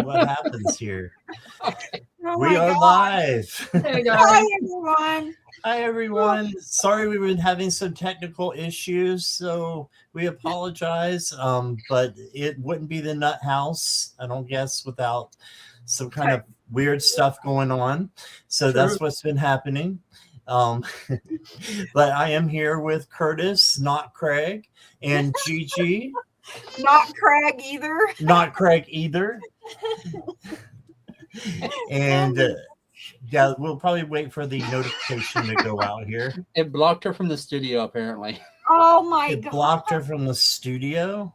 what happens here. Oh We are live. Hey guys. Hi everyone. Hi everyone. Sorry we've been having some technical issues, so we apologize. But it wouldn't be the Nuthouse, I don't guess, without some kind of weird stuff going on. So that's what's been happening. But I am here with Curtis, not Craig, and Gigi. Not Craig either. Not Craig either. And yeah, we'll probably wait for the notification to go out here. It blocked her from the studio, apparently. Oh my God. God. Blocked her from the studio?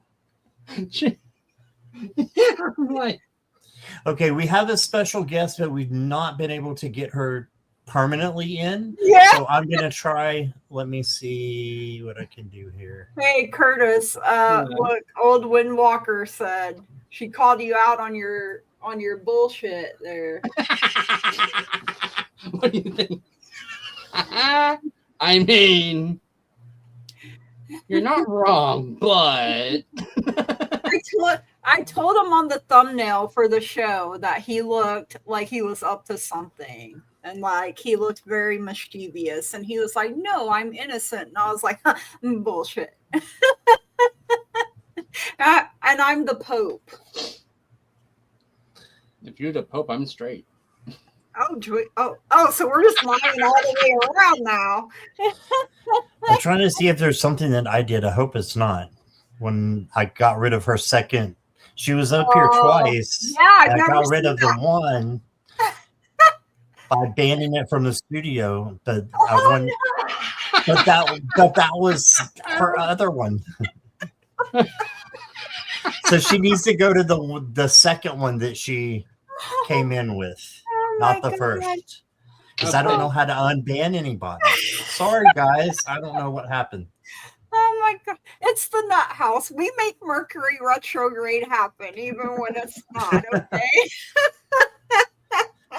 Okay, we have a special guest, but we've not been able to get her permanently in. Yeah. So I'm going to try. Let me see what I can do here. Hey, Curtis, look, old Windwalker said she called you out on your bullshit there. What do you think? I mean, you're not wrong, but I told him on the thumbnail for the show that he looked like he was up to something. And like he looked very mischievous, and he was like, "No, I'm innocent." And I was like, "Bullshit." And I'm the Pope. If you're the Pope, I'm straight. Oh! So we're just lying all the way around now. I'm trying to see if there's something that I did. I hope it's not. When I got rid of her second, she was up here twice. Yeah, I got rid of the one by banning it from the studio, but that was her other one. So she needs to go to the second one that she came in with, not the first, because I don't know how to unban anybody. Sorry, guys, I don't know what happened. Oh my God, it's the Nuthouse. We make Mercury retrograde happen, even when it's not. Okay.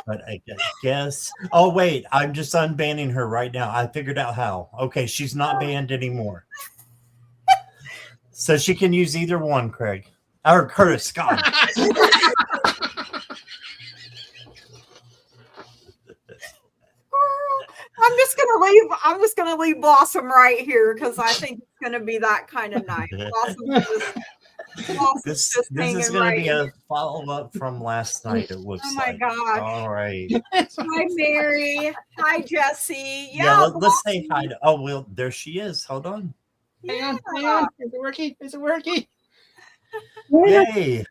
But I guess. Oh wait, I'm just unbanning her right now. I figured out how. Okay, she's not banned anymore, so she can use either one. Craig or Curtis Scott. I'm just gonna leave Blossom right here because I think it's gonna be that kind of night. This is going to be a follow-up from last night, it looks like. Oh my gosh. All right. Hi, Mary. Hi, Jesse. Yeah, let's say hi to... Oh, well, there she is. Hold on. Hang on. Is it working? Is it working? Yay.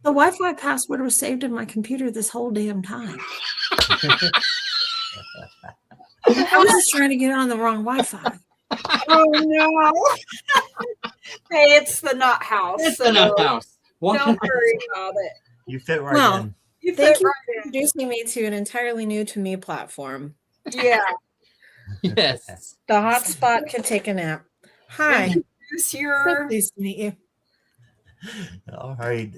The Wi-Fi password was saved in my computer this whole damn time. I was just trying to get on the wrong Wi-Fi. Oh no! Hey, it's the Nuthouse. It's the Nuthouse. Don't worry about it. You fit right in. Thank you for introducing me to an entirely new to me platform. Yeah. Yes. The hotspot can take a nap. Hi. Pleased to meet you. All right.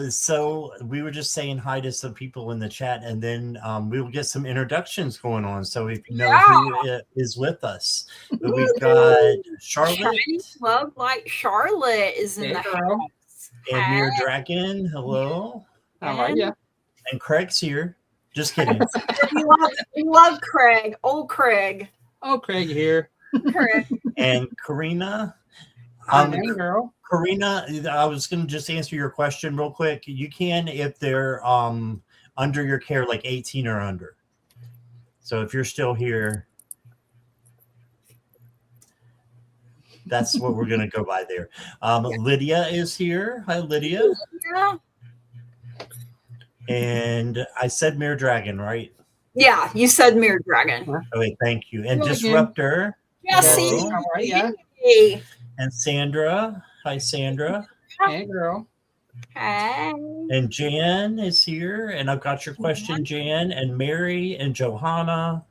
So we were just saying hi to some people in the chat, and then we will get some introductions going on. So if you know who is with us, but we've got Charlotte. Love like Charlotte is in the house. And Mere Dragon. Hello. How are you? And Craig's here. Just kidding. we love Craig. Old Craig. Oh, Craig here. Craig. And Karina. Girl. Karina, I was going to just answer your question real quick. You can if they're under your care, like 18 or under. So if you're still here, that's what we're going to go by there. Lydia is here. Hi, Lydia. Yeah. And I said Mere Dragon, right? Yeah, you said Mere Dragon. Okay, thank you. And Disruptor. Jesse. How are you? Hey. And Sandra. Hi, Sandra. Hey, girl. Hey. And Jan is here. And I've got your question, Jan. And Mary and Johanna.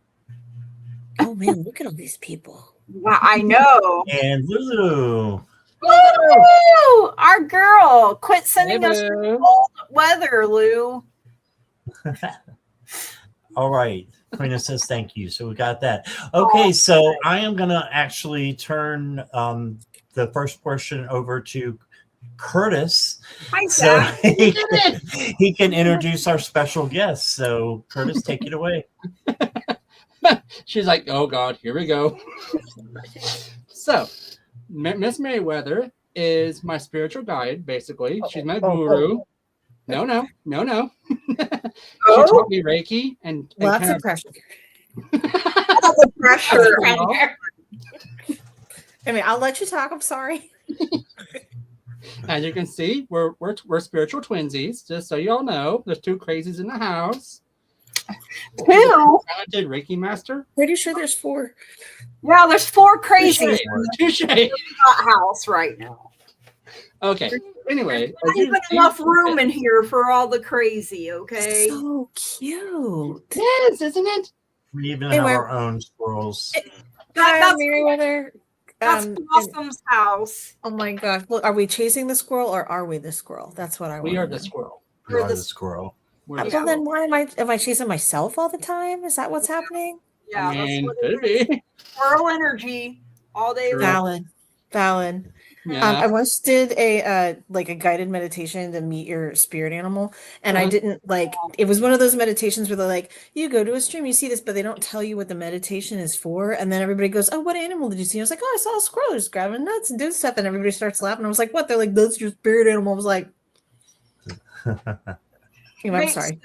Oh, man, look at all these people. I know. And Lulu. Woo! Our girl. Quit sending us cold weather, Lou. All right. Karina says thank you. So we got that. Okay, so I am going to actually turn the first portion over to Curtis, Hi, so Zach. he can introduce our special guest. So, Curtis, take it away. She's like, oh God, here we go. So, Miss Merriweather is my spiritual guide, basically. She's my guru. No. She taught me Reiki and Lots kind of pressure. The pressure. I mean, I'll let you talk. I'm sorry. as you can see, we're spiritual twinsies. Just so you all know, there's two crazies in the house. Two? Talented Reiki master. Pretty sure there's 4. Yeah, there's 4 crazies Touche. in the house right now. Okay. Anyway, Not even enough room in here for all the crazy, okay? So cute. Yes, isn't it? We even Anyway. have our own squirrels. That's Merriweather. Blossom's house. Oh my gosh. Well, are we chasing the squirrel or are we the squirrel? That's what I want. We are the squirrel. We are the squirrel. We're the Well, then why am I chasing myself all the time? Is that what's happening? Yeah, I mean, that's what could it is. be. Squirrel energy all day long. Valid. Yeah. I once did a guided meditation to meet your spirit animal, and I didn't it was one of those meditations where they're like, you go to a stream, you see this, but they don't tell you what the meditation is for, and then everybody goes, oh, what animal did you see? I was like, oh, I saw a squirrel just grabbing nuts and doing stuff, and everybody starts laughing. I was like, what? They're like, that's your spirit animal. I was like, anyway, I'm sorry.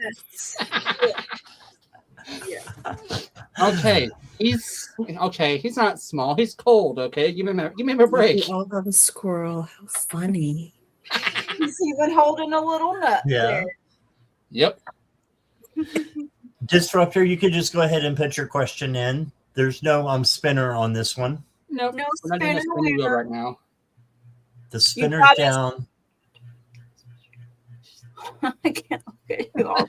Okay. He's not small. He's cold. Okay, give him a break. We all got a squirrel. How funny. He's even holding a little nut there. Yep. Disruptor, you could just go ahead and put your question in. There's no spinner on this one. Nope. No We're not doing a spinning wheel right now. The spinner's got it. down. I can't look at you all.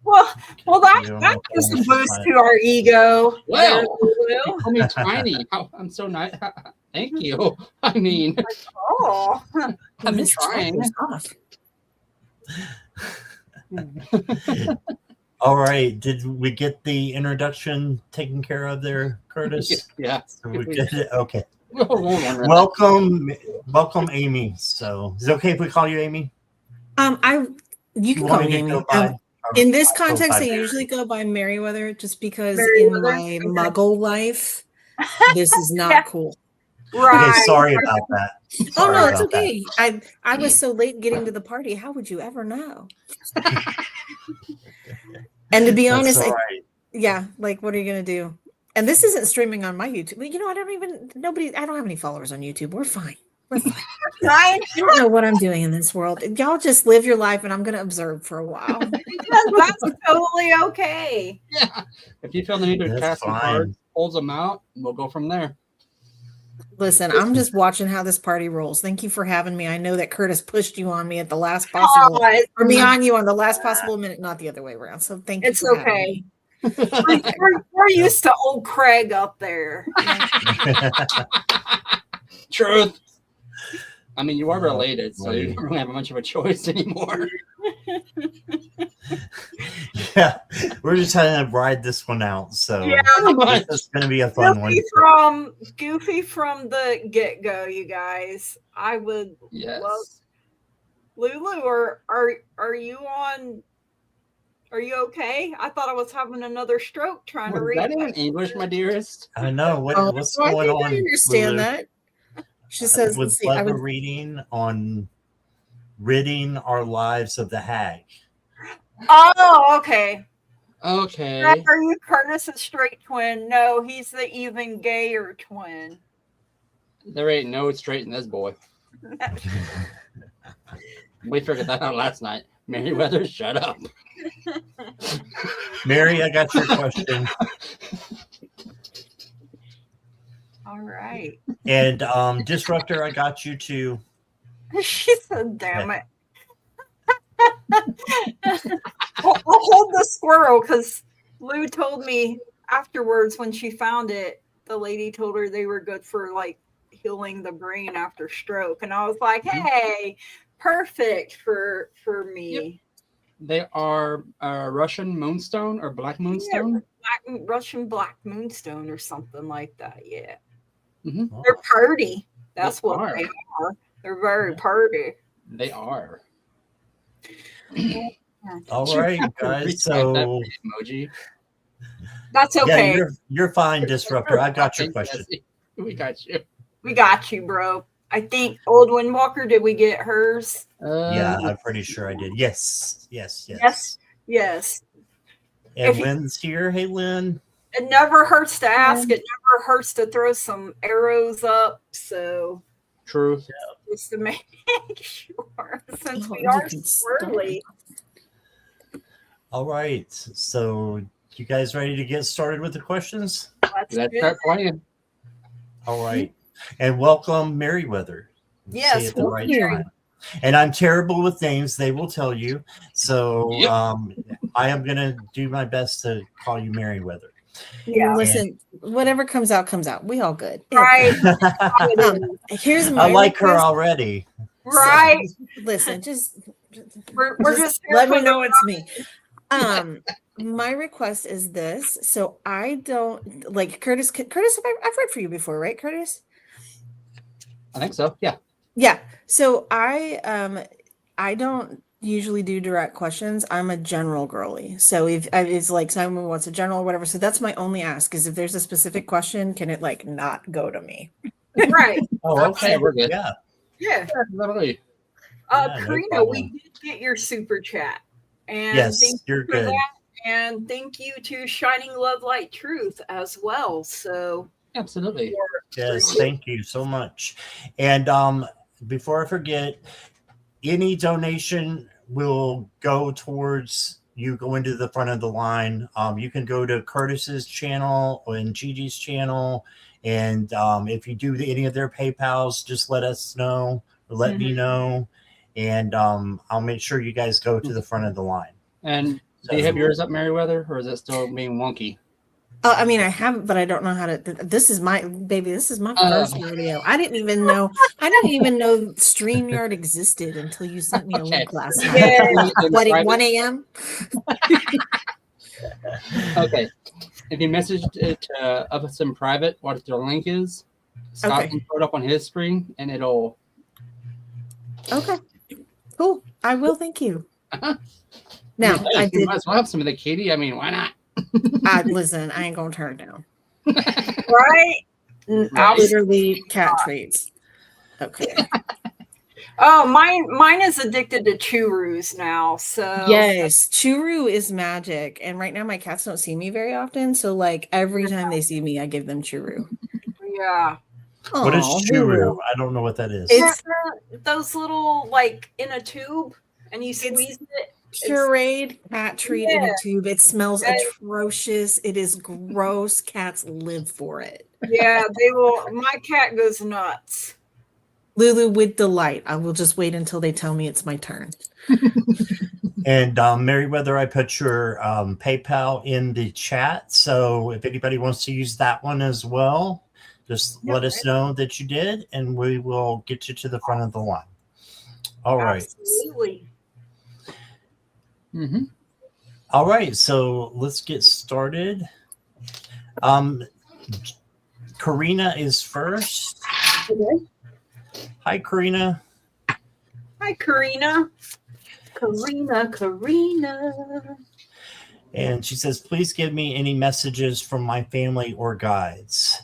Well, that gives a boost to our ego. Well, There, you call me tiny. I'm so nice. Thank you. I mean, Oh, I've been trying. All right. Did we get the introduction taken care of there, Curtis? Yeah. So we did it? Okay. Welcome. Welcome, Amy. So is it okay if we call you Amy? You can call me Amy. In this context, I usually go by Merriweather just because in my muggle life, this is not cool. right. Okay, sorry about that. Oh no, Sorry it's about okay. I was so late getting to the party. How would you ever know? And to be That's honest, all right. yeah, like what are you gonna do? And this isn't streaming on my YouTube. You know, I don't have any followers on YouTube. We're fine. I don't know what I'm doing in this world. Y'all just live your life, and I'm gonna observe for a while. That's totally okay. Yeah. If you feel the need to That's cast some fine. cards, pulls them out, we'll go from there. Listen, I'm just watching how this party rolls. Thank you for having me. I know that Curtis pushed you on me at the last possible, or me on you on the last possible minute, not the other way around. So thank you. It's for okay. We're used to old Craig up there. Truth. I mean, you are related, so you don't really have much of a choice anymore. Yeah, we're just trying to ride this one out. So Yeah. it's going to be a fun one. Goofy from the get-go, you guys. I would Yes. love Lulu, or are you on? Are you okay? I thought I was having another stroke trying to Was read. that in English, my dearest? I know what's so I going think on. I understand Lulu? that. She says, Would let's see, I love a would, reading on ridding our lives of the hag. Oh, okay. Okay. Are you Curtis's straight twin? No, he's the even gayer twin. There ain't no straight in this boy. We figured that out last night. Merriweather, shut up. Mary, I got your question. All right. And Disruptor, I got you too. She said, damn it. I'll hold the squirrel because Lou told me afterwards when she found it, the lady told her they were good for like healing the brain after stroke. And I was like, hey, perfect for me. Yep. They are Russian moonstone or black moonstone. Russian black moonstone or something like that. Yeah. Mm-hmm. They're party. That's They what are. they are. They're very party. They are. All right, guys. So emoji. That's okay. yeah, you're fine, Disruptor. I got your question. We got you. We got you, bro. I think Old Windwalker, did we get hers? Yeah, I'm pretty sure I did. Yes. Yes. And Lynn's here. Hey, Lynn. It never hurts to ask. It never hurts to throw some arrows up. So true. Just to make sure, since we are swirly. All right. So you guys ready to get started with the questions? Let's start playing. All right. And welcome, Merriweather. Yes, say it the right time. And I'm terrible with names, they will tell you. So I am going to do my best to call you Merriweather. Yeah. Listen, whatever comes out, comes out. We all good. Right. Here's my I like her already. Right. So, listen, just just let me know it's me. My request is this. So I don't like Curtis. Curtis, I've read for you before, right, Curtis? I think so. Yeah. Yeah. So I don't usually do direct questions. I'm a general girly. So if it's like someone wants a general or whatever. So that's my only ask is if there's a specific question, can it like not go to me? Right. Oh, okay. We're good. Yeah. Yeah. Literally. Karina, no we did get your super chat. And yes, thank you're you for good. that. And thank you to Shining Love Light Truth as well. So absolutely. Yes, thank you so much. And before I forget, any donation will go towards you going to the front of the line. You can go to Curtis's channel and Gigi's channel. And if you do any of their PayPals, just let us know or let me know. And I'll make sure you guys go to the front of the line. And do you have yours up, Merriweather, or is it still being wonky? I mean, I have, but I don't know how to. This is my baby. This is my first rodeo. I didn't even know StreamYard existed until you sent me a link last night. Yeah. What at 1 a.m.? Okay. If you messaged it up us in private, what the link is, Scott can put it up on his screen, and it'll. Okay. Cool. I will. Thank you. Now, I did. Might as well have some of the Katie. I mean, why not? Listen, I ain't gonna turn down. Right? Literally cat treats. Okay. Oh, mine is addicted to churros now. So yes, churro is magic. And right now my cats don't see me very often. So like every time they see me, I give them churro. Yeah. What is churro? I don't know what that is. It's those little like in a tube and you squeeze it. Pureed cat treat in a tube. It smells atrocious. It is gross. Cats live for it. Yeah, they will. My cat goes nuts. Lulu, with delight. I will just wait until they tell me it's my turn. And Merriweather, I put your PayPal in the chat. So if anybody wants to use that one as well, just let us know that you did, and we will get you to the front of the line. All right. Absolutely. Mm-hmm. All right, so let's get started. Karina is first. Okay. Hi, Karina. Hi, Karina. Karina. And she says, please give me any messages from my family or guides.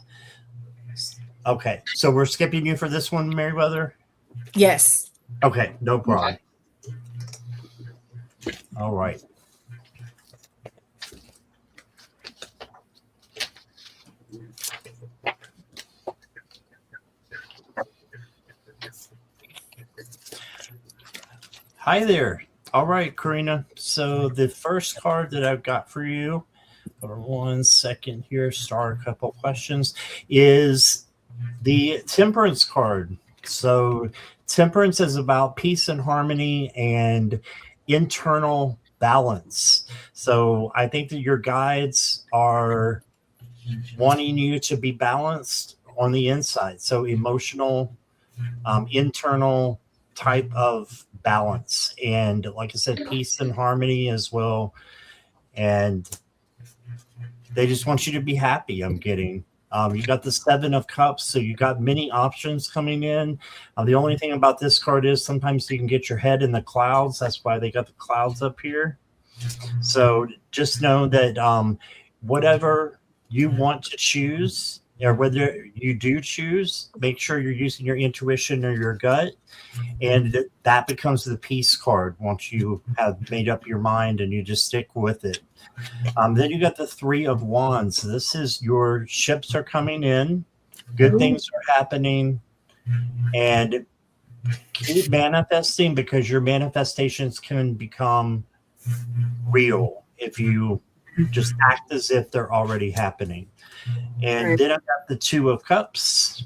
Okay, so we're skipping you for this one, Merriweather? Yes. Okay, no problem. Okay. All right. Hi there. All right, Karina. So the first card that I've got for you, for 1 second here, start a couple questions, is the Temperance card. So Temperance is about peace and harmony and internal balance. So I think that your guides are wanting you to be balanced on the inside. So emotional, internal type of balance. And like I said, peace and harmony as well. And they just want you to be happy, I'm getting. You got the 7 of Cups, so you got many options coming in. The only thing about this card is sometimes you can get your head in the clouds. That's why they got the clouds up here. So just know that whatever you want to choose, or whether you do choose, make sure you're using your intuition or your gut. And that becomes the peace card once you have made up your mind and you just stick with it. Then you got the 3 of Wands. This is your ships are coming in, good things are happening, and keep manifesting, because your manifestations can become real if you just act as if they're already happening. And then I've got the 2 of Cups.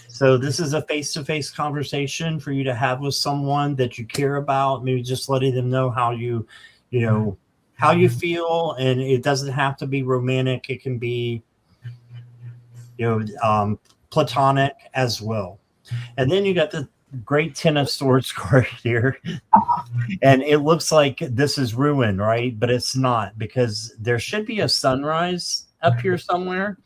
So this is a face-to-face conversation for you to have with someone that you care about. Maybe just letting them know how you feel, and it doesn't have to be romantic. It can be, platonic as well. And then you got the great 10 of Swords card here, and it looks like this is ruin, right? But it's not, because there should be a sunrise up here somewhere,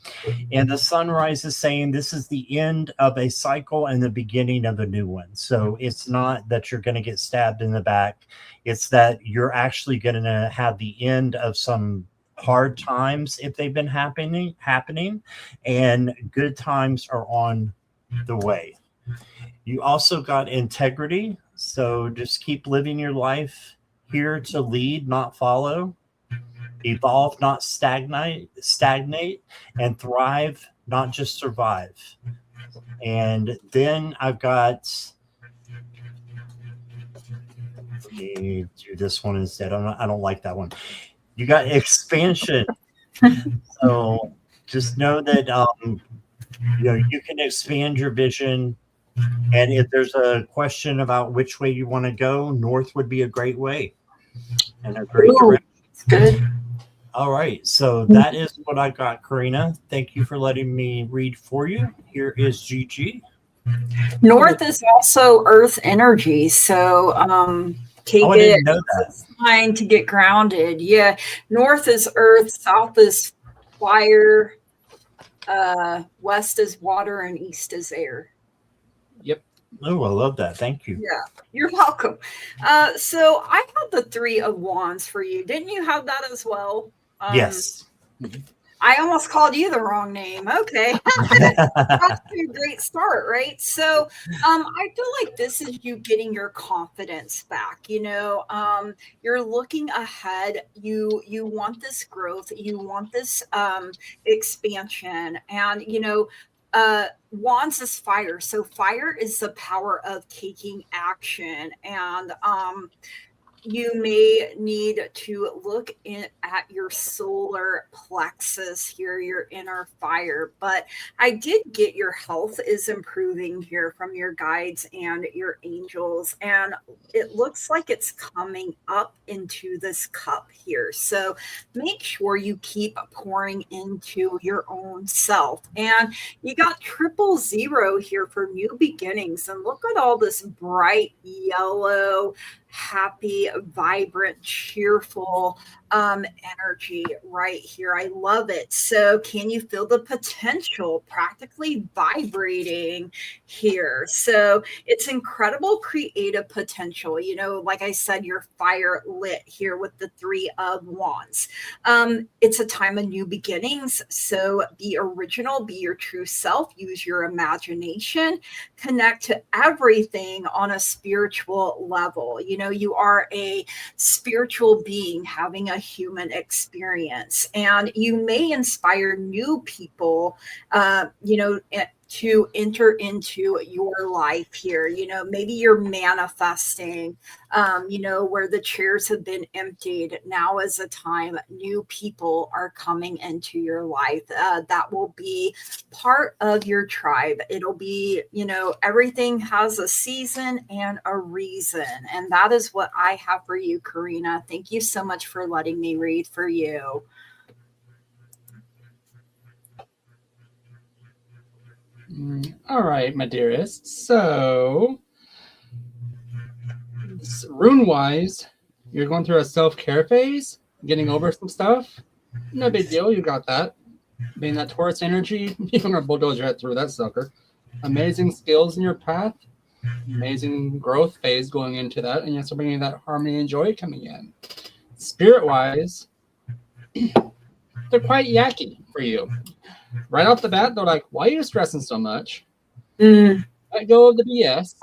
and the sunrise is saying this is the end of a cycle and the beginning of a new one. So it's not that you're going to get stabbed in the back, it's that you're actually going to have the end of some hard times if they've been happening, and good times are on the way. You also got integrity, so just keep living your life here to lead, not follow. Evolve, not stagnate, and thrive, not just survive. And then I've got, let me do this one instead. I don't like that one. You got expansion. So just know that you can expand your vision. And if there's a question about which way you want to go, north would be a great way and a great direction. Good. All right, so that is what I got, Karina. Thank you for letting me read for you. Here is Gigi. North is also earth energy, so take I it didn't know that. as a sign to get grounded. Yeah, north is earth, south is fire, west is water, and east is air. Yep. Oh, I love that. Thank you. Yeah, you're welcome. So I had the 3 of Wands for you. Didn't you have that as well? Yes. I almost called you the wrong name. Okay. That's a great start, right? So I feel like this is you getting your confidence back. You're looking ahead. You want this growth. You want this expansion. And, Wands is fire. So fire is the power of taking action. And you may need to look at your solar plexus here, your inner fire. But I did get your health is improving here from your guides and your angels. And it looks like it's coming up into this cup here. So make sure you keep pouring into your own self. And you got 000 here for new beginnings. And look at all this bright yellow, happy, vibrant, cheerful energy right here. I love it. So can you feel the potential practically vibrating here? So it's incredible creative potential. Like I said, you're fire lit here with the 3 of Wands. It's a time of new beginnings. So be original, be your true self, use your imagination, connect to everything on a spiritual level. You are a spiritual being having a human experience, and you may inspire new people, to enter into your life here. Maybe you're manifesting, where the chairs have been emptied. Now is a time new people are coming into your life. That will be part of your tribe. It'll be, everything has a season and a reason. And that is what I have for you, Karina. Thank you so much for letting me read for you. All right, my dearest. So, rune-wise, you're going through a self-care phase, getting over some stuff. No big deal. You got that. Being that Taurus energy, you're gonna bulldoze right through that sucker. Amazing skills in your path, amazing growth phase going into that, and you're also bringing that harmony and joy coming in. Spirit-wise, they're quite yucky for you. Right off the bat, they're like, "Why are you stressing so much? Let go of the BS."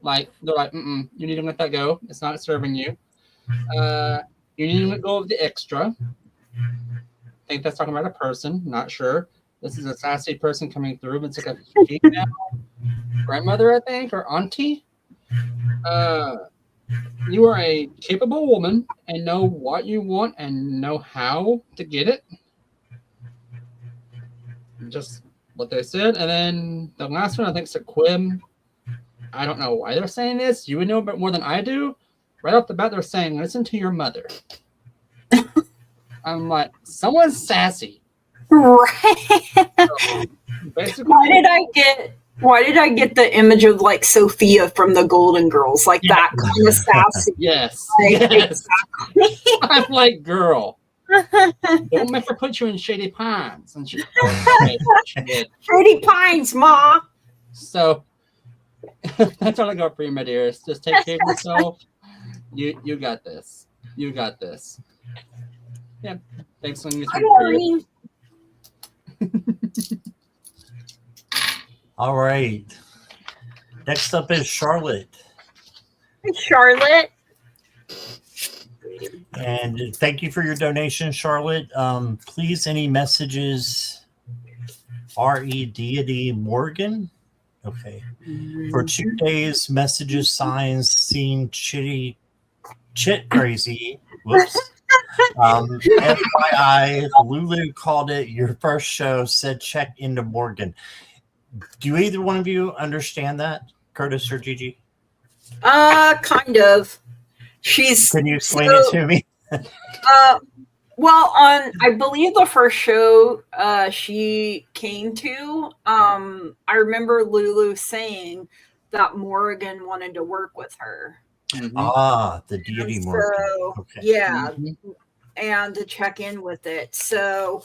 Like they're like, "You need to let that go. It's not serving you. You need to let go of the extra." I think that's talking about a person. Not sure. This is a sassy person coming through. It's like a female grandmother, I think, or auntie. You are a capable woman and know what you want and know how to get it. Just what they said. And then the last one, I think, is a Quim. I don't know why they're saying this. You would know more than I do. Right off the bat, they're saying, listen to your mother. I'm like, someone's sassy. Right. So basically, why did I get the image of like Sophia from the Golden Girls, like that kind of sassy? yes. Like, Yes. exactly. I'm like, girl, don't make her put you in Shady Pines. And she did. Shady Pines, Ma. So that's all I got for you, my dearest. Just take care of yourself. You got this. You got this. Yeah. Thanks for listening. All right. Next up is Charlotte. Charlotte. And thank you for your donation, Charlotte. Please, any messages? R-E-D-D Morgan. Okay. For 2 days, messages, signs, seen chit crazy. Whoops. FYI, Lulu called it your first show, said check into Morgan. Do either one of you understand that, Curtis or Gigi? Kind of. Can you explain it to me? Well, on I believe the first show she came to, I remember Lulu saying that Morgan wanted to work with her. Mm-hmm. The deity Morgan. So, okay. Yeah, and to check in with it. So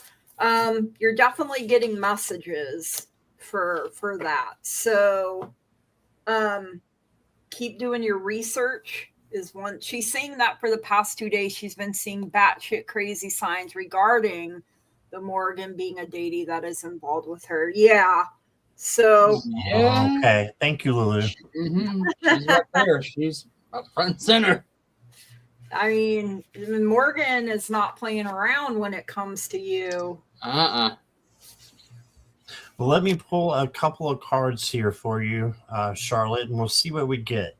you're definitely getting messages for that. So keep doing your research. Is one she's saying that for the past 2 days she's been seeing batshit crazy signs regarding the Morgan being a deity that is involved with her. Yeah. So yeah. Okay. Thank you, Lulu. She's right there. She's up front and center. I mean, Morgan is not playing around when it comes to you. Well, let me pull a couple of cards here for you, Charlotte, and we'll see what we get.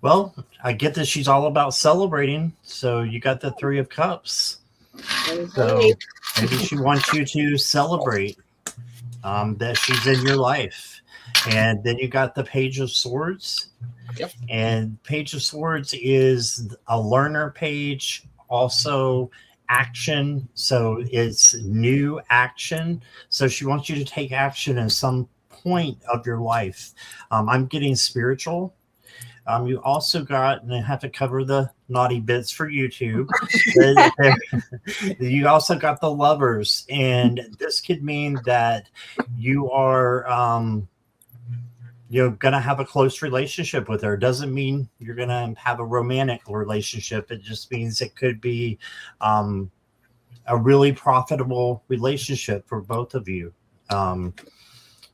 Well, I get that she's all about celebrating. So you got the 3 of Cups. So maybe she wants you to celebrate that she's in your life. And then you got the Page of Swords. Yep. And Page of Swords is a learner page, also action. So it's new action. So she wants you to take action in some point of your life. I'm getting spiritual. You also got, and I have to cover the naughty bits for YouTube. You also got the Lovers, and this could mean that you are, you're gonna have a close relationship with her. Doesn't mean you're gonna have a romantic relationship. It just means it could be a really profitable relationship for both of you. You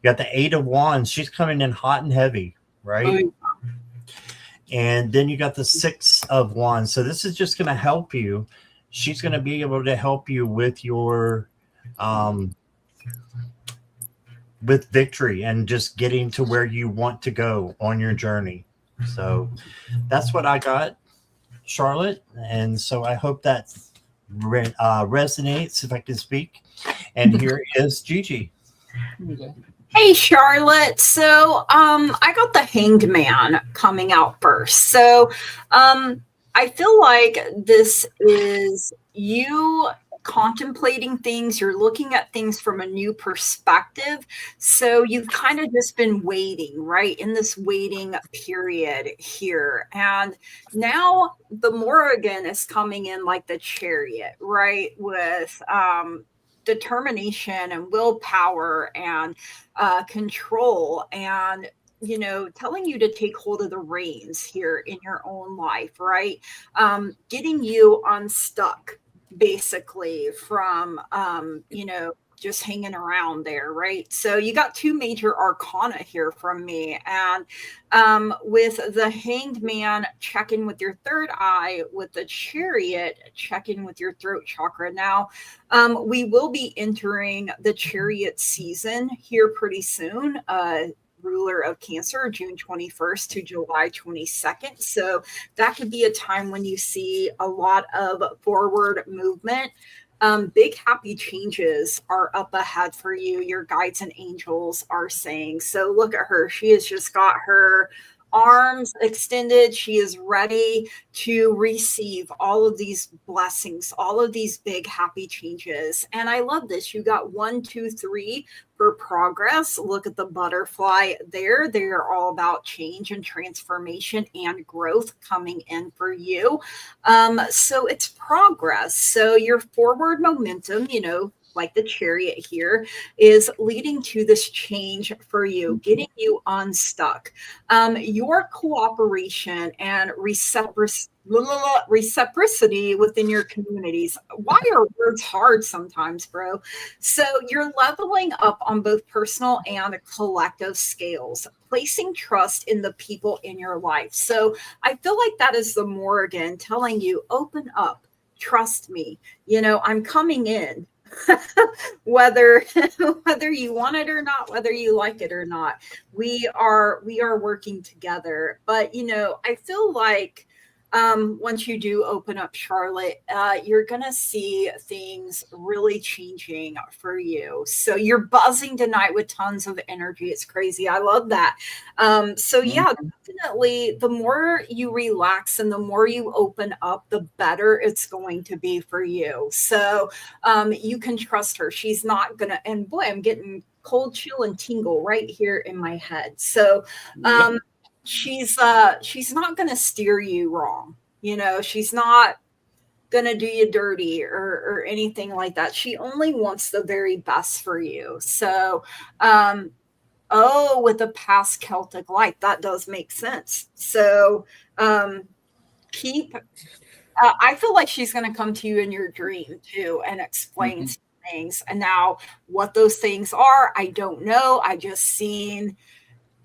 got the 8 of Wands. She's coming in hot and heavy, right? And then you got the 6 of Wands. So this is just going to help you. She's going to be able to help you with your, with victory and just getting to where you want to go on your journey. So that's what I got, Charlotte. And so I hope that resonates, if I can speak. And here is Gigi. Okay. Hey, Charlotte. So I got the Hanged Man coming out first. So I feel like this is you contemplating things, you're looking at things from a new perspective. So you've kind of just been waiting, right? In this waiting period here. And now the Morrigan is coming in like the Chariot, right? With determination and willpower and control, and telling you to take hold of the reins here in your own life, right? Getting you unstuck basically from just hanging around there, right? So you got two major arcana here from me, and with the Hanged Man, check in with your third eye, with the Chariot, check in with your throat chakra. Now we will be entering the Chariot season here pretty soon, ruler of Cancer, June 21st to July 22nd. So that could be a time when you see a lot of forward movement. Big happy changes are up ahead for you. Your guides and angels are saying. So look at her. She has just got her arms extended. She is ready to receive all of these blessings, all of these big happy changes. And I love this. You got 1, 2, 3 for progress. Look at the butterfly there. They're all about change and transformation and growth coming in for you. So it's progress. So your forward momentum, like the Chariot here, is leading to this change for you, getting you unstuck. Your cooperation and reciprocity within your communities. Why are words hard sometimes, bro? So you're leveling up on both personal and collective scales, placing trust in the people in your life. So I feel like that is the Morrigan telling you, open up, trust me, I'm coming in. whether you want it or not, whether you like it or not, we are working together. But I feel like once you do open up, Charlotte, you're gonna see things really changing for you. So you're buzzing tonight with tons of energy. It's crazy. I love that. So yeah, definitely the more you relax and the more you open up, the better it's going to be for you. So you can trust her. She's not gonna, and boy, I'm getting cold chill and tingle right here in my head. So she's not going to steer you wrong. She's not going to do you dirty or anything like that. She only wants the very best for you. So, with the past Celtic life, that does make sense. So, I feel like she's going to come to you in your dream too and explain some things. And now what those things are, I don't know. I just seen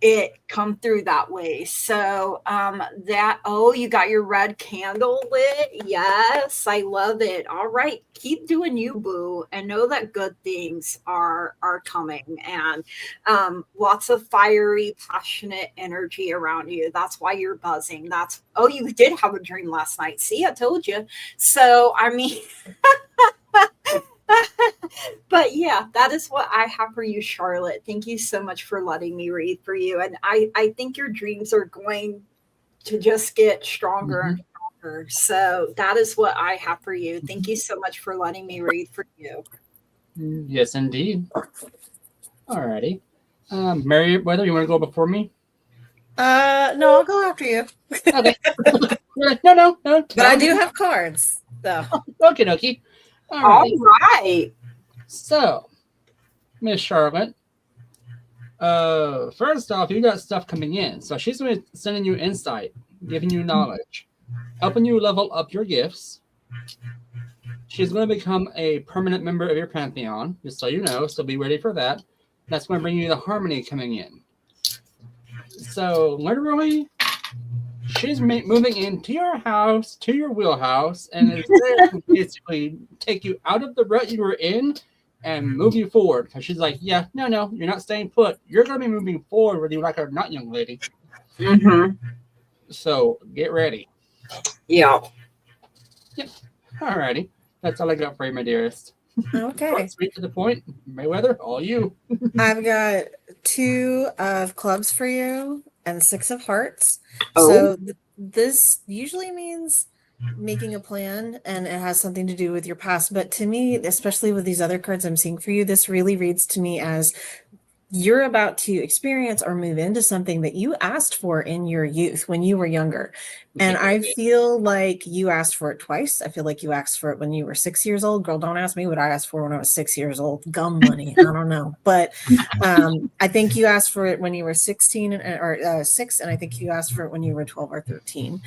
it come through that way. So you got your red candle lit. Yes, I love it. All right, keep doing you, boo, and know that good things are coming, and lots of fiery, passionate energy around you. That's why you're buzzing. You did have a dream last night. See, I told you. So I mean but yeah, that is what I have for you, Charlotte. Thank you so much for letting me read for you. And I think your dreams are going to just get stronger and stronger. So that is what I have for you. Thank you so much for letting me read for you. Yes, indeed. Alrighty. Meriwether, you want to go before me? No, I'll go after you. Okay. No. But I do have cards, so. Okay. All right. So, Miss Charlotte, first off, you got stuff coming in. So she's going to be sending you insight, giving you knowledge, helping you level up your gifts. She's going to become a permanent member of your pantheon, just so you know. So be ready for that. That's going to bring you the harmony coming in. So literally, she's moving into your house, to your wheelhouse, and it's there to basically take you out of the rut you were in and move you forward. Because she's like, yeah, no, you're not staying put. You're going to be moving forward whether you like it or not, young lady. So get ready. Yeah. Yep. Alrighty. That's all I got for you, my dearest. Okay. Straight to the point. Mayweather, all you. I've got 2 of clubs for you and 6 of hearts. Oh. So this usually means making a plan, and it has something to do with your past. But to me, especially with these other cards I'm seeing for you, this really reads to me as you're about to experience or move into something that you asked for in your youth when you were younger. And I feel like you asked for it twice. I feel like you asked for it when you were 6 years old. Girl, don't ask me what I asked for when I was 6 years old. Gum money. I don't know. But I think you asked for it when you were 16 or 6. And I think you asked for it when you were 12 or 13.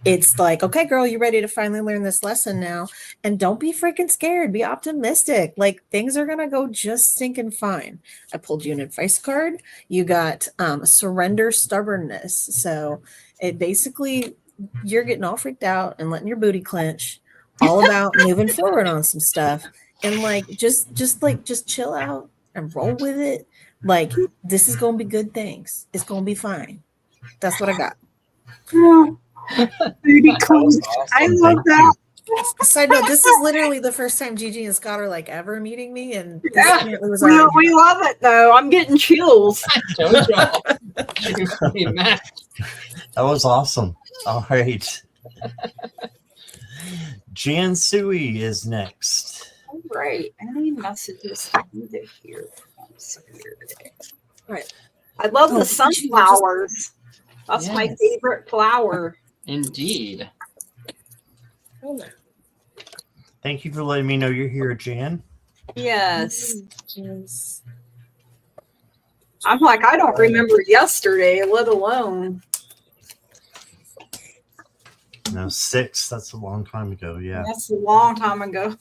It's like, okay, girl, you ready to finally learn this lesson now? And don't be freaking scared. Be optimistic. Like, things are going to go just stinking fine. I pulled you an advice card. You got surrender stubbornness. So it basically, you're getting all freaked out and letting your booty clench, all about moving forward on some stuff. And like, just chill out and roll with it. Like, this is going to be good things. It's going to be fine. That's what I got. Pretty cool. Awesome. I love that. Side note, this is literally the first time Gigi and Scott are like ever meeting me, and this Yeah, apparently was we already love it though. I'm getting chills. That was awesome. All right. Jan Sui is next. All right. Any messages I need to hear from Spirit? Right. I love Oh, the sunflowers. That's my Yes. favorite flower. Indeed. Thank you for letting me know you're here, Jan. Yes. Yes. I'm like, I don't remember yesterday, let alone. No, 6. That's a long time ago. Yeah. That's a long time ago.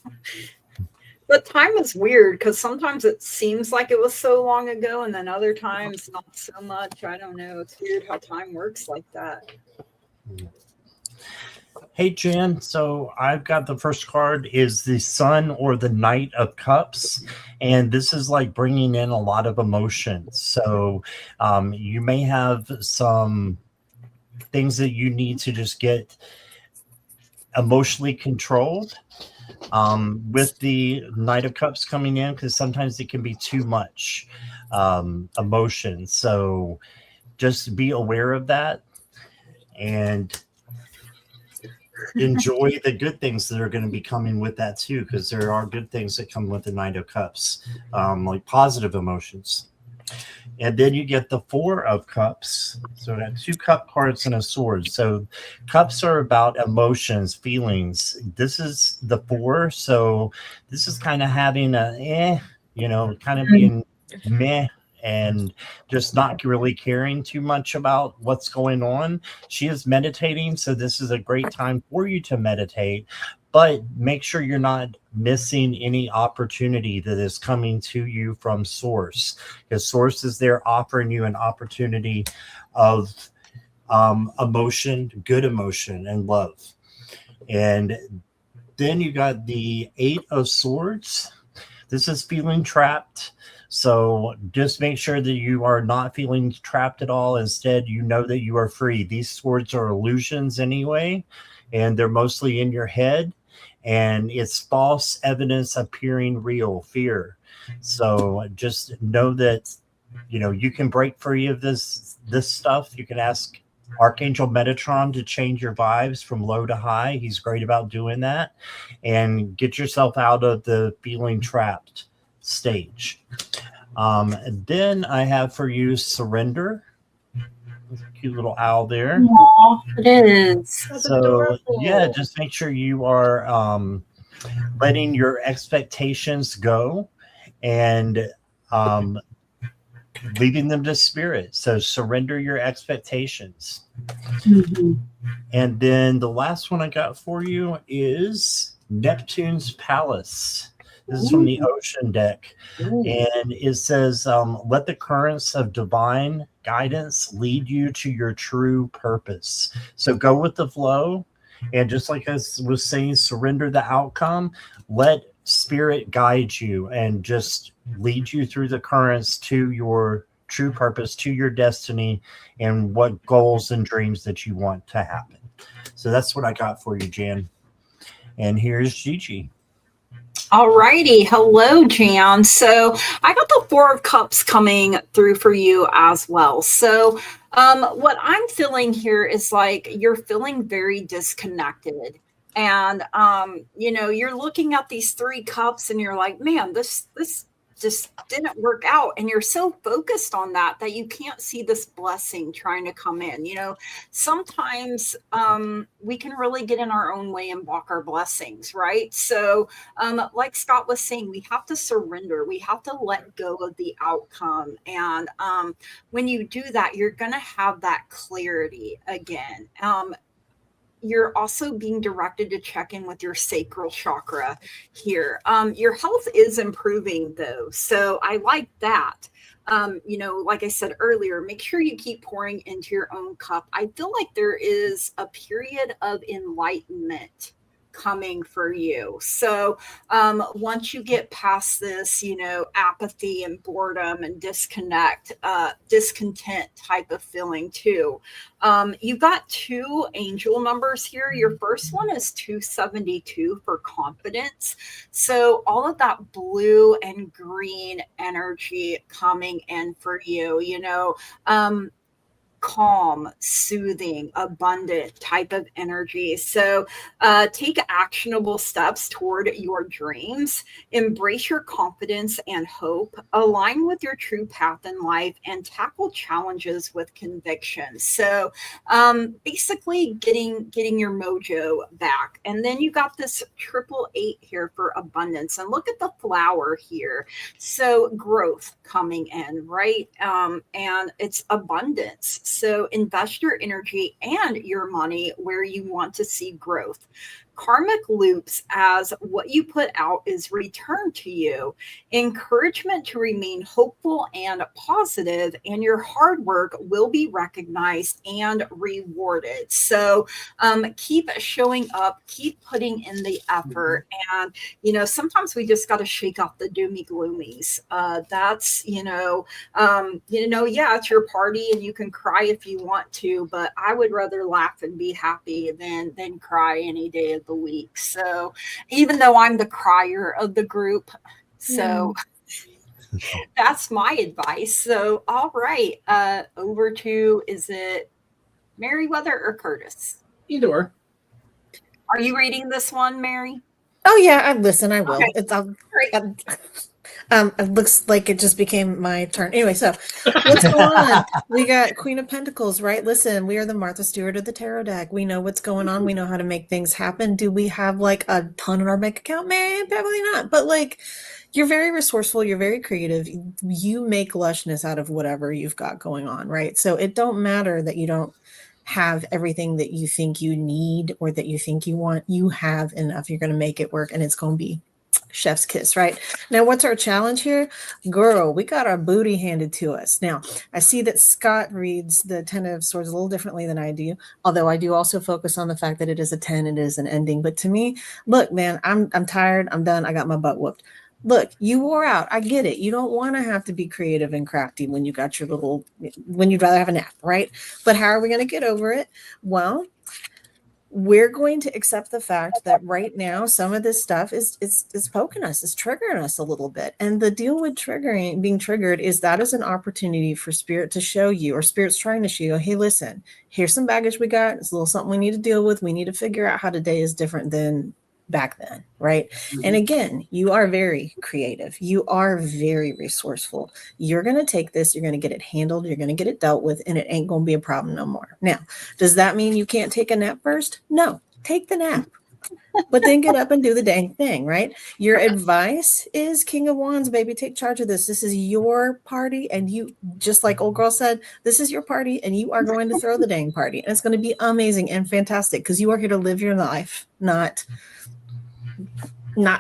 But time is weird because sometimes it seems like it was so long ago, and then other times not so much. I don't know. It's weird how time works like that. Hey, Jan. So I've got the first card is the Sun or the Knight of Cups. And this is like bringing in a lot of emotions. So you may have some things that you need to just get emotionally controlled with the Knight of Cups coming in, because sometimes it can be too much emotion. So just be aware of that and enjoy the good things that are going to be coming with that too, because there are good things that come with the Knight of Cups, like positive emotions. And then you get the 4 of Cups. So that 2 cup cards and a sword. So cups are about emotions, feelings. This is the 4. So this is kind of having a kind of being meh and just not really caring too much about what's going on. She is meditating, so this is a great time for you to meditate, but make sure you're not missing any opportunity that is coming to you from Source, because Source is there offering you an opportunity of emotion, good emotion, and love. And then you got the 8 of Swords. This is feeling trapped. So just make sure that you are not feeling trapped at all. Instead, you know that you are free. These swords are illusions anyway, and they're mostly in your head. And it's false evidence appearing real, fear. So just know that, you can break free of this stuff. You can ask Archangel Metatron to change your vibes from low to high. He's great about doing that. And get yourself out of the feeling trapped stage. Then I have for you Surrender. Cute little owl there. Aww, it is. So yeah, just make sure you are letting your expectations go and leaving them to spirit. So surrender your expectations. Mm-hmm. And then the last one I got for you is Neptune's Palace. This is from the Ocean deck. And it says, let the currents of divine guidance lead you to your true purpose. So go with the flow. And just like I was saying, surrender the outcome. Let spirit guide you and just lead you through the currents to your true purpose, to your destiny, and what goals and dreams that you want to happen. So that's what I got for you, Jan. And here's Gigi. All righty. Hello, Jan. So I got the 4 of Cups coming through for you as well. So What I'm feeling here is like you're feeling very disconnected. And you're looking at these 3 cups and you're like, man, this just didn't work out. And you're so focused on that you can't see this blessing trying to come in. Sometimes we can really get in our own way and block our blessings, right? So like Scott was saying, we have to surrender. We have to let go of the outcome. And when you do that, you're going to have that clarity again. You're also being directed to check in with your sacral chakra here. Your health is improving though. So I like that. Like I said earlier, make sure you keep pouring into your own cup. I feel like there is a period of enlightenment coming for you. So once you get past this, apathy and boredom and discontent type of feeling too, you've got 2 angel numbers here. Your first one is 272 for confidence. So all of that blue and green energy coming in for you, calm, soothing, abundant type of energy. So take actionable steps toward your dreams, embrace your confidence and hope, align with your true path in life, and tackle challenges with conviction. So basically getting your mojo back. And then you got this 888 here for abundance. And look at the flower here. So growth coming in, right? And it's abundance. So invest your energy and your money where you want to see growth. Karmic loops as what you put out is returned to you. Encouragement to remain hopeful and positive, and your hard work will be recognized and rewarded. So keep showing up, keep putting in the effort. And, sometimes we just got to shake off the doomy gloomies. That's, it's your party and you can cry if you want to, but I would rather laugh and be happy than cry any day of the week. So even though I'm the crier of the group, so that's my advice. So all right, over to, is it Meriwether or Curtis? Either or. Are you reading this one, Mary? Oh yeah, I will. Okay. It's it looks like it just became my turn. Anyway, so what's going on? We got Queen of Pentacles, right? Listen, we are the Martha Stewart of the tarot deck. We know what's going on. We know how to make things happen. Do we have like a ton in our bank account? Maybe, probably not. But like, you're very resourceful. You're very creative. You make lushness out of whatever you've got going on, right? So it don't matter that you don't have everything that you think you need or that you think you want. You have enough. You're going to make it work, and it's going to be chef's kiss, right? Now, what's our challenge here? Girl, we got our booty handed to us. Now, I see that Scott reads the 10 of Swords a little differently than I do, although I do also focus on the fact that it is a 10, it is an ending. But to me, look, man, I'm tired. I'm done. I got my butt whooped. Look, you wore out. I get it. You don't want to have to be creative and crafty when you got your when you'd rather have a nap, right? But how are we going to get over it? Well, we're going to accept the fact that right now some of this stuff is poking us, is triggering us a little bit. And the deal with being triggered is that is an opportunity for spirit to show you, or spirit's trying to show you, hey, listen, here's some baggage we got. It's a little something we need to deal with. We need to figure out how today is different than back then, right? Mm-hmm. And again, you are very creative. You are very resourceful. You're going to take this, you're going to get it handled, you're going to get it dealt with, and it ain't going to be a problem no more. Now, does that mean you can't take a nap first? No, take the nap, but then get up and do the dang thing, right? Your advice is King of Wands, baby, take charge of this. This is your party, and you, just like old girl said, this is your party, and you are going to throw the dang party, and it's going to be amazing and fantastic because you are here to live your life, not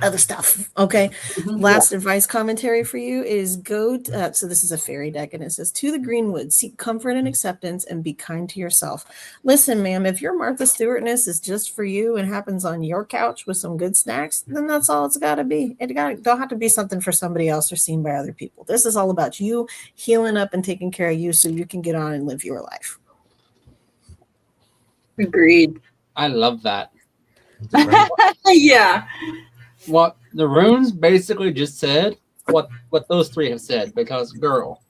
other stuff. Okay. Last advice commentary for you is go so this is a fairy deck, and it says, to the greenwood, seek comfort and acceptance and be kind to yourself. Listen, ma'am, if your Martha Stewartness is just for you and happens on your couch with some good snacks, then that's all it's got to be. Don't have to be something for somebody else or seen by other people. This is all about you healing up and taking care of you so you can get on and live your life. Agreed. I love that. Yeah. What the runes basically just said, what those three have said, because girl,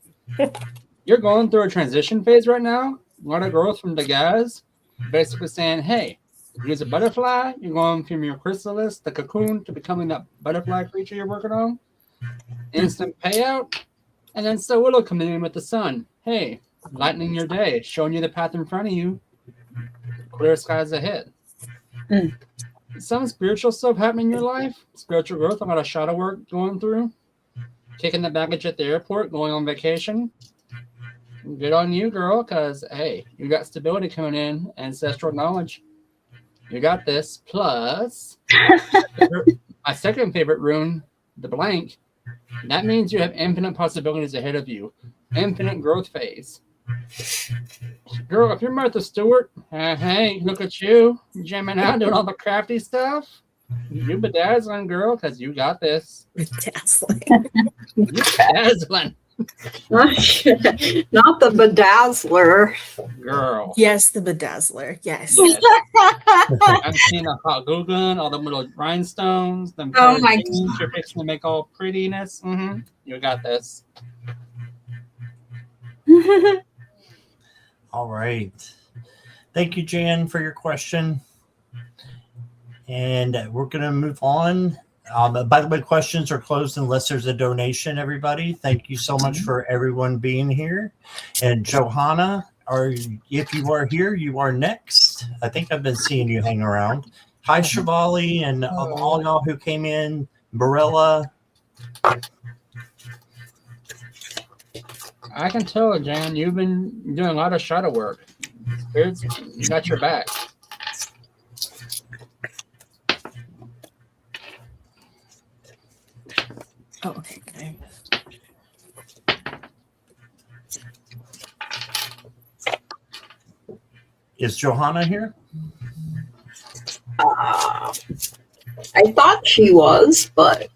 you're going through a transition phase right now. A lot of growth from the guys, basically saying, hey, you're a butterfly. You're going from your chrysalis, the cocoon, to becoming that butterfly creature you're working on. Instant payout. And then so it'll come in with the sun. Hey, lightening your day, showing you the path in front of you. Clear skies ahead. Some spiritual stuff happening in your life. Spiritual growth. A lot of shadow work going through. Taking the baggage at the airport, going on vacation. Good on you, girl, because, hey, you got stability coming in, ancestral knowledge. You got this. Plus, my second favorite rune, the blank, that means you have infinite possibilities ahead of you. Infinite growth phase. Girl, if you're Martha Stewart, hey, look at you, jamming out, doing all the crafty stuff. You bedazzling, girl, because you got this. Bedazzling. You bedazzling. Not the bedazzler. Girl. Yes, the bedazzler. Yes. I'm seeing a hot googling, all the little rhinestones, them Oh my God. You're fixing to make all prettiness. You got this. All right. Thank you, Jan, for your question. And we're going to move on. By the way, questions are closed unless there's a donation, everybody. Thank you so much for everyone being here. And Johanna, if you are here, you are next. I think I've been seeing you hang around. Hi, Shivali, and all y'all who came in. Barella. I can tell, Jan, you've been doing a lot of shadow work. Spirits, you got your back. Oh, okay. Is Johanna here? I thought she was, but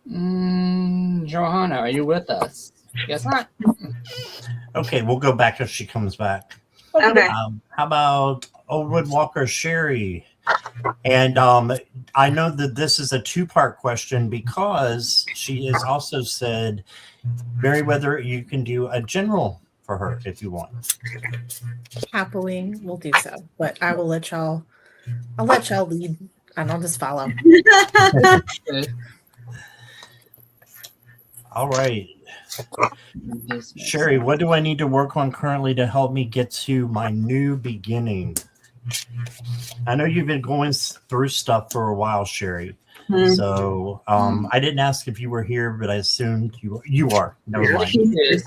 Johanna, are you with us? Guess not. Okay, we'll go back if she comes back. okay. How about Oldwood Walker Sherry? And I know that this is a two-part question because she has also said, Meriwether, you can do a general for her if you want. Happily, we'll do so. But I will let y'all. I'll let y'all lead, and I'll just follow. All right. Sherry, what do I need to work on currently to help me get to my new beginning? I know you've been going through stuff for a while, Sherry. So I didn't ask if you were here, but I assumed you are. Never mind.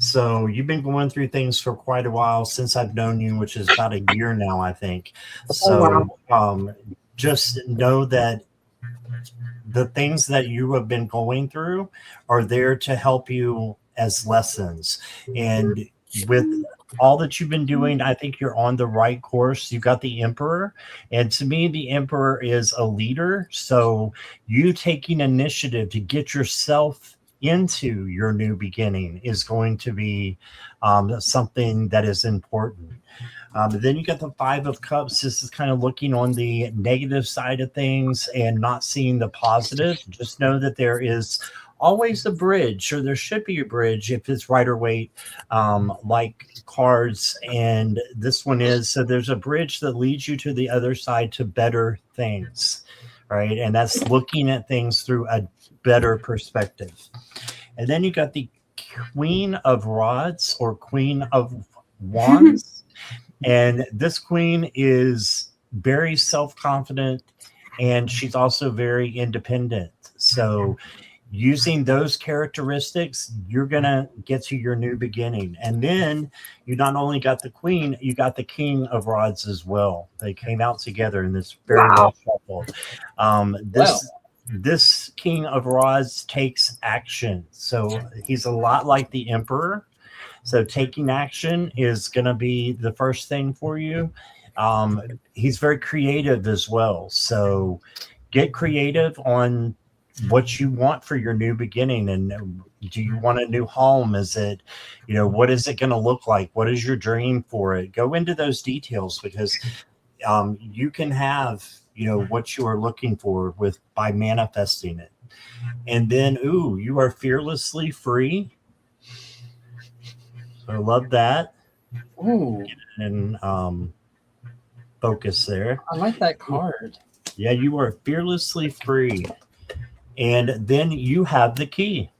So you've been going through things for quite a while since I've known you, which is about a year now, I think. So just know that the things that you have been going through are there to help you as lessons. And with all that you've been doing, I think you're on the right course. You've got the Emperor. And to me, the Emperor is a leader. So you taking initiative to get yourself into your new beginning is going to be something that is important. But then you got the Five of Cups. This is kind of looking on the negative side of things and not seeing the positive. Just know that there is always a bridge, or there should be a bridge if it's Rider-Waite, like cards. And this one is, so there's a bridge that leads you to the other side to better things, right? And that's looking at things through a better perspective. And then you got the Queen of Rods or Queen of Wands. And this queen is very self-confident, and she's also very independent. So using those characteristics, you're going to get to your new beginning. And then you not only got the queen, you got the King of Rods as well. They came out together in this very well shuffled. This King of Rods takes action. So he's a lot like the Emperor. So taking action is going to be the first thing for you. He's very creative as well. So get creative on what you want for your new beginning. And do you want a new home? Is it, what is it going to look like? What is your dream for it? Go into those details, because you can have, what you are looking for by manifesting it. And then, you are fearlessly free. So I love that. Ooh. And focus there. I like that card. Yeah, you are fearlessly free. And then you have the key.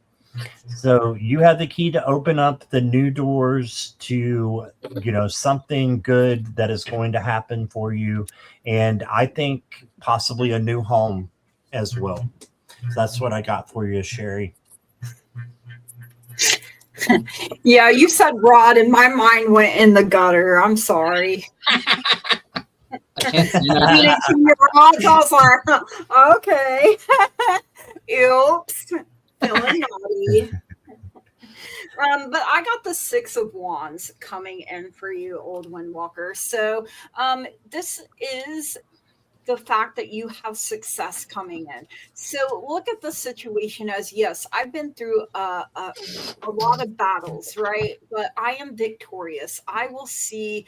So you have the key to open up the new doors to, something good that is going to happen for you. And I think possibly a new home as well. So that's what I got for you, Sherry. Yeah, you said rod and my mind went in the gutter. I'm sorry. I can't see that. I was like, okay. Oops. Feeling naughty. But I got the 6 of Wands coming in for you, Old Windwalker. So this is the fact that you have success coming in. So look at the situation as, yes, I've been through a lot of battles, right? But I am victorious. I will see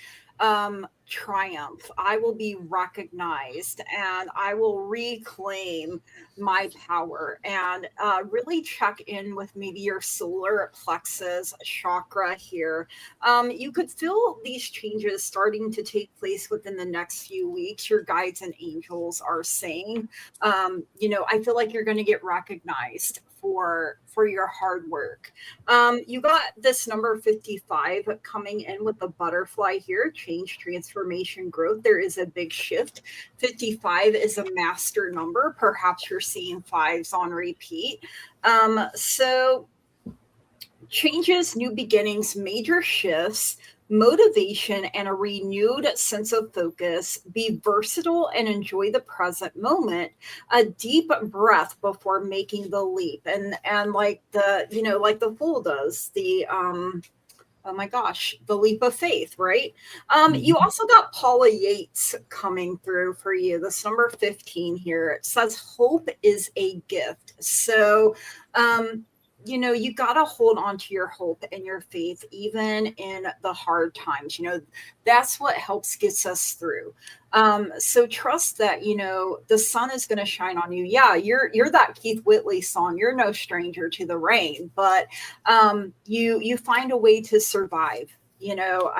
triumph. I will be recognized, and I will reclaim my power. And really check in with maybe your solar plexus chakra here. You could feel these changes starting to take place within the next few weeks. Your guides and angels are saying, I feel like you're going to get recognized for your hard work. You got this number 55 coming in with the butterfly here, change, transformation, growth. There is a big shift. 55 is a master number. Perhaps you're seeing 5s on repeat. So changes, new beginnings, major shifts, motivation, and a renewed sense of focus. Be versatile and enjoy the present moment. A deep breath before making the leap. And like the fool does, the oh my gosh, the leap of faith, right? You also got Paula Yates coming through for you. This number 15 here. It says hope is a gift. So you got to hold on to your hope and your faith, even in the hard times. That's what helps gets us through. So trust that, the sun is going to shine on you. Yeah, you're that Keith Whitley song. You're no stranger to the rain, but you find a way to survive. No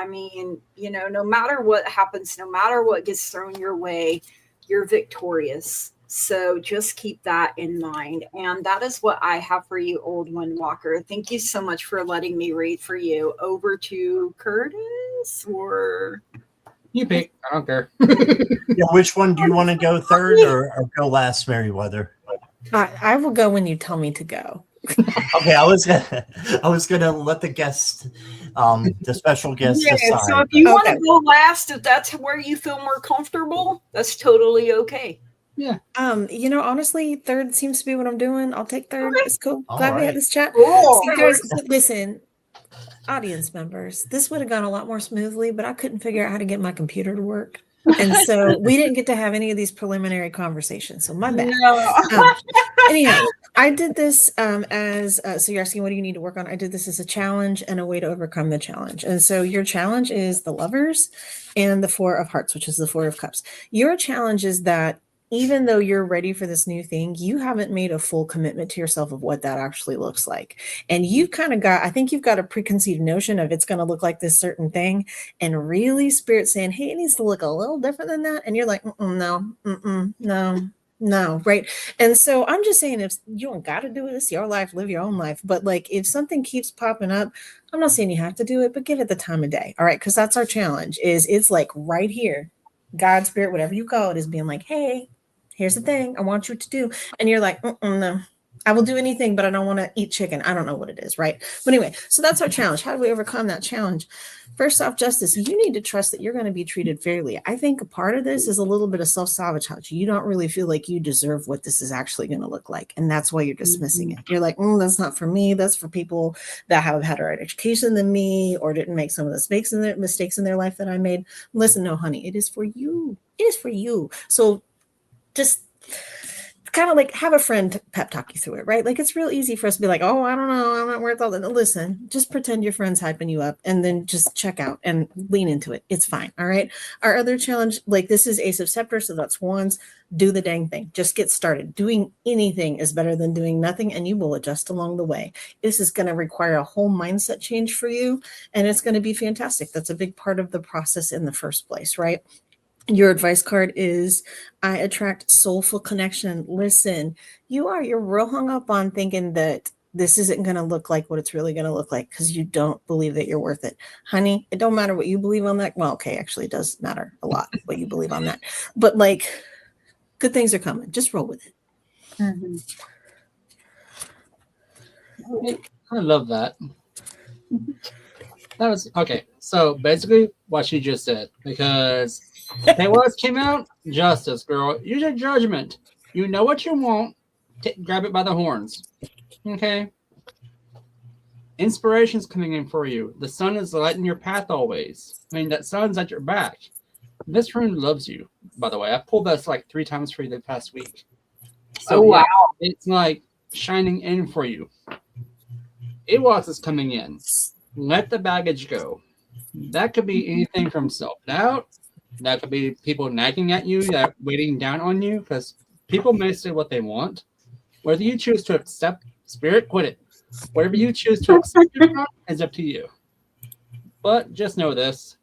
matter what happens, no matter what gets thrown your way, you're victorious. So just keep that in mind. And that is what I have for you, Old Windwalker. Thank you so much for letting me read for you. Over to Curtis, or you pick. I don't care. Yeah, which one do you want to go third or go last, Meriwether? I will go when you tell me to go. Okay, I was gonna let the guest, the special guest decide. So if you want to go last, if that's where you feel more comfortable, that's totally okay. Yeah. Honestly, third seems to be what I'm doing. I'll take third. Okay. It's cool. All Glad we right. had this chat. Cool. So guys, listen, audience members, this would have gone a lot more smoothly, but I couldn't figure out how to get my computer to work. And so we didn't get to have any of these preliminary conversations. So my bad. No. Anyhow, I did this so you're asking what do you need to work on? I did this as a challenge and a way to overcome the challenge. And so your challenge is the Lovers and the 4 of Hearts, which is the 4 of Cups. Your challenge is that even though you're ready for this new thing, you haven't made a full commitment to yourself of what that actually looks like. And you've kind of I think you've got a preconceived notion of it's going to look like this certain thing. And really Spirit saying, hey, it needs to look a little different than that. And you're like, no. Right. And so I'm just saying, if you don't got to do it, it's your life, live your own life. But like, if something keeps popping up, I'm not saying you have to do it, but give it the time of day. All right. Cause that's our challenge it's like right here, God, Spirit, whatever you call it, is being like, hey, here's the thing I want you to do. And you're like, no, I will do anything, but I don't want to eat chicken. I don't know what it is. Right. But anyway, so that's our challenge. How do we overcome that challenge? First off, Justice, you need to trust that you're going to be treated fairly. I think a part of this is a little bit of self-sabotage. You don't really feel like you deserve what this is actually going to look like. And that's why you're dismissing it. You're like, that's not for me. That's for people that have had a better education than me or didn't make some of the mistakes in their life that I made. Listen, no, honey, it is for you. It is for you. So just kind of like have a friend pep talk you through it, right? Like it's real easy for us to be like, oh, I don't know, I'm not worth all that. Listen, just pretend your friend's hyping you up and then just check out and lean into it. It's fine. All right. Our other challenge, like this is Ace of Scepter, so that's wands. Do the dang thing. Just get started. Doing anything is better than doing nothing, and you will adjust along the way. This is going to require a whole mindset change for you, and it's going to be fantastic. That's a big part of the process in the first place, right? Your advice card is I attract soulful connection. Listen, you're real hung up on thinking that this isn't going to look like what it's really going to look like because you don't believe that you're worth it. Honey, it don't matter what you believe on that. Well, okay, actually it does matter a lot what you believe on that. But like good things are coming. Just roll with it. Mm-hmm. I love that. That was okay. So basically, what she just said, because what came out, justice, girl. Use your judgment. You know what you want. Grab it by the horns. Okay. Inspiration's coming in for you. The sun is lighting your path always. I mean, that sun's at your back. This rune loves you, by the way. I pulled this like 3 times for you the past week. So, wow. Yeah, it's like shining in for you. EMOJIS is coming in. Let the baggage go. That could be anything from self-doubt. That could be people nagging at you, that waiting down on you, because people may say what they want. Whether you choose to accept spirit, quit it. Whatever you choose to accept or not is up to you. But just know this.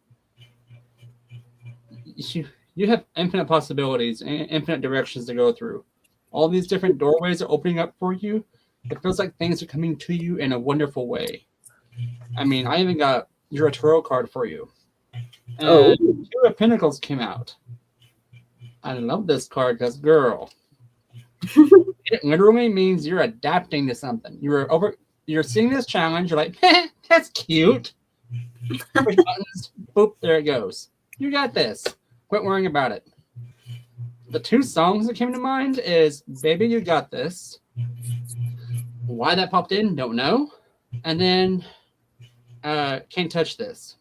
You have infinite possibilities and infinite directions to go through. All these different doorways are opening up for you. It feels like things are coming to you in a wonderful way. I mean, I even got your tarot card for you. And 2 of Pentacles came out. I love this card because, girl, it literally means you're adapting to something. You're seeing this challenge. You're like, that's cute. Push buttons, boop, there it goes. You got this. Quit worrying about it. The 2 songs that came to mind is Baby, You Got This. Why that popped in, don't know. And then Can't Touch This.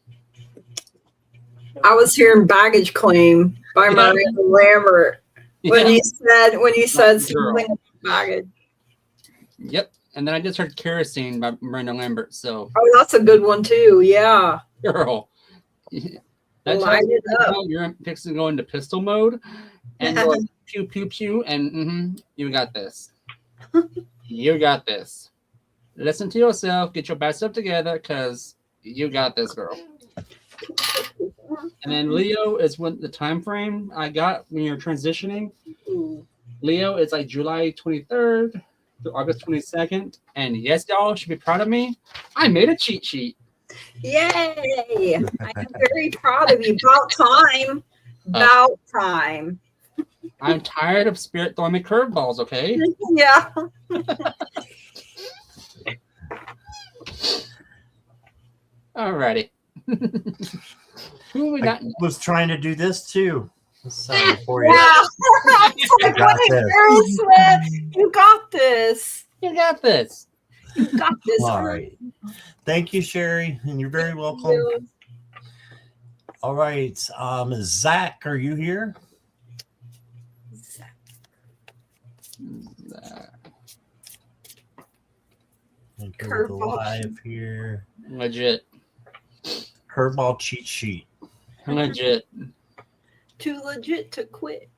I was hearing Baggage Claim by Miranda Lambert when you said something about baggage. Yep. And then I just heard Kerosene by Miranda Lambert. So that's a good one too. Yeah. Girl. That Light it up. You're fixing to go into pistol mode and go like, pew pew pew and you got this. You got this. Listen to yourself, get your best stuff together, because you got this, girl. And then Leo is when the time frame I got when you're transitioning. Leo is like July 23rd to August 22nd. And yes, y'all should be proud of me. I made a cheat sheet. Yay! I'm very proud of you. About time. About time. I'm tired of Spirit throwing me curveballs, okay? Yeah. Alrighty. Who we got? I was trying to do this too. Sorry for you. Yeah. You got this. You got this. You got this. You got this. All right. Thank you, Sherry, and you're very welcome. All right. Zach, are you here? Go live here. Legit. Curveball cheat sheet. Legit. Too legit to quit.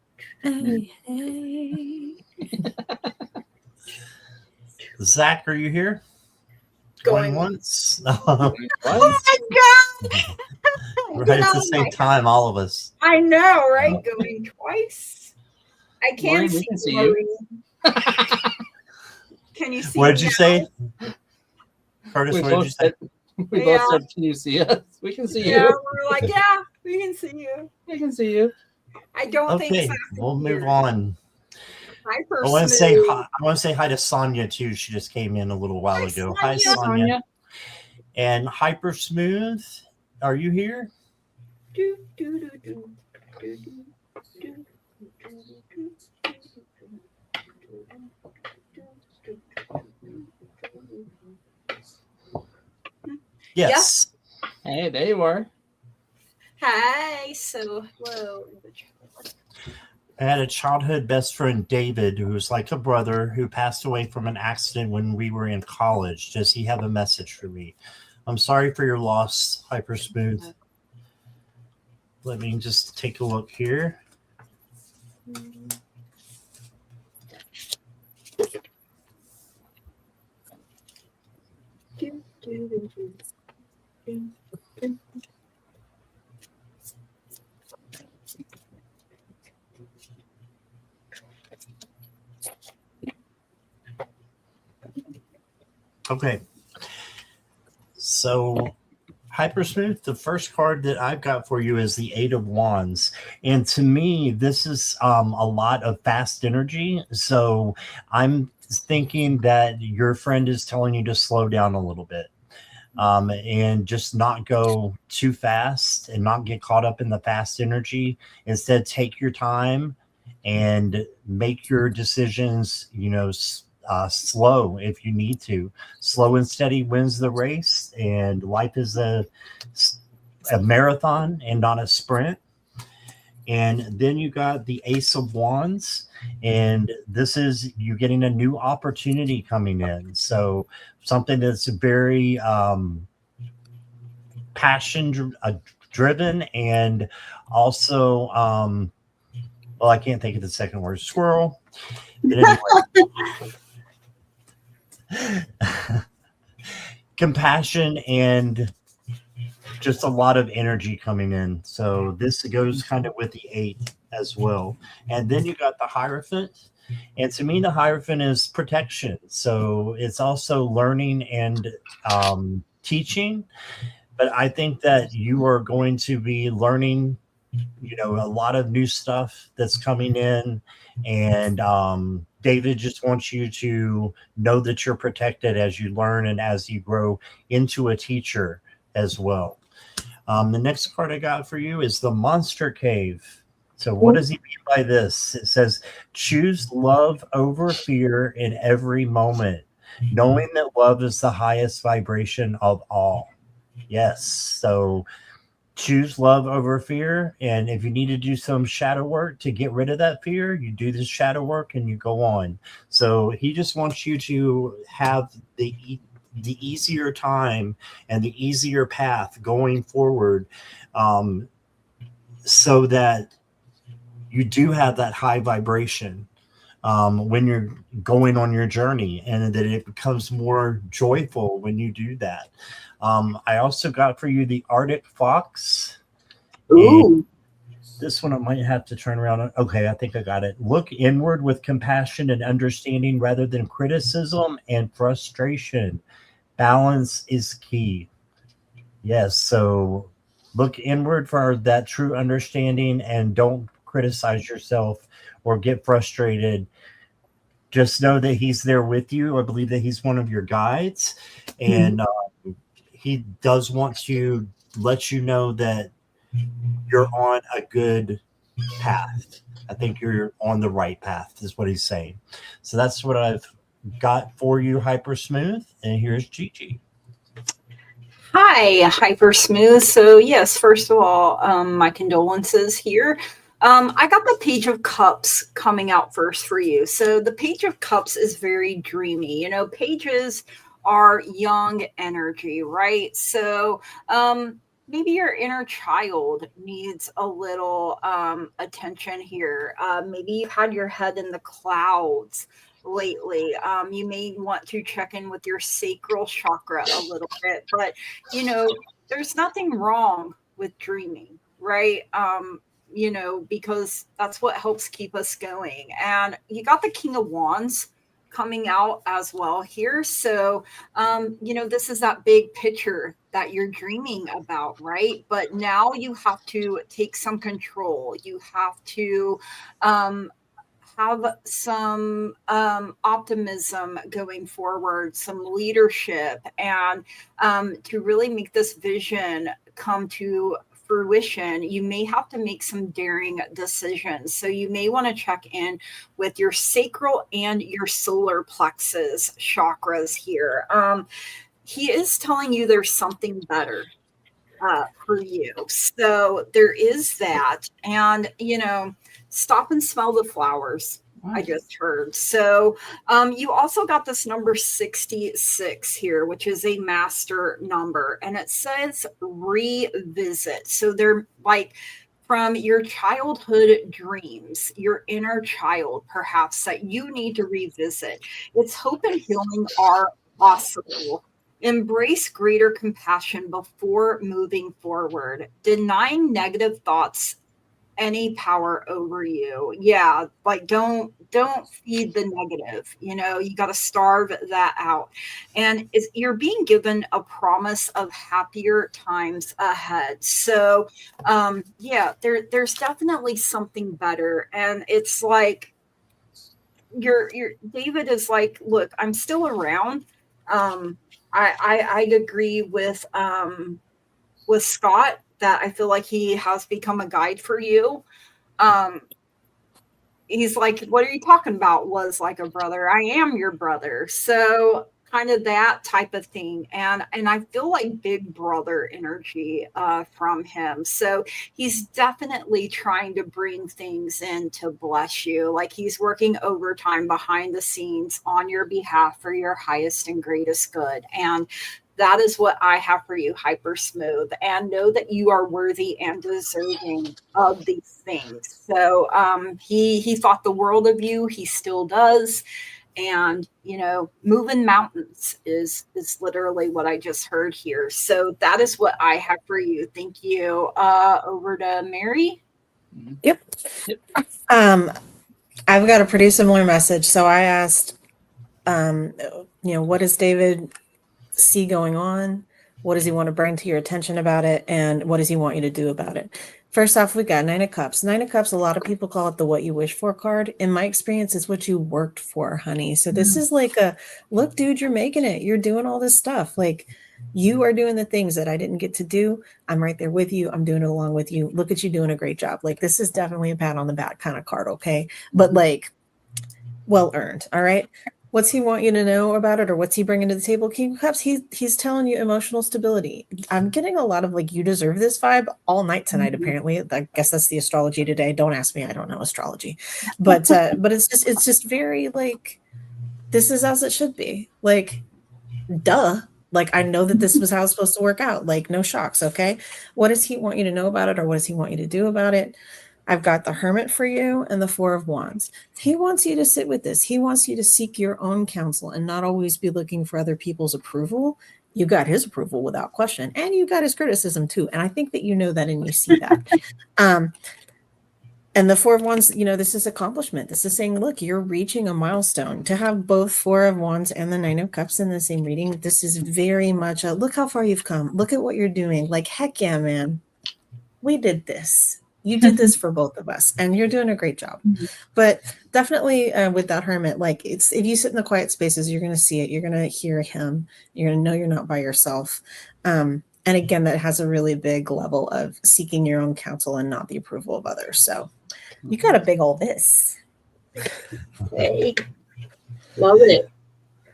Zach, are you here? Going once. Oh my god! Right at the same time, all of us. I know, right? Going twice. I can't see you. Can you see? What did you say? Curtis, what did you say? We both said, can you see us? We can see you. Yeah, we're like, yeah, we can see you. We can see you. I don't think so. We'll move on. I want to say hi. I want to say hi to Sonia too. She just came in a little while ago. Hi, Sonia. And Hyper Smooth, are you here? Yes. Hey, there you are. Hi. So, hello. I had a childhood best friend, David, who was like a brother who passed away from an accident when we were in college. Does he have a message for me? I'm sorry for your loss, Hyper Smooth. Let me just take a look here. Okay. So, Hypersmooth, the first card that I've got for you is the Eight of Wands. And to me, this is a lot of fast energy. So I'm thinking that your friend is telling you to slow down a little bit. And just not go too fast and not get caught up in the fast energy. Instead, take your time and make your decisions, slow if you need to. Slow and steady wins the race, and life is a marathon and not a sprint. And then you got the Ace of Wands, and this is you getting a new opportunity coming in. So something that's very passion driven, and also well, I can't think of the second word, squirrel. But anyway, compassion and just a lot of energy coming in. So this goes kind of with the 8 as well. And then you got the Hierophant. And to me, the Hierophant is protection. So it's also learning and teaching. But I think that you are going to be learning, a lot of new stuff that's coming in. And David just wants you to know that you're protected as you learn and as you grow into a teacher as well. The next card I got for you is the Monster Cave. So what does he mean by this? It says, choose love over fear in every moment, knowing that love is the highest vibration of all. Yes. So choose love over fear. And if you need to do some shadow work to get rid of that fear, you do the shadow work and you go on. So he just wants you to have the easier time and the easier path going forward, so that you do have that high vibration when you're going on your journey, and that it becomes more joyful when you do that. I also got for you the Arctic Fox. Ooh. This one I might have to turn around. Okay, I think I got it. Look inward with compassion and understanding rather than criticism and frustration. Balance is key. Yes, so look inward for that true understanding and don't criticize yourself or get frustrated. Just know that he's there with you. I believe that he's one of your guides, and he does want to let you know that you're on a good path. I think you're on the right path is what he's saying. So that's what I've got for you, Hyper Smooth. And here's Gigi. Hi, Hyper Smooth. So yes, first of all, my condolences here. I got the Page of Cups coming out first for you. So the Page of Cups is very dreamy. Pages are young energy, right? So maybe your inner child needs a little attention here. Maybe you've had your head in the clouds lately. You may want to check in with your sacral chakra a little bit, but there's nothing wrong with dreaming, right? Because that's what helps keep us going. And you got the King of Wands coming out as well here. So, this is that big picture that you're dreaming about, right? But now you have to take some control. You have to have some optimism going forward, some leadership, and to really make this vision come to fruition, you may have to make some daring decisions. So you may want to check in with your sacral and your solar plexus chakras here. He is telling you there's something better for you. So there is that. And, stop and smell the flowers. I just heard. So you also got this number 66 here, which is a master number, and it says revisit. So they're like from your childhood dreams, your inner child, perhaps, that you need to revisit. It's hope and healing are possible. Embrace greater compassion before moving forward. Denying negative thoughts any power over you. Yeah, like don't feed the negative. You know, you got to starve that out. And you're being given a promise of happier times ahead. So yeah, there's definitely something better. And it's like your David is like, look, I'm still around. I'd agree with Scott that I feel like he has become a guide for you. He's like, what are you talking about? Was like a brother. I am your brother. So kind of that type of thing. And I feel like big brother energy from him. So he's definitely trying to bring things in to bless you. Like he's working overtime behind the scenes on your behalf for your highest and greatest good. And that is what I have for you, Hyper Smooth, and know that you are worthy and deserving of these things. So he thought the world of you. He still does. And, you know, moving mountains is literally what I just heard here. So that is what I have for you. Thank you. Over to Mary. Yep. I've got a pretty similar message. So I asked, what does David see going on? What does he want to bring to your attention about it? And what does he want you to do about it? First off, we got Nine of Cups. Nine of Cups, a lot of people call it the what you wish for card. In my experience, it's what you worked for, honey. So this is like look, dude, you're making it. You're doing all this stuff. Like you are doing the things that I didn't get to do. I'm right there with you. I'm doing it along with you. Look at you doing a great job. Like this is definitely a pat on the back kind of card, okay? But like well earned, all right? What's he want you to know about it, or what's he bringing to the table? King of Cups, he's telling you emotional stability. I'm getting a lot of like you deserve this vibe all night tonight. Apparently, I guess that's the astrology today. Don't ask me, I don't know astrology, but it's just very like this is as it should be. Like, duh. Like I know that this was how it's supposed to work out. Like no shocks. Okay, what does he want you to know about it, or what does he want you to do about it? I've got the Hermit for you and the Four of Wands. He wants you to sit with this. He wants you to seek your own counsel and not always be looking for other people's approval. You got his approval without question. And you got his criticism too. And I think that you know that and you see that. And the Four of Wands, this is accomplishment. This is saying, look, you're reaching a milestone. To have both Four of Wands and the Nine of Cups in the same reading, this is very much a look how far you've come. Look at what you're doing. Like, heck yeah, man. We did this. You did this for both of us, and you're doing a great job. But definitely with that Hermit, like if you sit in the quiet spaces, you're going to see it. You're going to hear him. You're going to know you're not by yourself. And again, that has a really big level of seeking your own counsel and not the approval of others. So you got a big old this. Hey, loving it.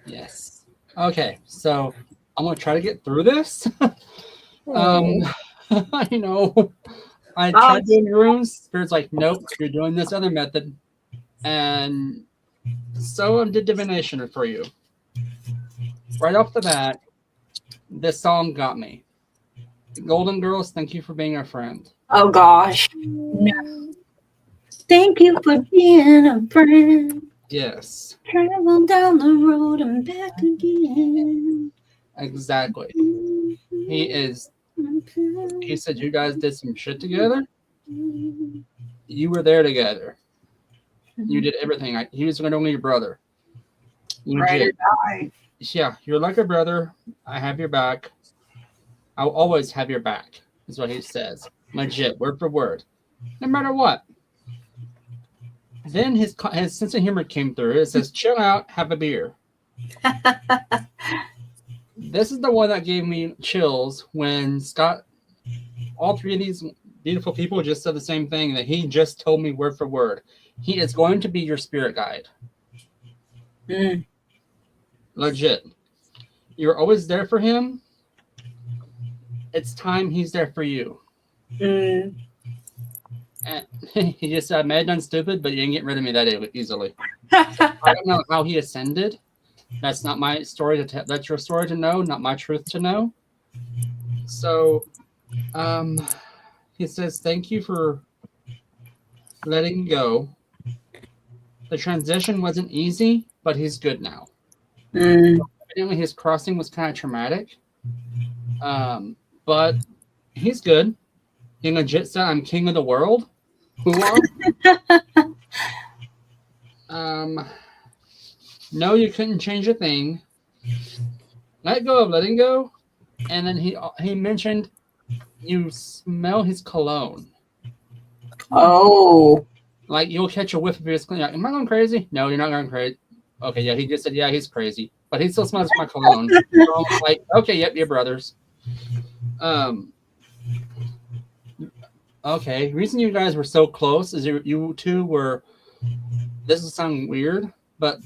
Yes. Okay, so I'm going to try to get through this. I know. I tried doing rooms. Spirit's like, nope, you're doing this other method. And so I did divination for you. Right off the bat, this song got me. Golden Girls, thank you for being our friend. Oh gosh. No. Thank you for being a friend. Yes. Travel down the road and back again. Exactly. He said you guys did some shit together. You were there together. You did everything. He was going to be your brother. Right or die. Yeah, you're like a brother. I have your back. I'll always have your back, is what he says. Legit, word for word. No matter what. Then his sense of humor came through. It says, chill out, have a beer. This is the one that gave me chills when Scott, all three of these beautiful people just said the same thing that he just told me word for word. He is going to be your spirit guide. Legit. You're always there for him. It's time he's there for you. And he just said, I may have done stupid, but you didn't get rid of me that easily. I don't know how he ascended. That's not my story to tell. That's your story to know, not my truth to know. So, he says, thank you for letting go. The transition wasn't easy, but he's good now. Evidently, his crossing was kind of traumatic. But he's good. He legit said, I'm king of the world. No, you couldn't change a thing. Let go of letting go. And then he mentioned you smell his cologne. Oh. Like you'll catch a whiff of his cologne. Like, am I going crazy? No, you're not going crazy. Okay, yeah, he just said, yeah, he's crazy. But he still smells my cologne. So I'm like, okay, yep, you're brothers. Okay, the reason you guys were so close is you two were, this will sound weird, but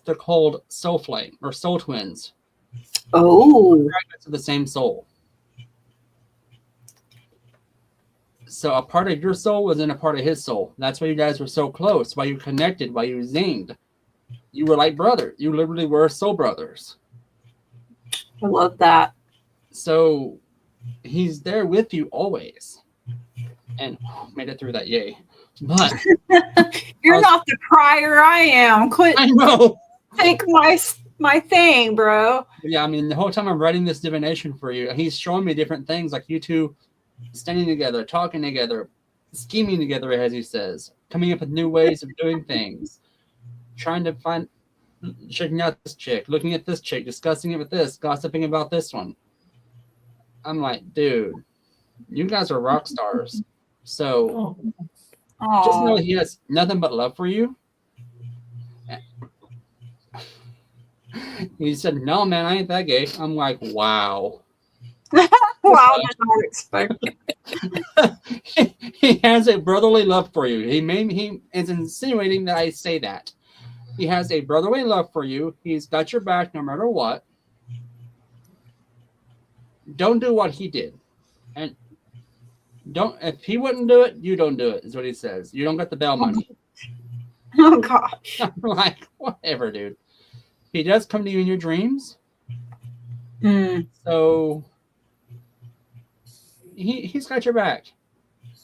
they're called soul flame or soul twins. Oh. Fragments of the same soul. So a part of your soul was in a part of his soul. That's why you guys were so close, why you connected, why you zinged. You were like brothers. You literally were soul brothers. I love that. So he's there with you always. And made it through that, yay. But you're not the crier I am. Quit. I know. Take my thing, bro. Yeah, I mean, the whole time I'm writing this divination for you, he's showing me different things, like you two standing together, talking together, scheming together, as he says, coming up with new ways of doing things, trying to find, checking out this chick, looking at this chick, discussing it with this, gossiping about this one. I'm like, dude, you guys are rock stars. So just know he has nothing but love for you. He said, no, man, I ain't that gay. I'm like, wow. Wow, that's not expected. He has a brotherly love for you. He is insinuating that I say that. He has a brotherly love for you. He's got your back no matter what. Don't do what he did. And if he wouldn't do it, you don't do it, is what he says. You don't get the bail money. Oh gosh. I'm like, whatever, dude. He does come to you in your dreams. So he's got your back.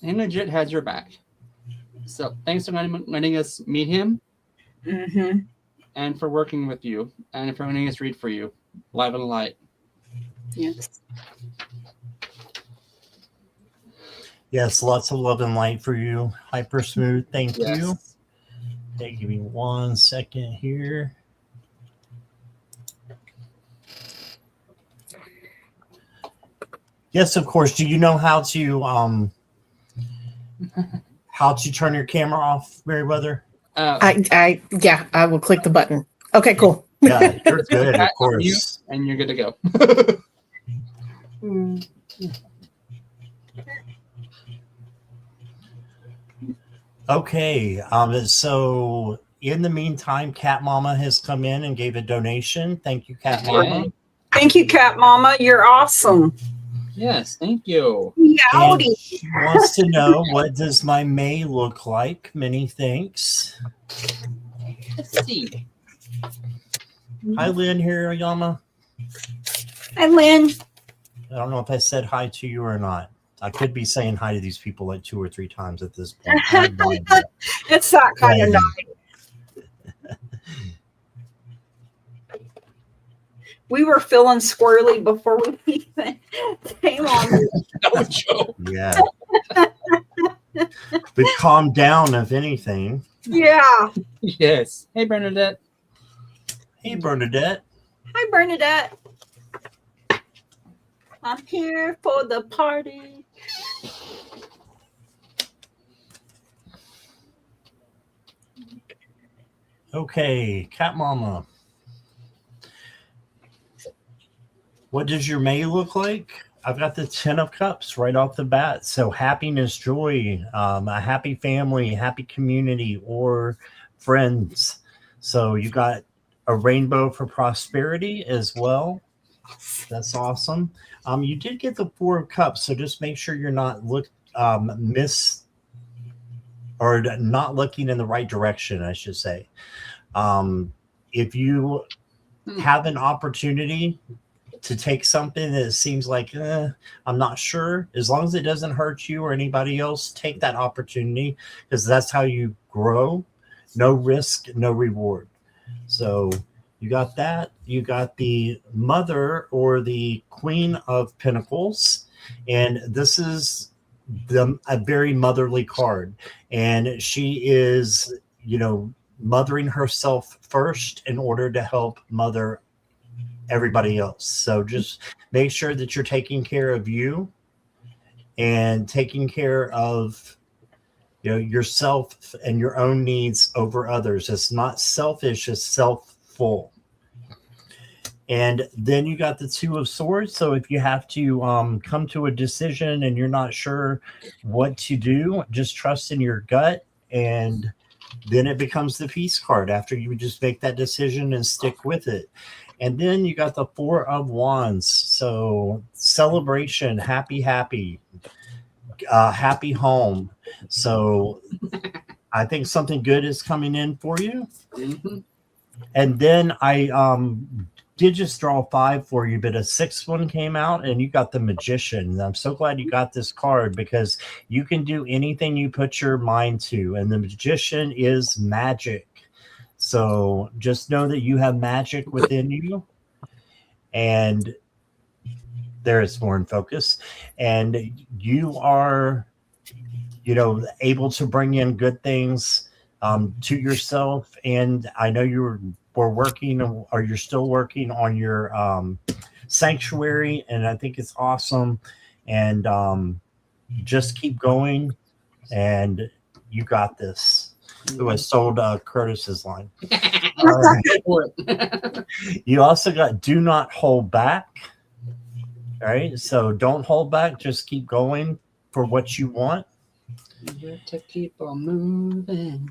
He legit has your back. So thanks for letting us meet him. And for working with you. And for letting us read for you. Live and light. Yes. Yes, lots of love and light for you. Hyper Smooth, thank Yes. you. Okay, give me 1 second here. Yes, of course. Do you know how to turn your camera off, Meriwether? I will click the button. Okay, cool. Yeah, you're good, of course. And you're good to go. Okay, so in the meantime, Cat Mama has come in and gave a donation. Thank you, Cat Mama. Thank you, Cat Mama. You're awesome. Yes, thank you. And Howdy. she wants to know, what does my May look like? Many thanks. Let's see. Hi, Lynn Hirayama. Hi, Lynn. I don't know if I said hi to you or not. I could be saying hi to these people like 2 or 3 times at this point. I have no idea. It's that kind of night. We were feeling squirrely before we even came on. No joke. Yeah. We've calmed down, if anything. Yeah. Yes. Hey, Bernadette. Hey, Bernadette. Hi, Bernadette. I'm here for the party. Okay, Cat Mama. What does your May look like? I've got the 10 of Cups right off the bat. So happiness, joy, a happy family, happy community, or friends. So you got a rainbow for prosperity as well. That's awesome. You did get the 4 of Cups, so just make sure you're not or not looking in the right direction, I should say. If you have an opportunity to take something that seems like I'm not sure, as long as it doesn't hurt you or anybody else, take that opportunity, because that's how you grow. No risk, no reward. So you got that. You got the Mother or the Queen of Pentacles, and this is a very motherly card, and she is, mothering herself first in order to help mother everybody else. So just make sure that you're taking care of you and taking care of yourself and your own needs over others. It's not selfish, it's self-full. And then you got the Two of Swords. So if you have to come to a decision and you're not sure what to do, just trust in your gut, and then it becomes the Peace card after you just make that decision and stick with it. And then you got the Four of Wands. So celebration, happy home. So I think something good is coming in for you. Mm-hmm. And then I did just draw 5 for you, but a 6th one came out, and you got the Magician. And I'm so glad you got this card, because you can do anything you put your mind to, and the Magician is magic. So just know that you have magic within you, and there is more in focus, and you are, able to bring in good things to yourself. And I know were working, or you're still working on your sanctuary, and I think it's awesome. And just keep going, and you got this. Ooh, I sold Curtis's line. You also got Do Not Hold Back. All right, so don't hold back. Just keep going for what you want. You to keep on moving.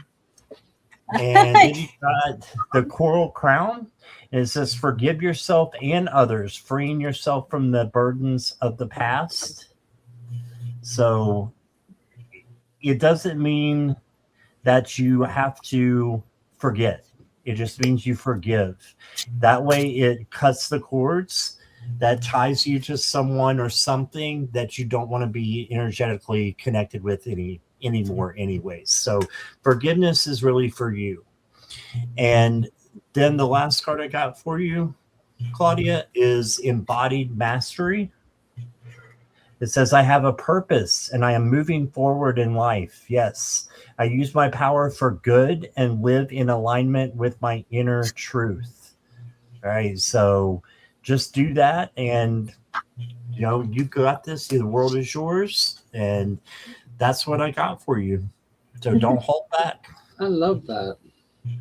And then you got the Coral Crown. It says, forgive yourself and others, freeing yourself from the burdens of the past. So it doesn't mean that you have to forget. It just means you forgive. That way it cuts the cords that ties you to someone or something that you don't want to be energetically connected with anymore anyways. So forgiveness is really for you. And then the last card I got for you, Claudia, is Embodied Mastery. It says, I have a purpose and I am moving forward in life. Yes, I use my power for good and live in alignment with my inner truth. All right, so just do that, and you got this. The world is yours, and that's what I got for you. So don't hold back. I love that.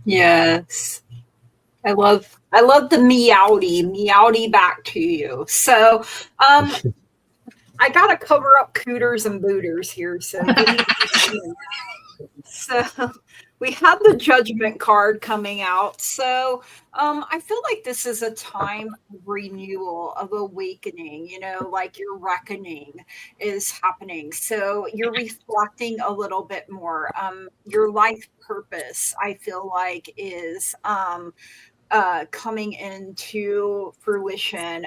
Yes. I love the meowdy back to you. So I gotta cover up cooters and booters here. So we have the Judgment card coming out. So I feel like this is a time of renewal, of awakening, like your reckoning is happening. So you're reflecting a little bit more. Your life purpose, I feel like, is coming into fruition.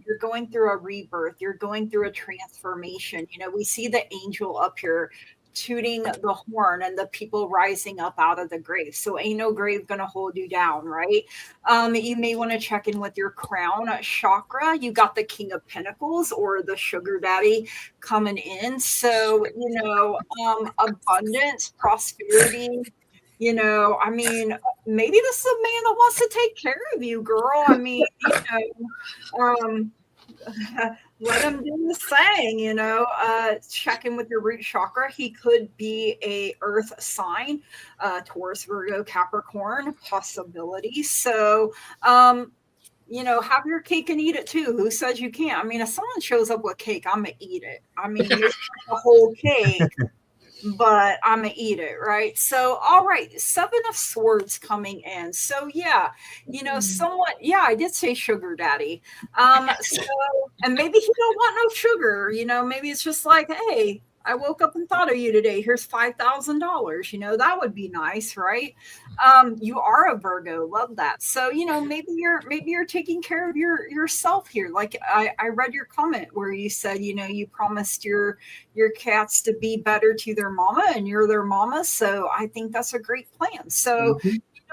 You're going through a rebirth. You're going through a transformation. We see the angel up here tooting the horn and the people rising up out of the grave. So ain't no grave gonna hold you down, right? You may want to check in with your crown chakra. You got the King of Pentacles or the sugar daddy coming in. So, abundance, prosperity, maybe this is a man that wants to take care of you, girl. Let him do the thing, check in with your root chakra. He could be a earth sign, Taurus, Virgo, Capricorn, possibility. So, have your cake and eat it too. Who says you can't? If someone shows up with cake, I'm going to eat it. You're the whole cake. But I'm gonna eat it, right? So, all right, 7 of Swords coming in. So, yeah, somewhat. Yeah, I did say sugar daddy. And maybe he don't want no sugar. Maybe it's just like, hey, I woke up and thought of you today. Here's $5,000. You know, that would be nice, right? You are a Virgo. Love that. So, you know, maybe you're taking care of yourself here. Like I read your comment where you said, you know, you promised your cats to be better to their mama and you're their mama. So I think that's a great plan. So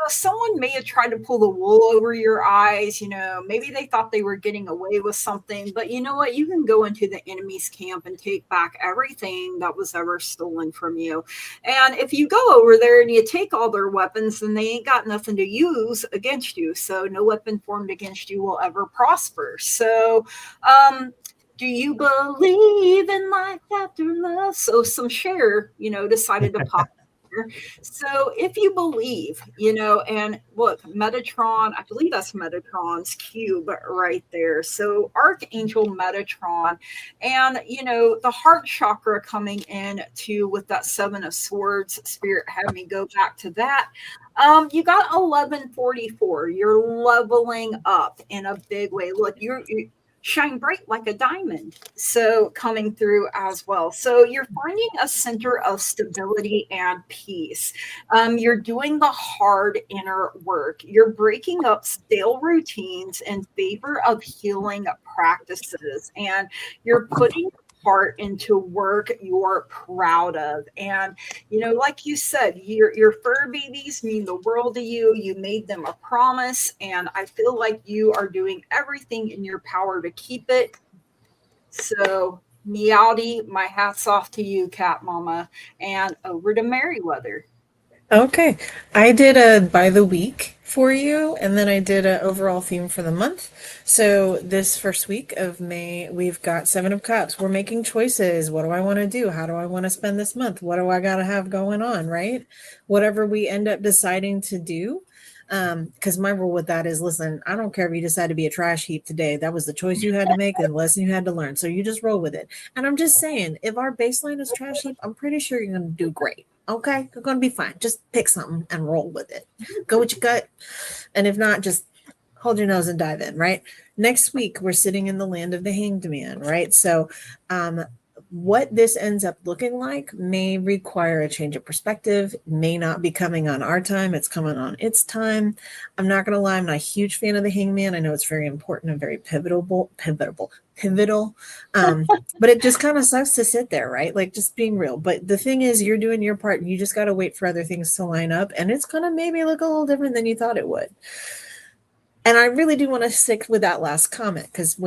someone may have tried to pull the wool over your eyes. You know, maybe they thought they were getting away with something, but you know what? You can go into the enemy's camp and take back everything that was ever stolen from you. And if you go over there and you take all their weapons, then they ain't got nothing to use against you. So no weapon formed against you will ever prosper. So, do you believe in life after love? So some Cher, you know, decided to pop. So if you believe, you know, and look, Metatron, I believe that's Metatron's cube right there. So Archangel Metatron, and, you know, the heart chakra coming in too with that 7 of Swords. Spirit had me go back to that. You got 1144. You're leveling up in a big way. Look, you shine bright like a diamond. So coming through as well. So you're finding a center of stability and peace. You're doing the hard inner work. You're breaking up stale routines in favor of healing practices. And you're putting part into work you're proud of. And, you know, like you said, your fur babies mean the world to you. You made them a promise, and I feel like you are doing everything in your power to keep it. So, Meowdy, my hat's off to you, Cat Mama. And over to Merryweather. Okay, I did a by the week for you, and then I did an overall theme for the month. So this first week of May, we've got 7 of Cups. We're making choices. What do I want to do? How do I want to spend this month? What do I got to have going on, right? Whatever we end up deciding to do. Because my rule with that is, listen, I don't care if you decide to be a trash heap today. That was the choice you had to make and the lesson you had to learn. So you just roll with it. And I'm just saying, if our baseline is trash heap, I'm pretty sure you're going to do great. Okay, you're going to be fine. Just pick something and roll with it. Go with your gut. And if not, just hold your nose and dive in, right? Next week, we're sitting in the land of the hanged man, right? So what this ends up looking like may require a change of perspective, may not be coming on our time. It's coming on its time. I'm not going to lie. I'm not a huge fan of the hangman. I know it's very important and very pivotal. But it just kind of sucks to sit there, right? Like, just being real. But the thing is, you're doing your part. You just got to wait for other things to line up. And it's going to maybe look a little different than you thought it would. And I really do want to stick with that last comment, because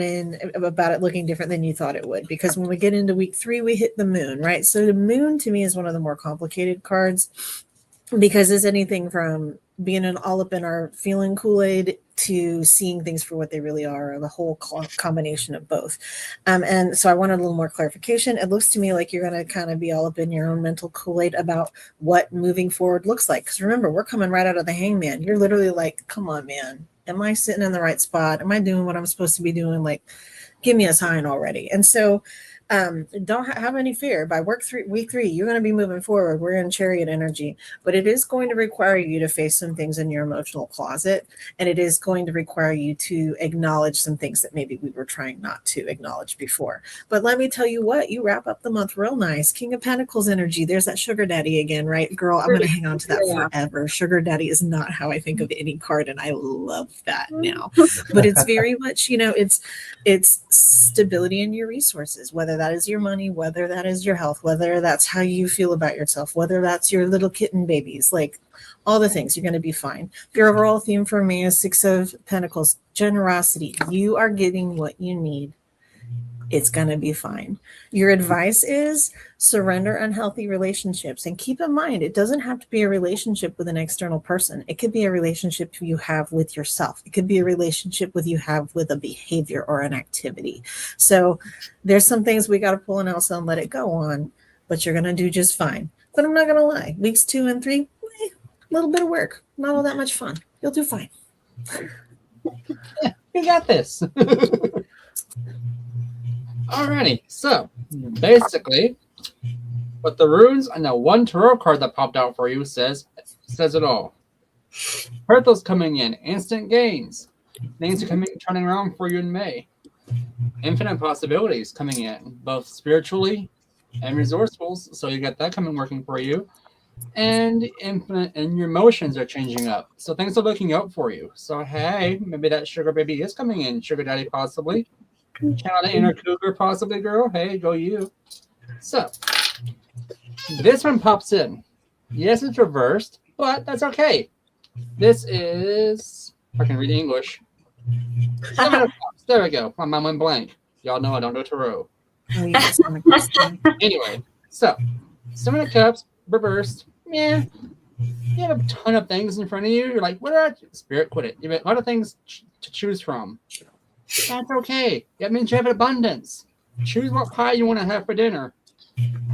about it looking different than you thought it would, because when we get into week 3, we hit the moon, right? So the moon to me is one of the more complicated cards, because it's anything from being all up in our feeling Kool-Aid to seeing things for what they really are, or the whole combination of both. And so I wanted a little more clarification. It looks to me like you're going to kind of be all up in your own mental Kool-Aid about what moving forward looks like. Because remember, we're coming right out of the hangman. You're literally like, come on, man. Am I sitting in the right spot? Am I doing what I'm supposed to be doing? Like, give me a sign already. And so don't have any fear. By week 3, you're going to be moving forward. We're in chariot energy, but it is going to require you to face some things in your emotional closet. And it is going to require you to acknowledge some things that maybe we were trying not to acknowledge before. But let me tell you what, you wrap up the month real nice. King of Pentacles energy. There's that sugar daddy again, right? Girl, I'm going to hang on to that forever. Sugar daddy is not how I think of any card. And I love that now, but it's very much, you know, it's stability in your resources, whether that is your money, whether that is your health, whether that's how you feel about yourself, whether that's your little kitten babies, like all the things, you're going to be fine. Your overall theme for me is 6 of Pentacles, generosity. You are getting what you need. It's going to be fine. Your advice is surrender unhealthy relationships. And keep in mind, it doesn't have to be a relationship with an external person. It could be a relationship you have with yourself. It could be a relationship you have with a behavior or an activity. So there's some things we got to pull an Elsa and let it go on, but you're going to do just fine. But I'm not going to lie. Weeks 2 and 3, a little bit of work. Not all that much fun. You'll do fine. You got this. Alrighty, so basically, what the runes and the one tarot card that popped out for you says it all. Perthos coming in, instant gains. Things are turning around for you in May. Infinite possibilities coming in, both spiritually and resourceful. So you got that coming working for you. And infinite, and your emotions are changing up. So things are looking up for you. So hey, maybe that sugar baby is coming in. Sugar daddy possibly. Channel the inner cougar possibly, girl. Hey, go you. So this one pops in. Yes, it's reversed, but that's okay. This is, if I can read English. Seven of Cups. There we go. My mom went blank. Y'all know I don't do tarot. Oh, yes, I'm a Christian. Anyway, so Seven of Cups reversed. Yeah, you have a ton of things in front of you. You're like, what are Spirit? Quit it. You have a lot of things to choose from. That's okay. That means you have abundance. Choose what pie you want to have for dinner.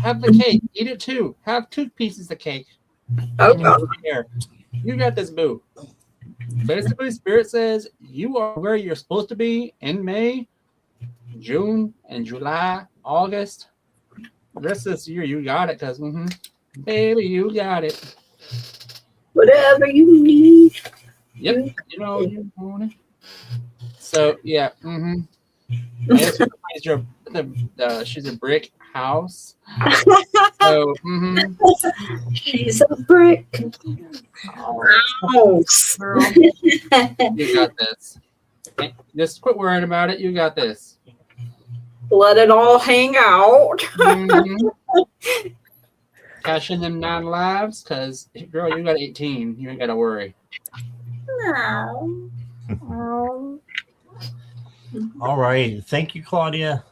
Have the cake. Eat it too. Have 2 pieces of cake. You got this, boo. Basically, Spirit says you are where you're supposed to be in May, June, and July, August. The rest of this year, you got it, cuz baby, you got it. Whatever you need. Yep, you know you want it. So yeah, she's a brick house. So She's a brick. House. Girl, you got this. Just quit worrying about it. You got this. Let it all hang out. Cash in them 9 lives, cause girl, you got 18. You ain't gotta worry. No. All right. Thank you, Claudia.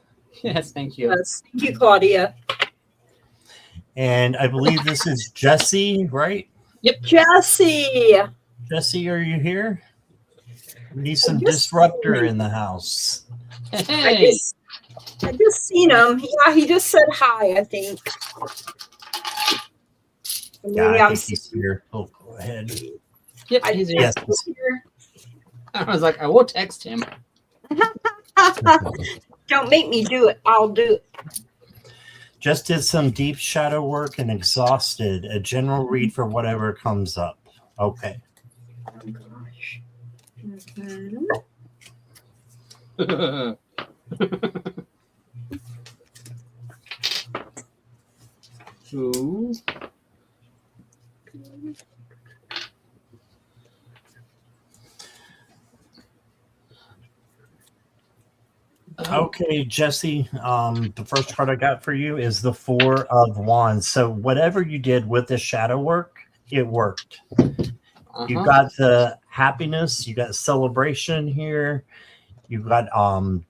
Yes, thank you. Yes, thank you, Claudia. And I believe this is Jesse, right? Yep. Jesse. Jesse, are you here? We need some Yes. disruptor in the house. Hey. I just seen him. Yeah, he just said hi, I think. Yeah, Maybe I I'm think he's here. Oh, go ahead. Yep, he's here. Yes. here. I was like, I will text him. Don't make me do it. I'll do it. Just did some deep shadow work and exhausted. A general read for whatever comes up. Okay. Oh, gosh. Ooh. Okay, Jesse. The first card I got for you is the 4 of Wands. So whatever you did with the shadow work, it worked. You got the happiness, you got celebration here, you got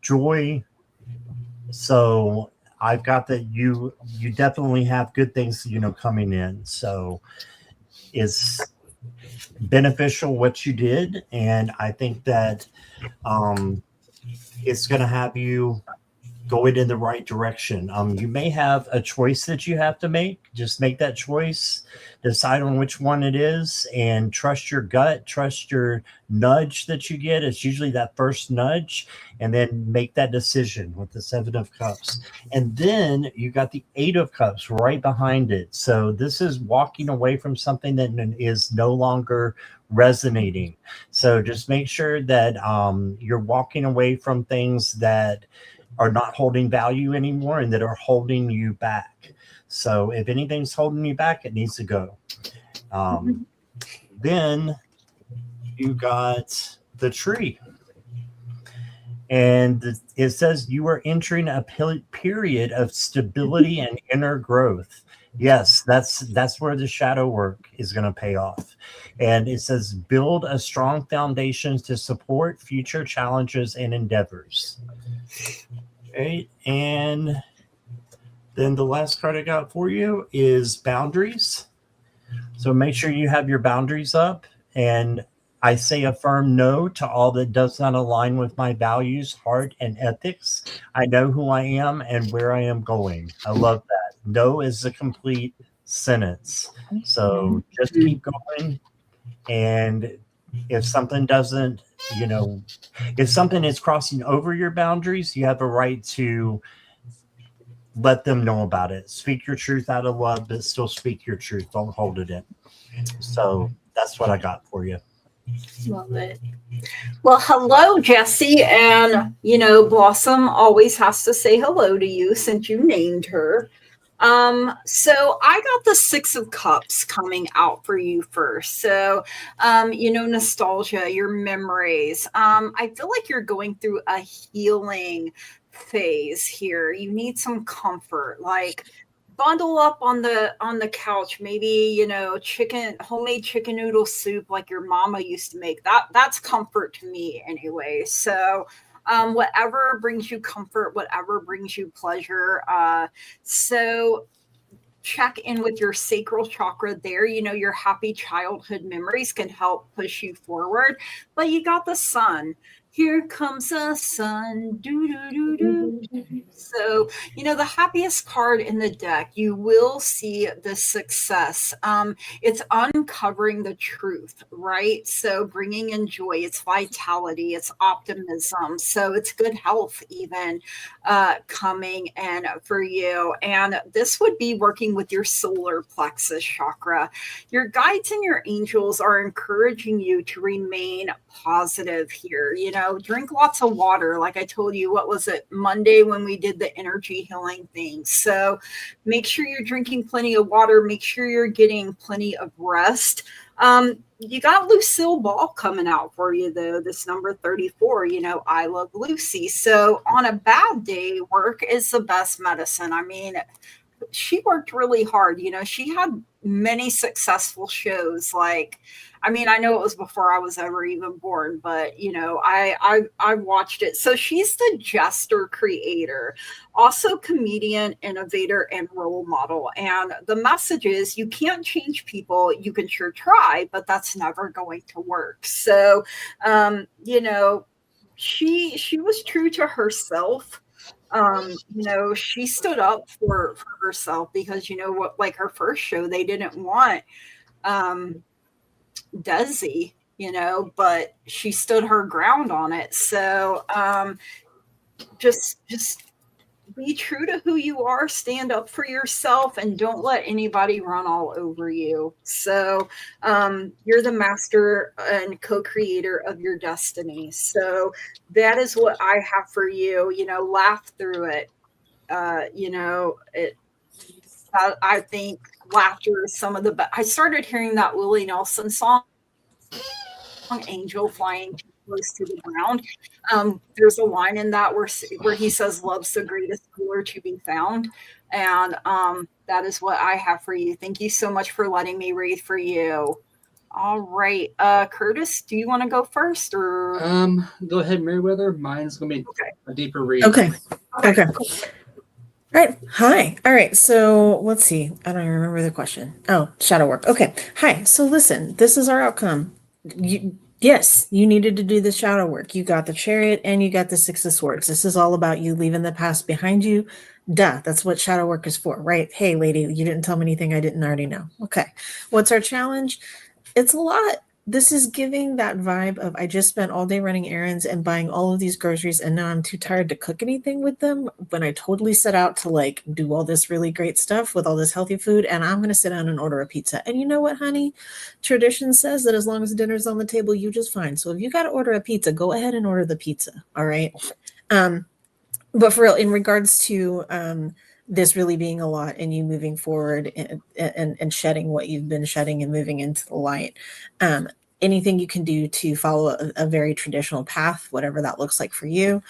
joy. So I've got that you definitely have good things, coming in. So it's beneficial what you did, and I think that it's going to have you going in the right direction. You may have a choice that you have to make. Just make that choice, decide on which one it is, and trust your gut, trust your nudge that you get. It's usually that first nudge, and then make that decision with the 7 of Cups. And then you got the 8 of Cups right behind it. So this is walking away from something that is no longer resonating. So just make sure that you're walking away from things that are not holding value anymore and that are holding you back. So if anything's holding you back, it needs to go. Then you got the tree. And it says you are entering a period of stability and inner growth. Yes, that's where the shadow work is going to pay off. And it says build a strong foundation to support future challenges and endeavors. Okay, and then the last card I got for you is boundaries. So make sure you have your boundaries up. And I say a firm no to all that does not align with my values, heart, and ethics. I know who I am and where I am going. I love that. No is a complete sentence. So just keep going. And if something doesn't, if something is crossing over your boundaries, you have a right to let them know about it. Speak your truth out of love, but still speak your truth. Don't hold it in. So that's what I got for you. Love it. Well, hello, Jesse. And, Blossom always has to say hello to you since you named her. So I got the Six of Cups coming out for you first. So, nostalgia, your memories. I feel like you're going through a healing phase here. You need some comfort, like bundle up on the couch, maybe, homemade chicken noodle soup like your mama used to make. That's comfort to me anyway. So, whatever brings you comfort, whatever brings you pleasure. So check in with your sacral chakra there. Your happy childhood memories can help push you forward. But you got the sun. Here comes the sun. Do, do, do, do. So, the happiest card in the deck, you will see the success. It's uncovering the truth, right? So, bringing in joy, it's vitality, it's optimism. So, it's good health, even coming in for you. And this would be working with your solar plexus chakra. Your guides and your angels are encouraging you to remain positive here. Drink lots of water. Like I told you, what was it, Monday when we did the energy healing thing? So make sure you're drinking plenty of water. Make sure you're getting plenty of rest. You got Lucille Ball coming out for you, though, this number 34. I love Lucy. So on a bad day, work is the best medicine. I mean, she worked really hard. She had many successful shows. I know it was before I was ever even born, but I watched it. So she's the jester creator, also comedian, innovator, and role model. And the message is you can't change people. You can sure try, but that's never going to work. So, she was true to herself. She stood up for herself because what, like her first show, they didn't want Desi, but she stood her ground on it. So just be true to who you are, stand up for yourself, and don't let anybody run all over you. So you're the master and co-creator of your destiny. So that is what I have for you. Laugh through it. I think laughter is some of the best. I started hearing that Willie Nelson song, Angel Flying Too Close to the Ground. There's a line in that where he says, love's the greatest cooler to be found. And that is what I have for you. Thank you so much for letting me read for you. All right. Curtis, do you want to go first or? Go ahead, Meriwether. Mine's going to be a deeper read. Okay. All right. Hi. All right. So let's see. I don't even remember the question. Oh, shadow work. Okay. Hi. So listen, this is our outcome. Yes, you needed to do the shadow work. You got the Chariot and you got the Six of Swords. This is all about you leaving the past behind you. Duh. That's what shadow work is for, right? Hey, lady, you didn't tell me anything I didn't already know. Okay. What's our challenge? It's a lot. This is giving that vibe of I just spent all day running errands and buying all of these groceries and now I'm too tired to cook anything with them when I totally set out to do all this really great stuff with all this healthy food and I'm going to sit down and order a pizza. And you know what, honey? Tradition says that as long as dinner's on the table, you just fine. So if you got to order a pizza, go ahead and order the pizza. All right. But for real, in regards to this really being a lot and you moving forward and shedding what you've been shedding and moving into the light. Anything you can do to follow a very traditional path, whatever that looks like for you,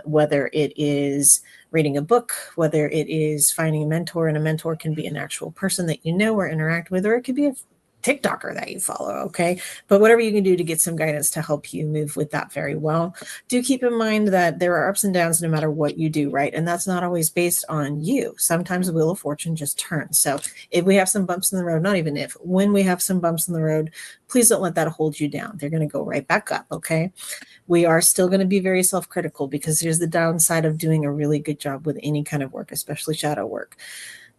whether it is reading a book, whether it is finding a mentor, and a mentor can be an actual person that you know or interact with, or it could be a TikToker that you follow, okay? But whatever you can do to get some guidance to help you move with that very well. Do keep in mind that there are ups and downs no matter what you do, right? And that's not always based on you. Sometimes the wheel of fortune just turns. So if we have some bumps in the road, not even if, when we have some bumps in the road, please don't let that hold you down. They're going to go right back up, okay? We are still going to be very self-critical because here's the downside of doing a really good job with any kind of work, especially shadow work.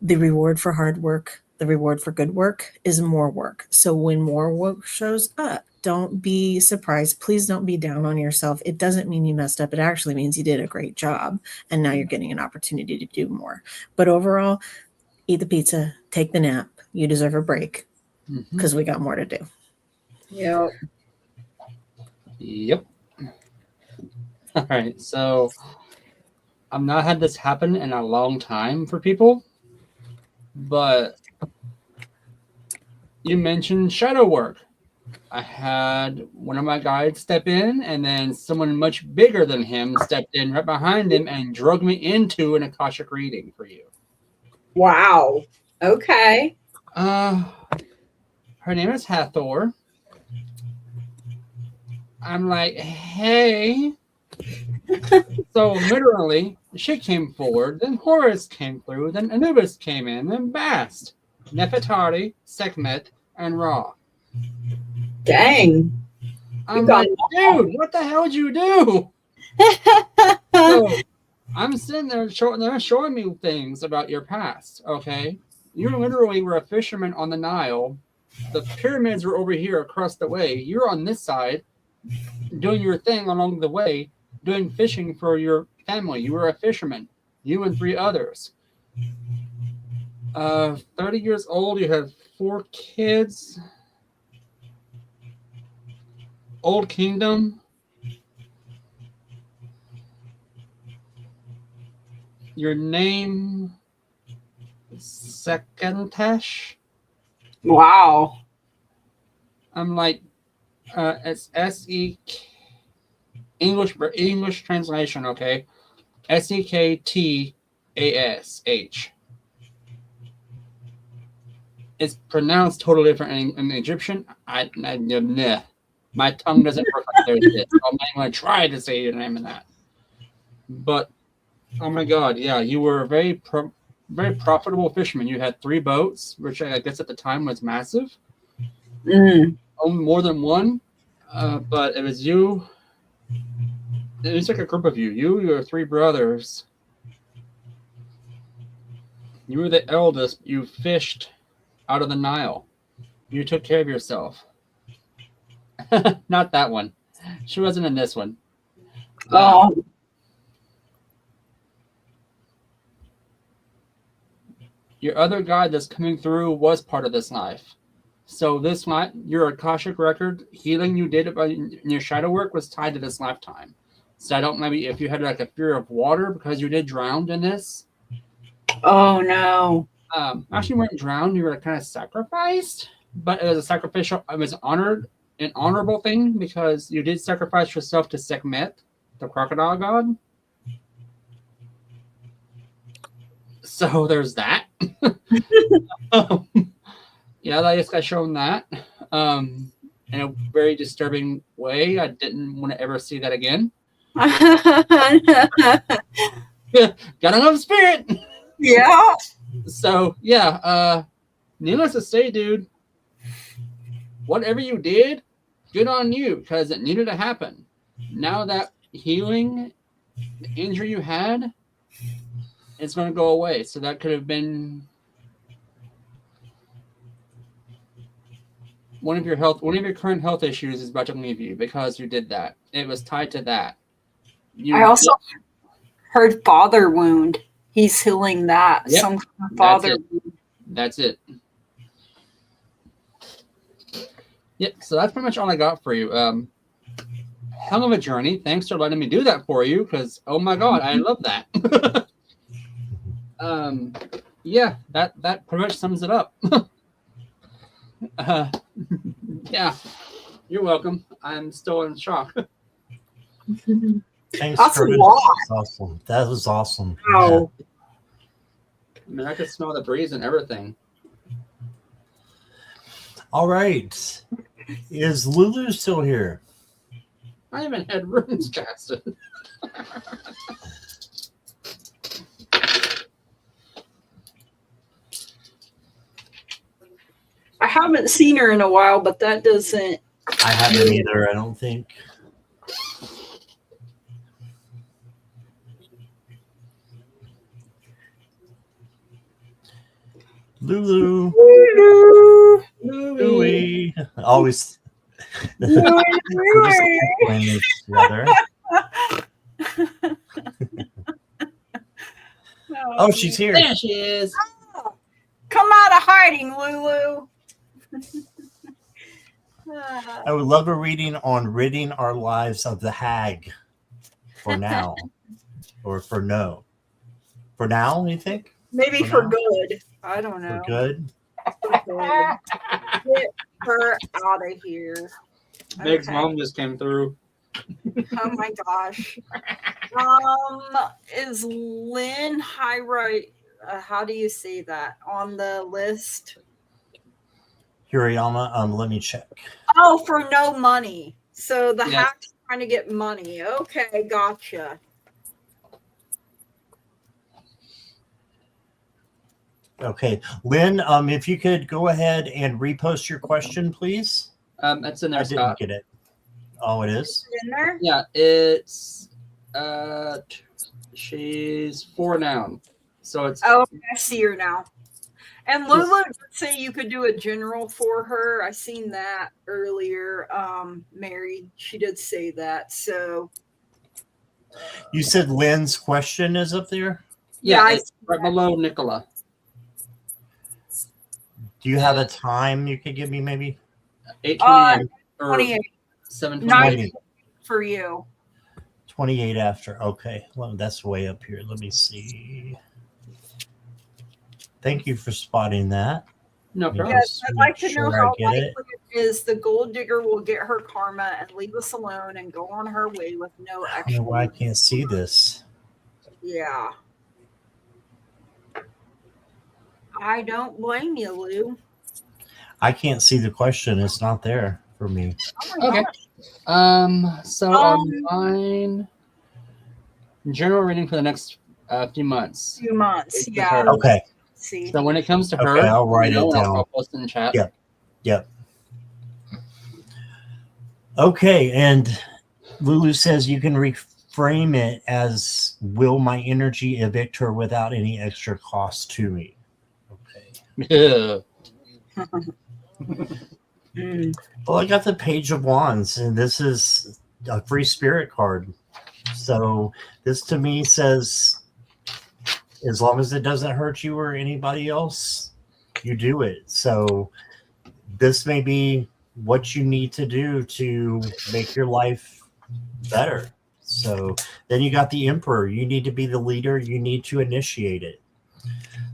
The reward for hard work, the reward for good work is more work. So when more work shows up, don't be surprised. Please don't be down on yourself. It doesn't mean you messed up. It actually means you did a great job. And now you're getting an opportunity to do more. But overall, eat the pizza, take the nap. You deserve a break because we got more to do. Yep. All right. So I've not had this happen in a long time for people. But you mentioned shadow work. I had one of my guides step in, and then someone much bigger than him stepped in right behind him and drug me into an Akashic reading for you. Wow. Okay. Her name is Hathor. I'm like, hey. So literally, she came forward, then Horus came through, then Anubis came in, then Bast, Nefertari, Sekhmet, and Ra. Dang. I'm like, dude, what the hell did you do? So I'm sitting there showing me things about your past, okay? You literally were a fisherman on the Nile. The pyramids were over here across the way. You're on this side doing your thing along the way, doing fishing for your family. You were a fisherman, you and 3 others. 30 years old, you have 4 kids. Old Kingdom. Your name, Sekantash. Wow. I'm like, it's S-E-K, English translation, okay? S-E-K-T-A-S-H. It's pronounced totally different in Egyptian. Nah. My tongue doesn't work like theirs did. So I'm not even going to try to say your name in that. But, oh my God, yeah, you were a very profitable fisherman. You had 3 boats, which I guess at the time was massive. More than one. But it was you. It was like a group of you. Your 3 brothers. You were the eldest. You fished out of the Nile. You took care of yourself. Not that one. She wasn't in this one. Oh. Your other guide that's coming through was part of this life. So this life, your Akashic record healing you did in your shadow work was tied to this lifetime. So I don't know if you had like a fear of water because you did drown in this. Oh no. Actually, you weren't drowned. You were kind of sacrificed, but it was a sacrificial. It was an honorable thing because you did sacrifice yourself to Sekhmet, the crocodile god. So there's that. Yeah, I just got shown that in a very disturbing way. I didn't want to ever see that again. Got enough spirit. Yeah. So yeah, needless to say, dude, whatever you did, good on you because it needed to happen. Now that healing, the injury you had, it's going to go away. So that could have been one of your current health issues is about to leave you because you did that. It was tied to that. I also heard father wound. He's healing that. Yep, some kind of father wound. That's it. Yep. So that's pretty much all I got for you. Hell of a journey. Thanks for letting me do that for you because oh my God, I love that. Yeah, that pretty much sums it up. Yeah, you're welcome. I'm still in shock. Thanks, That's a Curtis. lot. That's awesome. That was awesome. Wow. I mean, I could smell the breeze and everything. All right. Is Lulu still here? I haven't had runes casted. I haven't seen her in a while, but that doesn't. I haven't either, I don't think. Lulu. Louie. Always. Playing this together. Oh, she's here. There she is. Come out of hiding, Lulu. I would love a reading on ridding our lives of the hag for now. Or for no. For now, you think? Maybe For for now? good. I don't We're know. good. Get her out of here. Big's Okay. mom just came through. Oh my gosh. Is Lynn Highright? How do you say that on the list? Hirayama, let me check. Oh, for no money. So the Yes. hack's trying to get money. Okay, gotcha. Okay, Lynn, if you could go ahead and repost your question, please. It's in there, I didn't Scott. get it. Oh, it is? Is it in there? Yeah, it's she's 4 now. So it's Oh, I see her now. And Lulu did say you could do a general for her. I seen that earlier. Mary, she did say that. So You said Lynn's question is up there? yeah, I it's see right that. below Nicola. Do you have a time you could give me maybe? 8:28 or 28, 7:28. 20. for you. 28 after. Okay, well, that's way up here. Let me see. Thank you for spotting that. No Let me problem. Yes, just I'd make like to know sure I how get likely it. it is the gold digger will get her karma and leave us alone and go on her way with no I don't extra. know why I can't see this. Yeah. I don't blame you, Lou. I can't see the question. It's not there for me. Oh my Okay. gosh. So on mine, general reading for the next few months. 2 months. It's Yeah. her. Okay. See. So when it comes to her, Okay, I'll write you know, it down. I'll post it in the chat. Yeah. Yep. Okay, and Lulu says you can reframe it as, will my energy evict her without any extra cost to me? Okay. Yeah. Well, I got the Page of Wands, and this is a free spirit card. So this to me says, as long as it doesn't hurt you or anybody else, you do it. So this may be what you need to do to make your life better. So then you got the Emperor. You need to be the leader. You need to initiate it.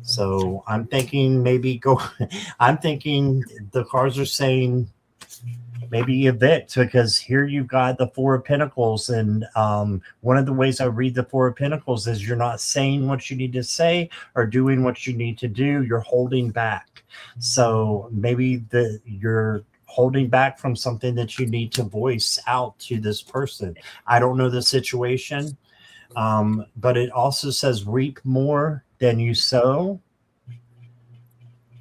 So I'm thinking I'm thinking the cards are saying maybe evict, because here you've got the Four of Pentacles. And one of the ways I read the Four of Pentacles is you're not saying what you need to say or doing what you need to do. You're holding back. So maybe you're holding back from something that you need to voice out to this person. I don't know the situation, but it also says reap more than you sow.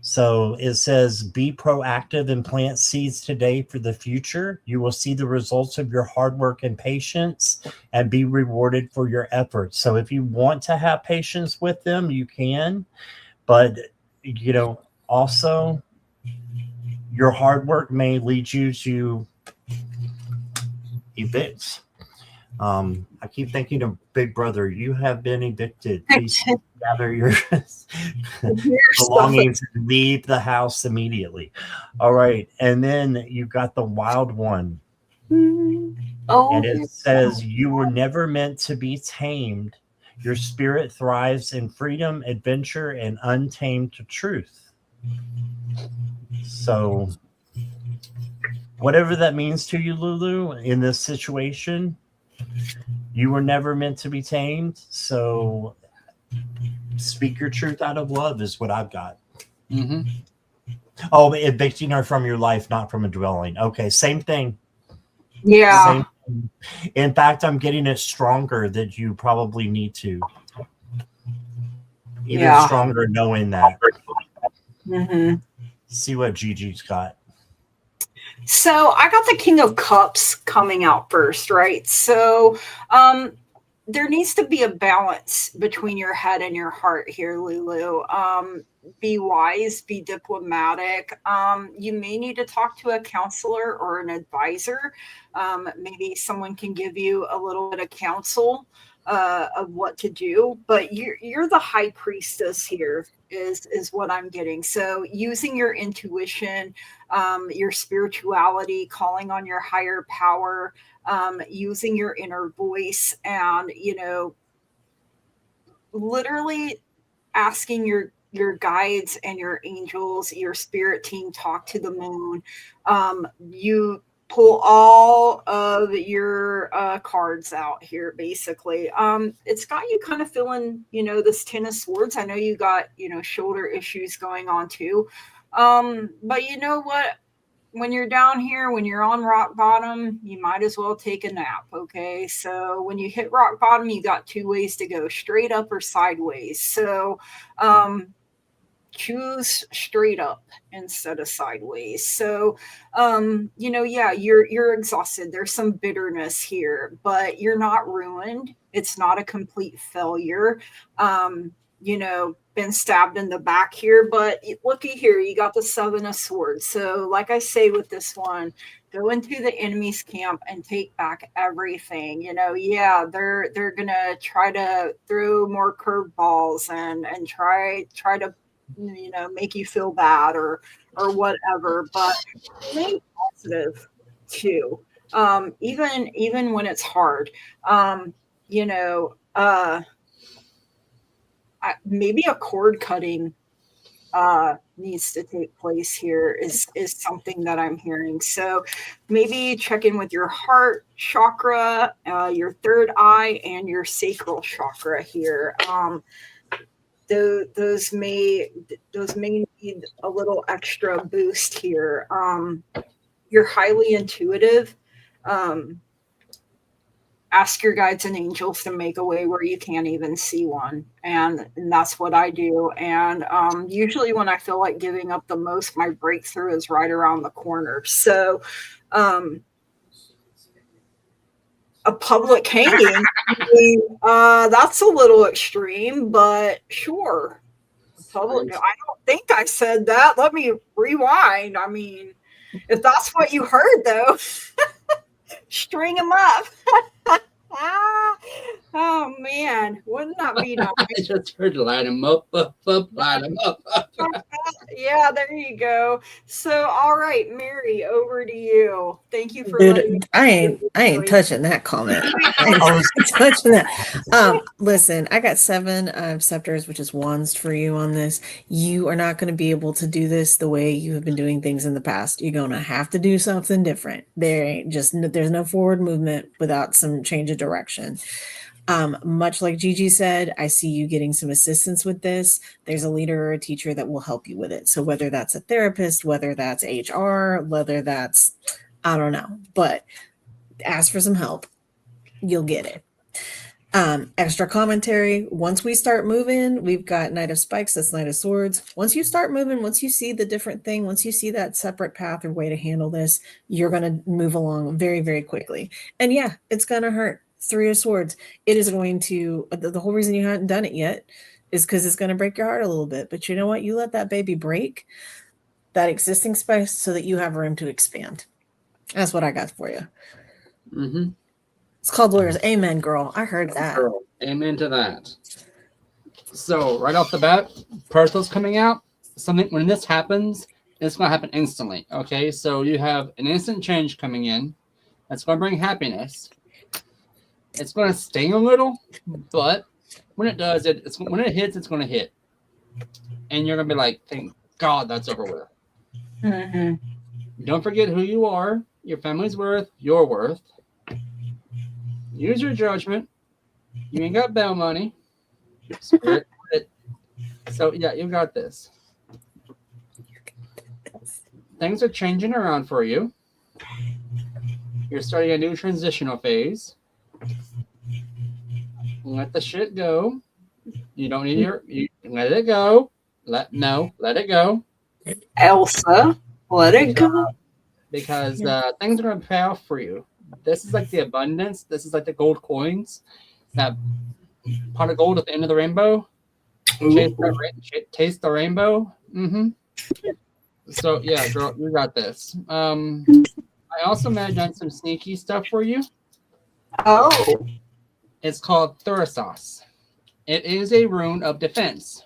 So it says, be proactive and plant seeds today for the future. You will see the results of your hard work and patience and be rewarded for your efforts. So if you want to have patience with them, you can. But, also your hard work may lead you to evicts. I keep thinking of Big Brother. You have been evicted. Please gather your belongings and leave the house immediately. All right. And then you've got the Wild One. Oh, And it says, you were never meant to be tamed. Your spirit thrives in freedom, adventure, and untamed truth. So whatever that means to you, Lulu, in this situation, you were never meant to be tamed. So speak your truth out of love is what I've got. Mm-hmm. Oh, evicting her from your life, not from a dwelling. Okay, same thing. yeah. Same thing. In fact, I'm getting it stronger that you probably need to. Even Yeah. stronger knowing that. Mm-hmm. See what Gigi's got. So I got the King of Cups coming out first, right? So there needs to be a balance between your head and your heart here, Lulu. Be wise, be diplomatic. You may need to talk to a counselor or an advisor. Maybe someone can give you a little bit of counsel of what to do. But you're the high priestess here, is what I'm getting. So using your intuition, your spirituality, calling on your higher power, using your inner voice, and literally asking your guides and your angels, your spirit team talk to the moon. You pull all of your cards out here, basically. It's got you kind of feeling, this Ten of Swords. I know you got, shoulder issues going on too. But you know what? When you're down here, when you're on rock bottom, you might as well take a nap. Okay. So when you hit rock bottom, you got two ways to go, straight up or sideways. So, choose straight up instead of sideways. So, you're exhausted. There's some bitterness here, but you're not ruined. It's not a complete failure. Been stabbed in the back here, but looky here, you got the Seven of Swords. So like I say with this one, go into the enemy's camp and take back everything. They're gonna try to throw more curveballs and try to make you feel bad or whatever, but remain positive too. Even when it's hard. Maybe a cord cutting needs to take place here is something that I'm hearing. So maybe check in with your heart chakra, your third eye, and your sacral chakra here. Those may need a little extra boost here. You're highly intuitive. Ask your guides and angels to make a way where you can't even see one. And that's what I do. And usually when I feel like giving up the most, my breakthrough is right around the corner. So a public hanging, that's a little extreme, but sure. I don't think I said that. Let me rewind. I mean, if that's what you heard, though, string them up. Oh man, wouldn't that be nice? I just heard line them up, line them up. Yeah, there you go. So, all right, Mary, over to you. Thank you for letting me. I ain't touching that comment. I ain't touching that. Listen, I got 7 scepters, which is wands for you on this. You are not going to be able to do this the way you have been doing things in the past. You're going to have to do something different. There's no forward movement without some change of direction. Much like Gigi said, I see you getting some assistance with this. There's a leader or a teacher that will help you with it. So whether that's a therapist, whether that's HR, whether that's, I don't know, but ask for some help. You'll get it. Extra commentary. Once we start moving, we've got Knight of Spikes, that's Knight of Swords. Once you start moving, once you see the different thing, once you see that separate path or way to handle this, you're going to move along very, very quickly. And yeah, it's going to hurt. 3 of Swords. It is going to, the whole reason you haven't done it yet is because it's going to break your heart a little bit. But you know what? You let that baby break that existing space so that you have room to expand. That's what I got for you. Mm-hmm. It's called Lawyers. Amen, girl. I heard that. Girl, amen to that. So right off the bat, Perthal's coming out. Something when this happens, it's going to happen instantly. Okay, so you have an instant change coming in. That's going to bring happiness. It's going to sting a little, but when it does, when it hits, it's going to hit. And you're going to be like, thank God that's over with. Mm-hmm. Don't forget who you are, your family's worth, your worth. Use your judgment. You ain't got bail money. So, yeah, you got this. Things are changing around for you. You're starting a new transitional phase. Let the shit go. You don't need you let it go. Let it go. Elsa, let it go. Because things are going to pay off for you. This is like the abundance. This is like the gold coins. That pot of gold at the end of the rainbow. Taste the rainbow. Mm-hmm. So, yeah, girl, you got this. I also managed on some sneaky stuff for you. Oh. It's called Thurisos. It is a rune of defense.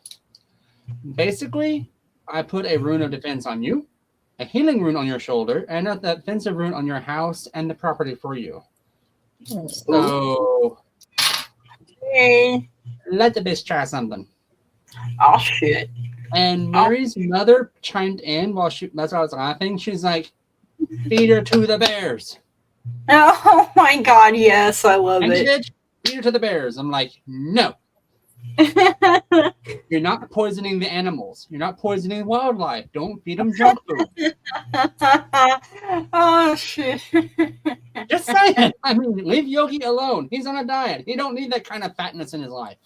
Basically, I put a rune of defense on you, a healing rune on your shoulder, and a defensive rune on your house and the property for you. So, hey, let the bitch try something. Oh shit! And Mary's mother chimed in while that's why I was laughing. She's like, feed her to the bears. Oh my God, yes, I love it. Bitch, feed her to the bears. I'm like, no. You're not poisoning the animals. You're not poisoning wildlife. Don't feed them junk food. Oh shit. Just saying. I mean, leave Yogi alone. He's on a diet. He don't need that kind of fatness in his life.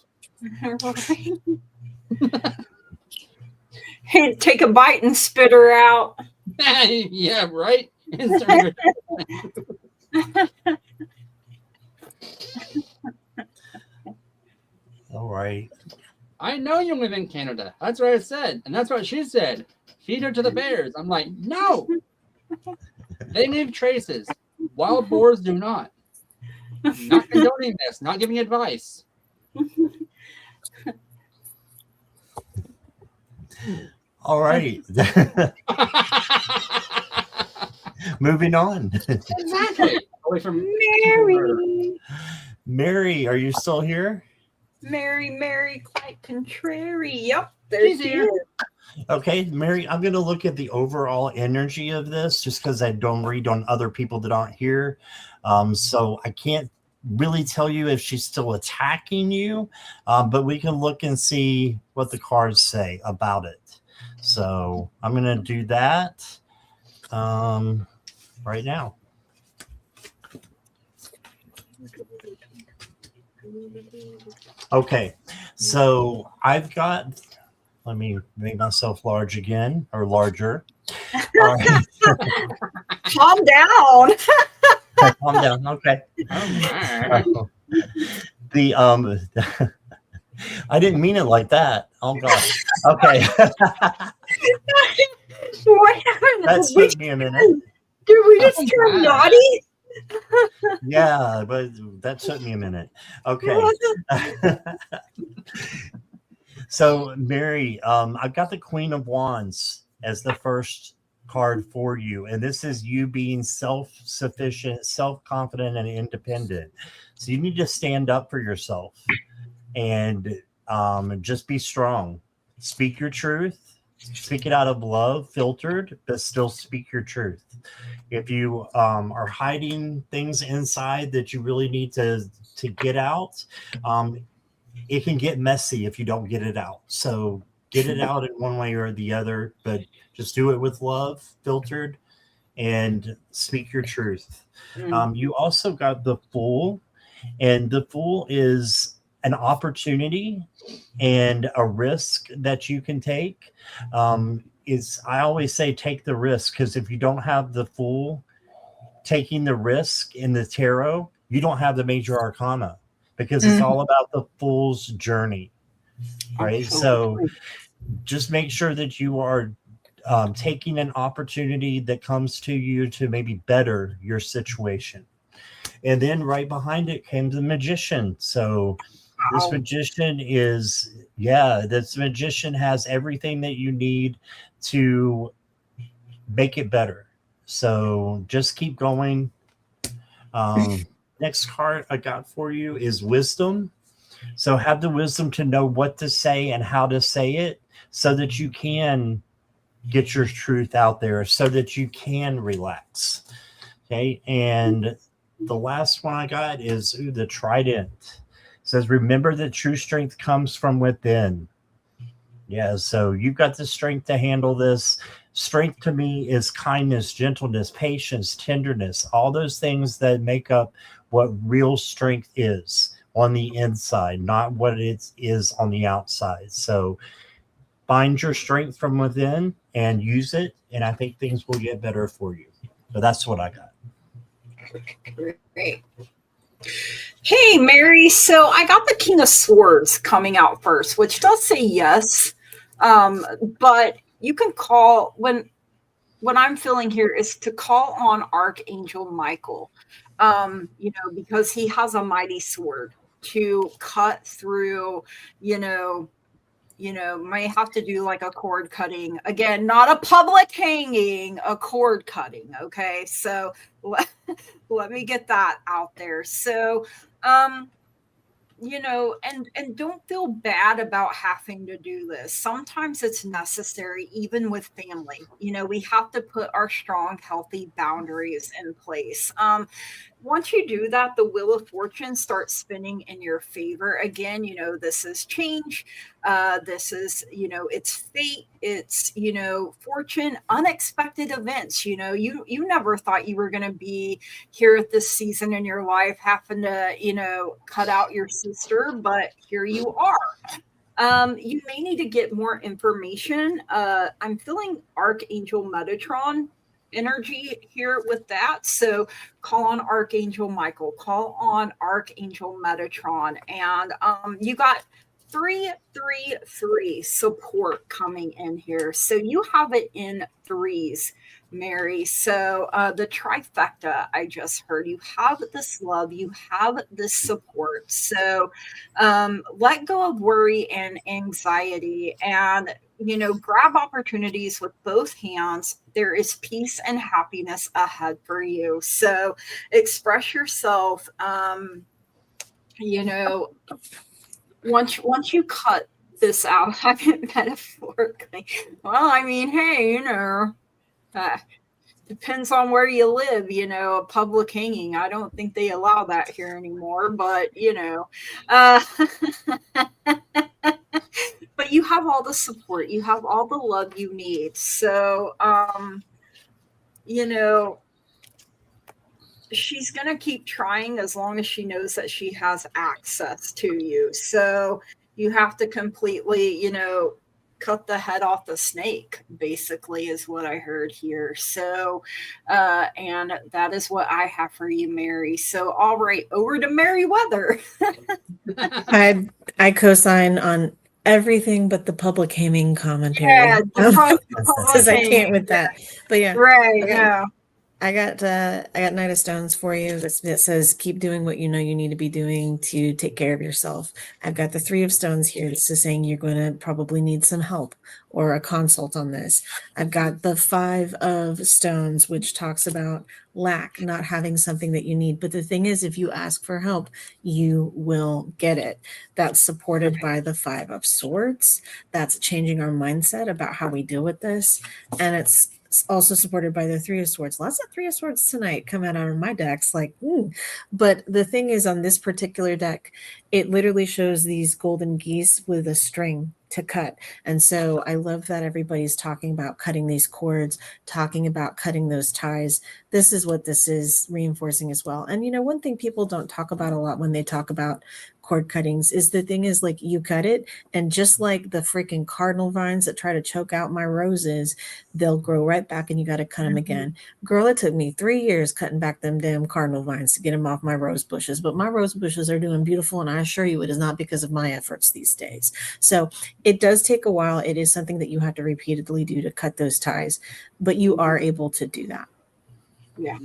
He'd take a bite and spit her out. Yeah, right? All right. I know you live in Canada. That's what I said. And that's what she said. Feed her to the bears. I'm like, no. They leave traces. Wild boars do not. Not condoning this. Not giving advice. All right. Moving on. Exactly. Away from Mary. Mary, are you still here? Mary, quite contrary. Yep, there She's she here. is. Okay, Mary, I'm going to look at the overall energy of this just because I don't read on other people that aren't here. So I can't really tell you if she's still attacking you, but we can look and see what the cards say about it. So I'm going to do that right now. Okay, so I've got, let me make myself large again, or larger. All right. Calm down. Calm down. Okay. The I didn't mean it like that. Oh gosh. Okay. What happened? That took me a minute. Did we just turn naughty? Yeah, but that took me a minute. Okay. So Mary, I've got the Queen of Wands as the first card for you, and this is you being self-sufficient, self-confident, and independent. So you need to stand up for yourself and just be strong. Speak your truth. Speak it out of love, filtered, but still speak your truth. If you are hiding things inside that you really need to get out, it can get messy if you don't get it out. So get it out in one way or the other, but just do it with love, filtered, and speak your truth. You also got the Fool, and the Fool is an opportunity and a risk that you can take. I always say take the risk, because if you don't have the Fool taking the risk in the tarot, you don't have the major arcana, because it's all about the Fool's journey, right? So just make sure that you are taking an opportunity that comes to you to maybe better your situation. And then right behind it came the Magician. So this Magician this Magician has everything that you need to make it better. So just keep going. Next card I got for you is Wisdom. So have the wisdom to know what to say and how to say it, so that you can get your truth out there, so that you can relax. Okay. And the last one I got is the Trident. It says, remember that true strength comes from within. Yeah. So you've got the strength to handle this. Strength to me is kindness, gentleness, patience, tenderness, all those things that make up what real strength is on the inside, not what it is on the outside. So find your strength from within and use it, and I think things will get better for you. So that's what I got. Great. Hey, Mary. So I got the King of Swords coming out first, which does say yes. But you can call, what I'm feeling here is to call on Archangel Michael, because he has a mighty sword to cut through, may have to do like a cord cutting. Again, not a public hanging, a cord cutting. Okay. So let me get that out there. So and don't feel bad about having to do this. Sometimes it's necessary, even with family. We have to put our strong, healthy boundaries in place. Once you do that, the wheel of fortune starts spinning in your favor again. This is change. This is, it's fate. It's, fortune, unexpected events. You never thought you were going to be here at this season in your life, having to, cut out your sister, but here you are. You may need to get more information. I'm feeling Archangel Metatron energy here with that. So call on Archangel Michael, call on Archangel Metatron, and you got 333 support coming in here. So you have it in threes, Mary. So the trifecta, I just heard, you have this love, you have this support. So let go of worry and anxiety, and grab opportunities with both hands. There is peace and happiness ahead for you. So express yourself. Once you cut this out, I mean, metaphorically. Well, I mean, hey, depends on where you live. A public hanging, I don't think they allow that here anymore. But but you have all the support, you have all the love you need. So she's going to keep trying as long as she knows that she has access to you. So you have to completely cut the head off the snake, basically, is what I heard here. So and that is what I have for you, Mary. So all right, over to Meriwether. I co-sign on everything but the public haming commentary. Yeah, because I can't with that. But yeah, right. Okay. Yeah. I got Knight of Stones for you that says keep doing what you know you need to be doing to take care of yourself. I've got the Three of Stones here. This is saying you're going to probably need some help or a consult on this. I've got the Five of Stones, which talks about lack, not having something that you need. But the thing is, if you ask for help, you will get it. That's supported by the Five of Swords. That's changing our mindset about how we deal with this. And it's also supported by the Three of Swords. Lots of Three of Swords tonight come out of my decks. But the thing is, on this particular deck, it literally shows these golden geese with a string to cut. And so I love that everybody's talking about cutting these cords, talking about cutting those ties. This is what this is reinforcing as well. And one thing people don't talk about a lot when they talk about cord cuttings is the thing is, like, you cut it, and just like the freaking cardinal vines that try to choke out my roses, they'll grow right back and you got to cut them again. Girl, it took me 3 years cutting back them damn cardinal vines to get them off my rose bushes, but my rose bushes are doing beautiful, and I assure you it is not because of my efforts these days. So it does take a while. It is something that you have to repeatedly do to cut those ties, but you are able to do that. Yeah.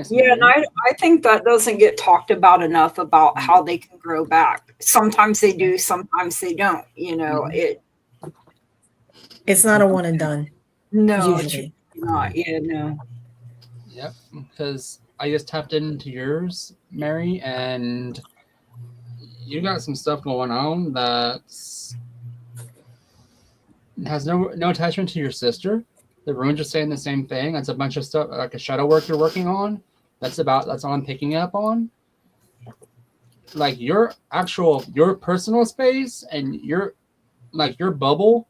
Yeah, and I think that doesn't get talked about enough about how they can grow back. Sometimes they do, sometimes they don't. It's not a one and done. No, usually it's not. Yeah, no. Yep, because I just tapped into yours, Mary, and you got some stuff going on that has no attachment to your sister. The runes are saying the same thing. That's a bunch of stuff, like a shadow work you're working on. That's all I'm picking up on. Like your personal space and your bubble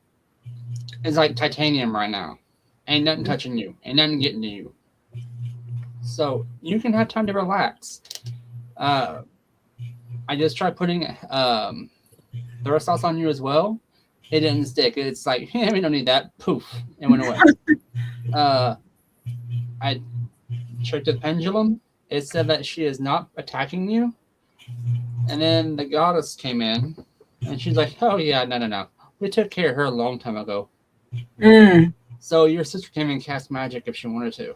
is like titanium right now. Ain't nothing touching you. Ain't nothing getting to you. So you can have time to relax. I just tried putting the sauce on you as well. It didn't stick. It's like, hey, we don't need that. Poof, it went away. I checked the pendulum. It said that she is not attacking you. And then the goddess came in, and she's like, oh yeah, no. We took care of her a long time ago. So your sister came in and cast magic if she wanted to.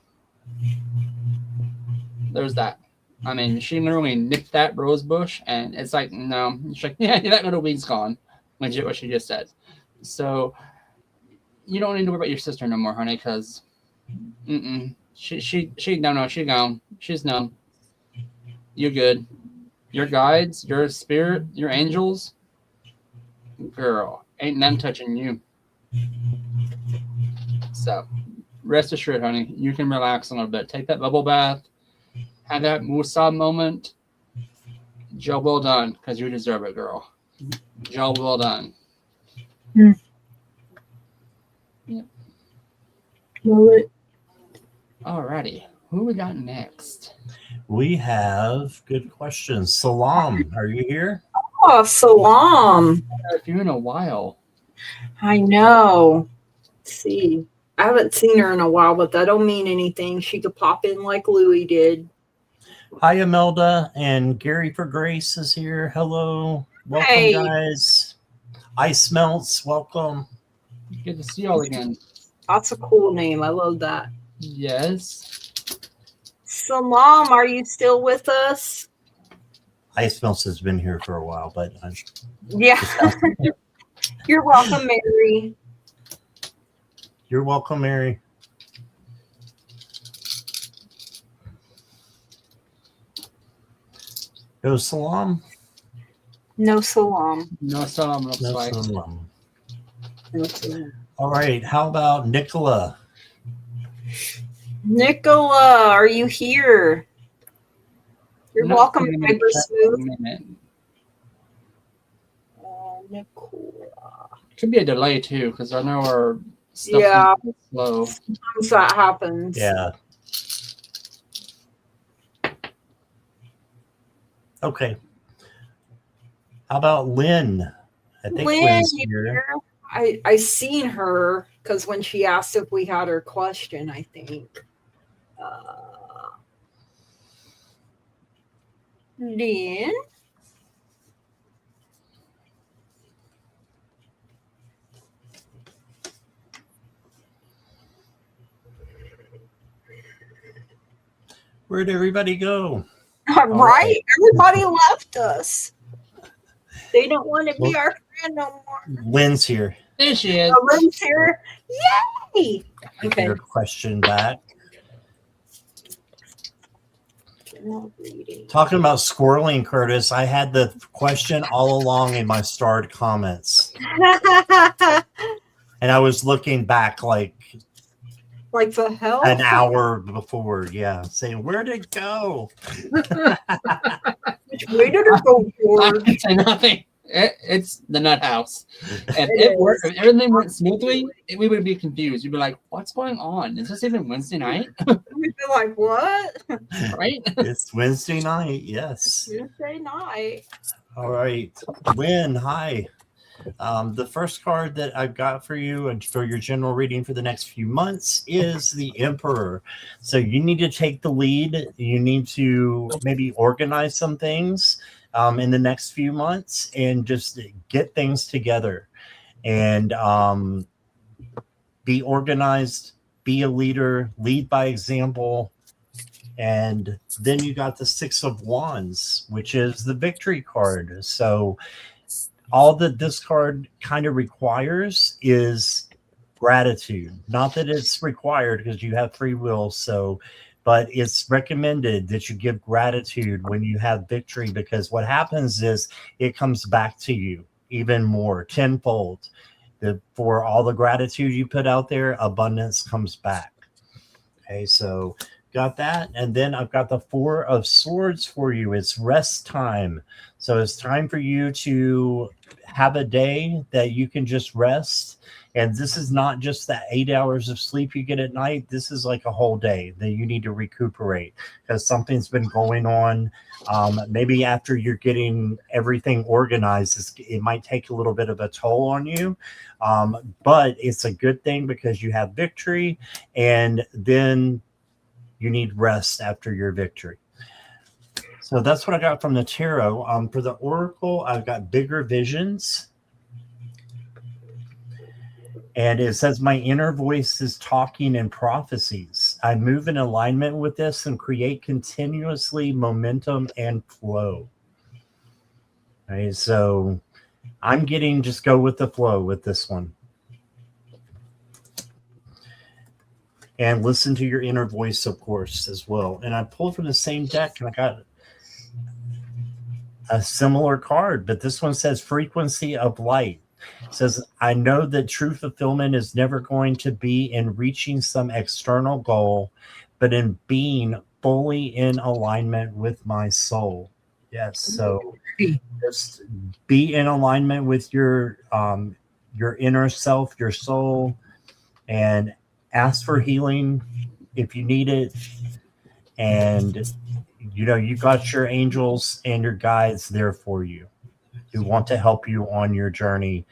There's that. I mean, she literally nipped that rose bush, and it's like, no. She's like, yeah, that little weed's gone. Legit what she just said. So you don't need to worry about your sister no more, honey, because she's gone. She's known. You're good. Your guides, your spirit, your angels, girl, ain't none touching you. So, rest assured, honey, you can relax a little bit. Take that bubble bath, have that Musa moment. Job well done, because you deserve it, girl. Job well done. Mm. Yep. Love it. Alrighty, who we got next? We have good questions. Salam, are you here? Oh, Salam. If you in a while. I know. Let's see. I haven't seen her in a while, but that don't mean anything. She could pop in like Louie did. Hi, Imelda, and Gary for Grace is here. Hello. Welcome, Hey. guys. Ice Melts, welcome. Good to see y'all again. That's a cool name. I love that. Yes. Salam, are you still with us? Ice Melts has been here for a while, but Yeah. You're welcome, Mary. you're welcome, Mary. Go Salam. No Salam. No salam looks No like. Salam. No Salam. All right. How about Nicola? Nicola, are you here? You're Not welcome, feeling Hyper it Smooth. in a minute. Nicola. Could be a delay too, because I know our stuff's Yeah. slow. Sometimes that happens. Yeah. Okay. How about Lynn? I think Lynn, Lynn's you here. here? I seen her because when she asked if we had her question, I think. Lynn? Where'd everybody go? Right? Everybody left us. They don't want to be our friend no more. Lynn's here. There she is. Lynn's here. Yay! Get Okay. your question back. Not reading. Talking about squirreling, Curtis, I had the question all along in my starred comments. And I was looking back like Like the hell? an hour before. Yeah. Saying, where'd it go? Which way did it go, I George? can say nothing. It's the Nuthouse. If It it worked, is. if everything went smoothly, we would be confused. You'd be like, "What's going on? Is this even Wednesday night?" We'd be like, what? Right? It's Wednesday night. Yes. Tuesday night. All right. Lynn, hi. The first card that I've got for you and for your general reading for the next few months is the Emperor. So you need to take the lead. You need to maybe organize some things in the next few months and just get things together and be organized, be a leader, lead by example. And then you got the Six of Wands, which is the victory card. So all that this card kind of requires is gratitude. Not that it's required because you have free will. So, but it's recommended that you give gratitude when you have victory, because what happens is it comes back to you even more tenfold. For all the gratitude you put out there, abundance comes back. Okay, so got that. And then I've got the Four of Swords for you. It's rest time. So it's time for you to have a day that you can just rest. And this is not just the 8 hours of sleep you get at night. This is like a whole day that you need to recuperate because something's been going on. Maybe after you're getting everything organized, it might take a little bit of a toll on you. But it's a good thing because you have victory, and then you need rest after your victory. So that's what I got from the tarot. For the oracle, I've got bigger visions. And it says, my inner voice is talking in prophecies. I move in alignment with this and create continuously momentum and flow. Okay, so I'm getting just go with the flow with this one. And listen to your inner voice, of course, as well. And I pulled from the same deck, and I got a similar card, but this one says frequency of light. It says, I know that true fulfillment is never going to be in reaching some external goal, but in being fully in alignment with my soul. Yes. So just be in alignment with your inner self, your soul, and ask for healing if you need it. And you've got your angels and your guides there for you who want to help you on your journey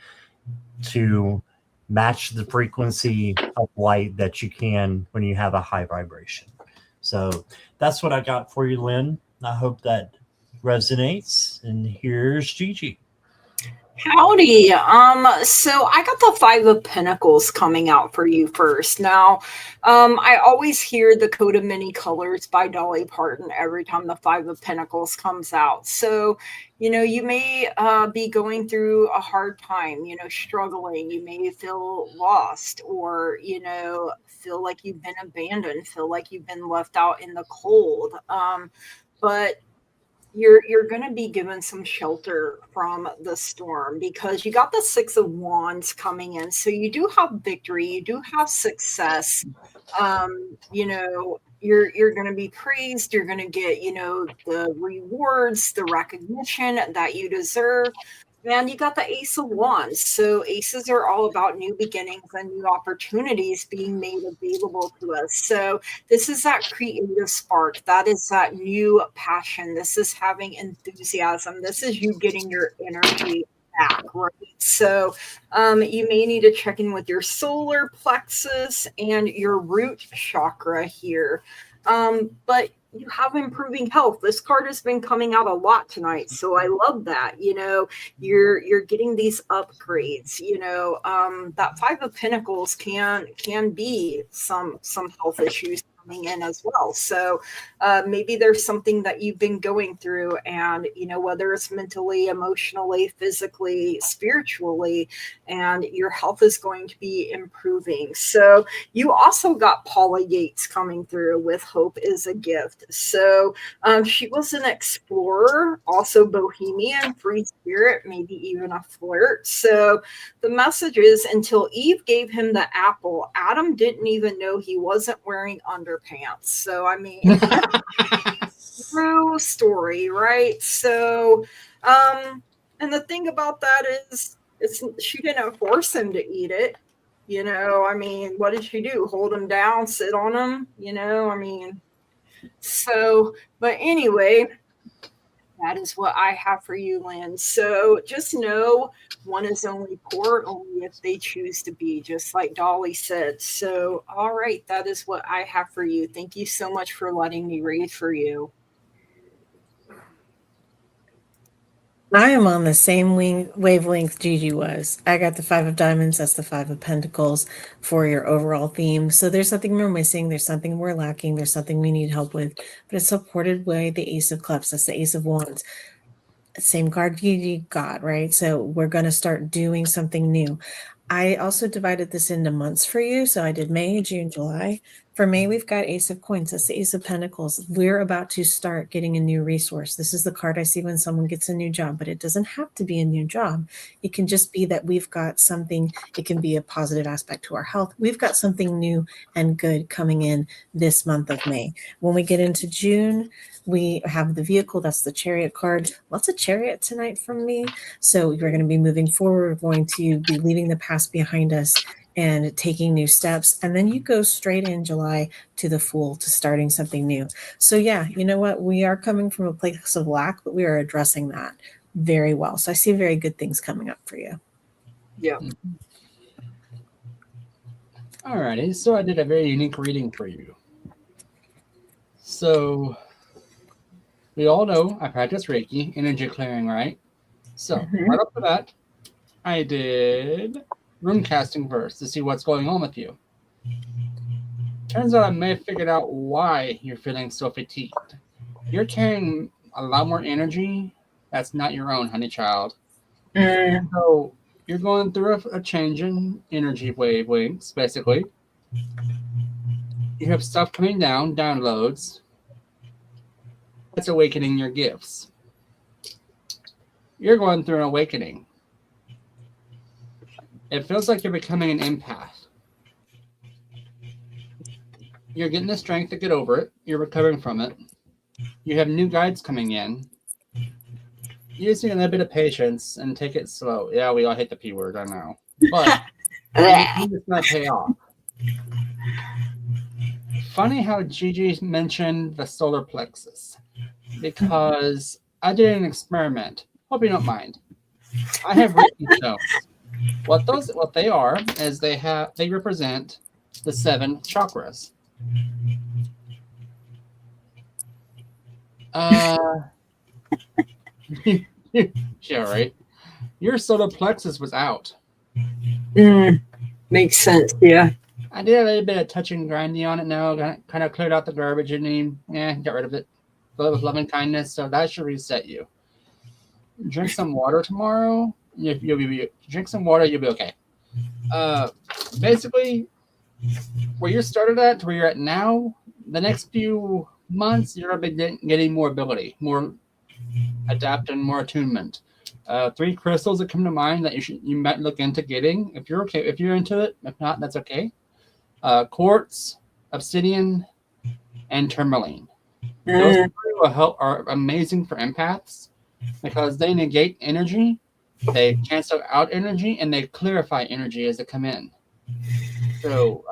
to match the frequency of light that you can when you have a high vibration. So that's what I got for you, Lynn. I hope that resonates. And here's Gigi. Howdy. So I got the Five of Pentacles coming out for you first. Now, I always hear the Coat of Many Colors by Dolly Parton every time the Five of Pentacles comes out. So, you may be going through a hard time, struggling. You may feel lost or, feel like you've been abandoned, feel like you've been left out in the cold. But you're going to be given some shelter from the storm because you got the Six of Wands coming in. So you do have victory. You do have success. You're going to be praised. You're going to get, the rewards, the recognition that you deserve. And you got the Ace of Wands. So aces are all about new beginnings and new opportunities being made available to us. So this is that creative spark. That is that new passion. This is having enthusiasm. This is you getting your energy back, right? So you may need to check in with your solar plexus and your root chakra here. But you have improving health. This card has been coming out a lot tonight, so I love that. You're getting these upgrades. That Five of Pentacles can be some health issues coming in as well. So maybe there's something that you've been going through, and whether it's mentally, emotionally, physically, spiritually, and your health is going to be improving. So you also got Paula Yates coming through with Hope is a Gift. So she was an explorer, also bohemian, free spirit, maybe even a flirt. So the message is, until Eve gave him the apple, Adam didn't even know he wasn't wearing underpants. So, I mean, true story, right? So, and the thing about that is, she didn't force him to eat it. I mean, what did she do? Hold him down, sit on him, So, but anyway, that is what I have for you, Lynn. So just know one is only poor only if they choose to be, just like Dolly said. So, all right, that is what I have for you. Thank you so much for letting me read for you. I am on the same wavelength Gigi was. I got the Five of Diamonds. That's the Five of Pentacles for your overall theme. So there's something we're missing. There's something we're lacking. There's something we need help with. But it's supported by the Ace of Cups. That's the Ace of Wands. Same card Gigi got, right? So we're going to start doing something new. I also divided this into months for you. So I did May, June, July. For May, we've got Ace of Coins. That's the Ace of Pentacles. We're about to start getting a new resource. This is the card I see when someone gets a new job, but it doesn't have to be a new job. It can just be that we've got something. It can be a positive aspect to our health. We've got something new and good coming in this month of May. When we get into June, we have the vehicle. That's the Chariot card. Lots of Chariot tonight from me. So we're going to be moving forward. We're going to be leaving the past behind us and taking new steps. And then you go straight in July to the Fool, to starting something new. So yeah, you know what? We are coming from a place of lack, but we are addressing that very well. So I see very good things coming up for you. Yeah. Alrighty, so I did a very unique reading for you. So we all know I practice Reiki, energy clearing, right? So right off the bat, I did room casting first to see what's going on with you. Turns out I may have figured out why you're feeling so fatigued. You're carrying a lot more energy that's not your own, honey child. So you're going through a change in energy wavelengths, basically. You have stuff coming down, downloads. That's awakening your gifts. you're going through an awakening. It feels like you're becoming an empath. You're getting the strength to get over it. You're recovering from it. You have new guides coming in. You just need a little bit of patience and take it slow. Yeah, we all hate the P word, I know. But it's going to pay off. Funny how Gigi mentioned the solar plexus, because I did an experiment. Hope you don't mind. I have written stones. What they are is they represent the 7 chakras. Yeah, right. Your solar plexus was out. Makes sense. Yeah. I did a little bit of touching and grinding on it now. Kind of cleared out the garbage and got rid of it. Fill it with love and kindness. So that should reset you. Drink some water tomorrow. Drink some water. You'll be okay. Basically, where you started at to where you're at now, the next few months you're gonna be getting more ability, more adapt, and more attunement. 3 crystals that come to mind that you might look into getting if you're okay. If you're into it, if not, that's okay. Quartz, obsidian, and tourmaline. Those 3 are amazing for empaths because they negate energy, they cancel out energy, and they clarify energy as they come in. So,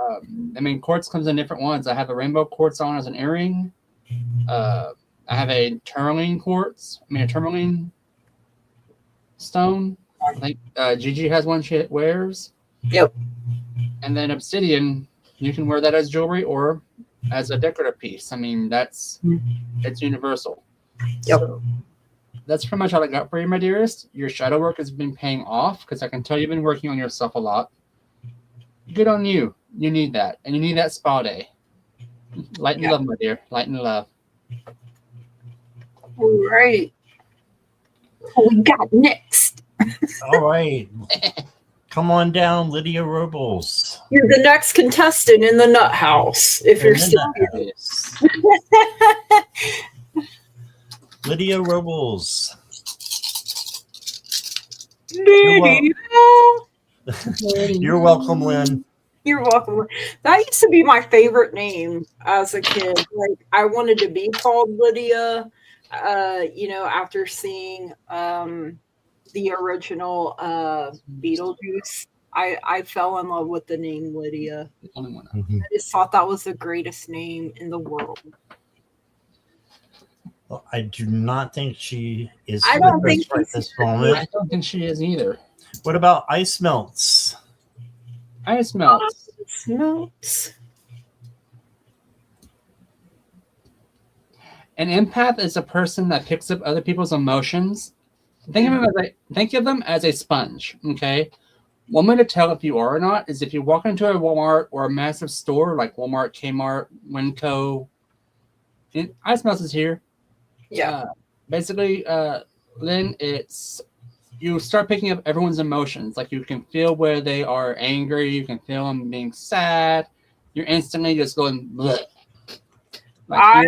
quartz comes in different ones. I have a rainbow quartz on as an earring. I have a tourmaline stone. I think Gigi has one she wears. Yep. And then obsidian, you can wear that as jewelry or as a decorative piece. It's universal. Yep. So that's pretty much all I got for you, my dearest. Your shadow work has been paying off because I can tell you've been working on yourself a lot. Good on you. You need that. And you need that spa day. Light and love, my dear. Light and love. All right. What we got next? All right. Come on down, Lydia Robles. You're the next contestant in the Nuthouse, if you're still here. Lydia Robles. You're welcome, Lynn. You're welcome. That used to be my favorite name as a kid. Like, I wanted to be called Lydia. After seeing the original Beetlejuice, I fell in love with the name Lydia. I just thought that was the greatest name in the world. Well, I do not think she is. I don't think right this moment. I don't think she is either. What about Ice Melts? Ice Melts. Melts. An empath is a person that picks up other people's emotions. Think of them as a sponge. Okay. One way to tell if you are or not is if you walk into a Walmart or a massive store like Walmart, Kmart, Winco. Ice Melts is here. Yeah. Basically, Lynn, it's you start picking up everyone's emotions. Like you can feel where they are angry. You can feel them being sad. You're instantly just going bleh. Like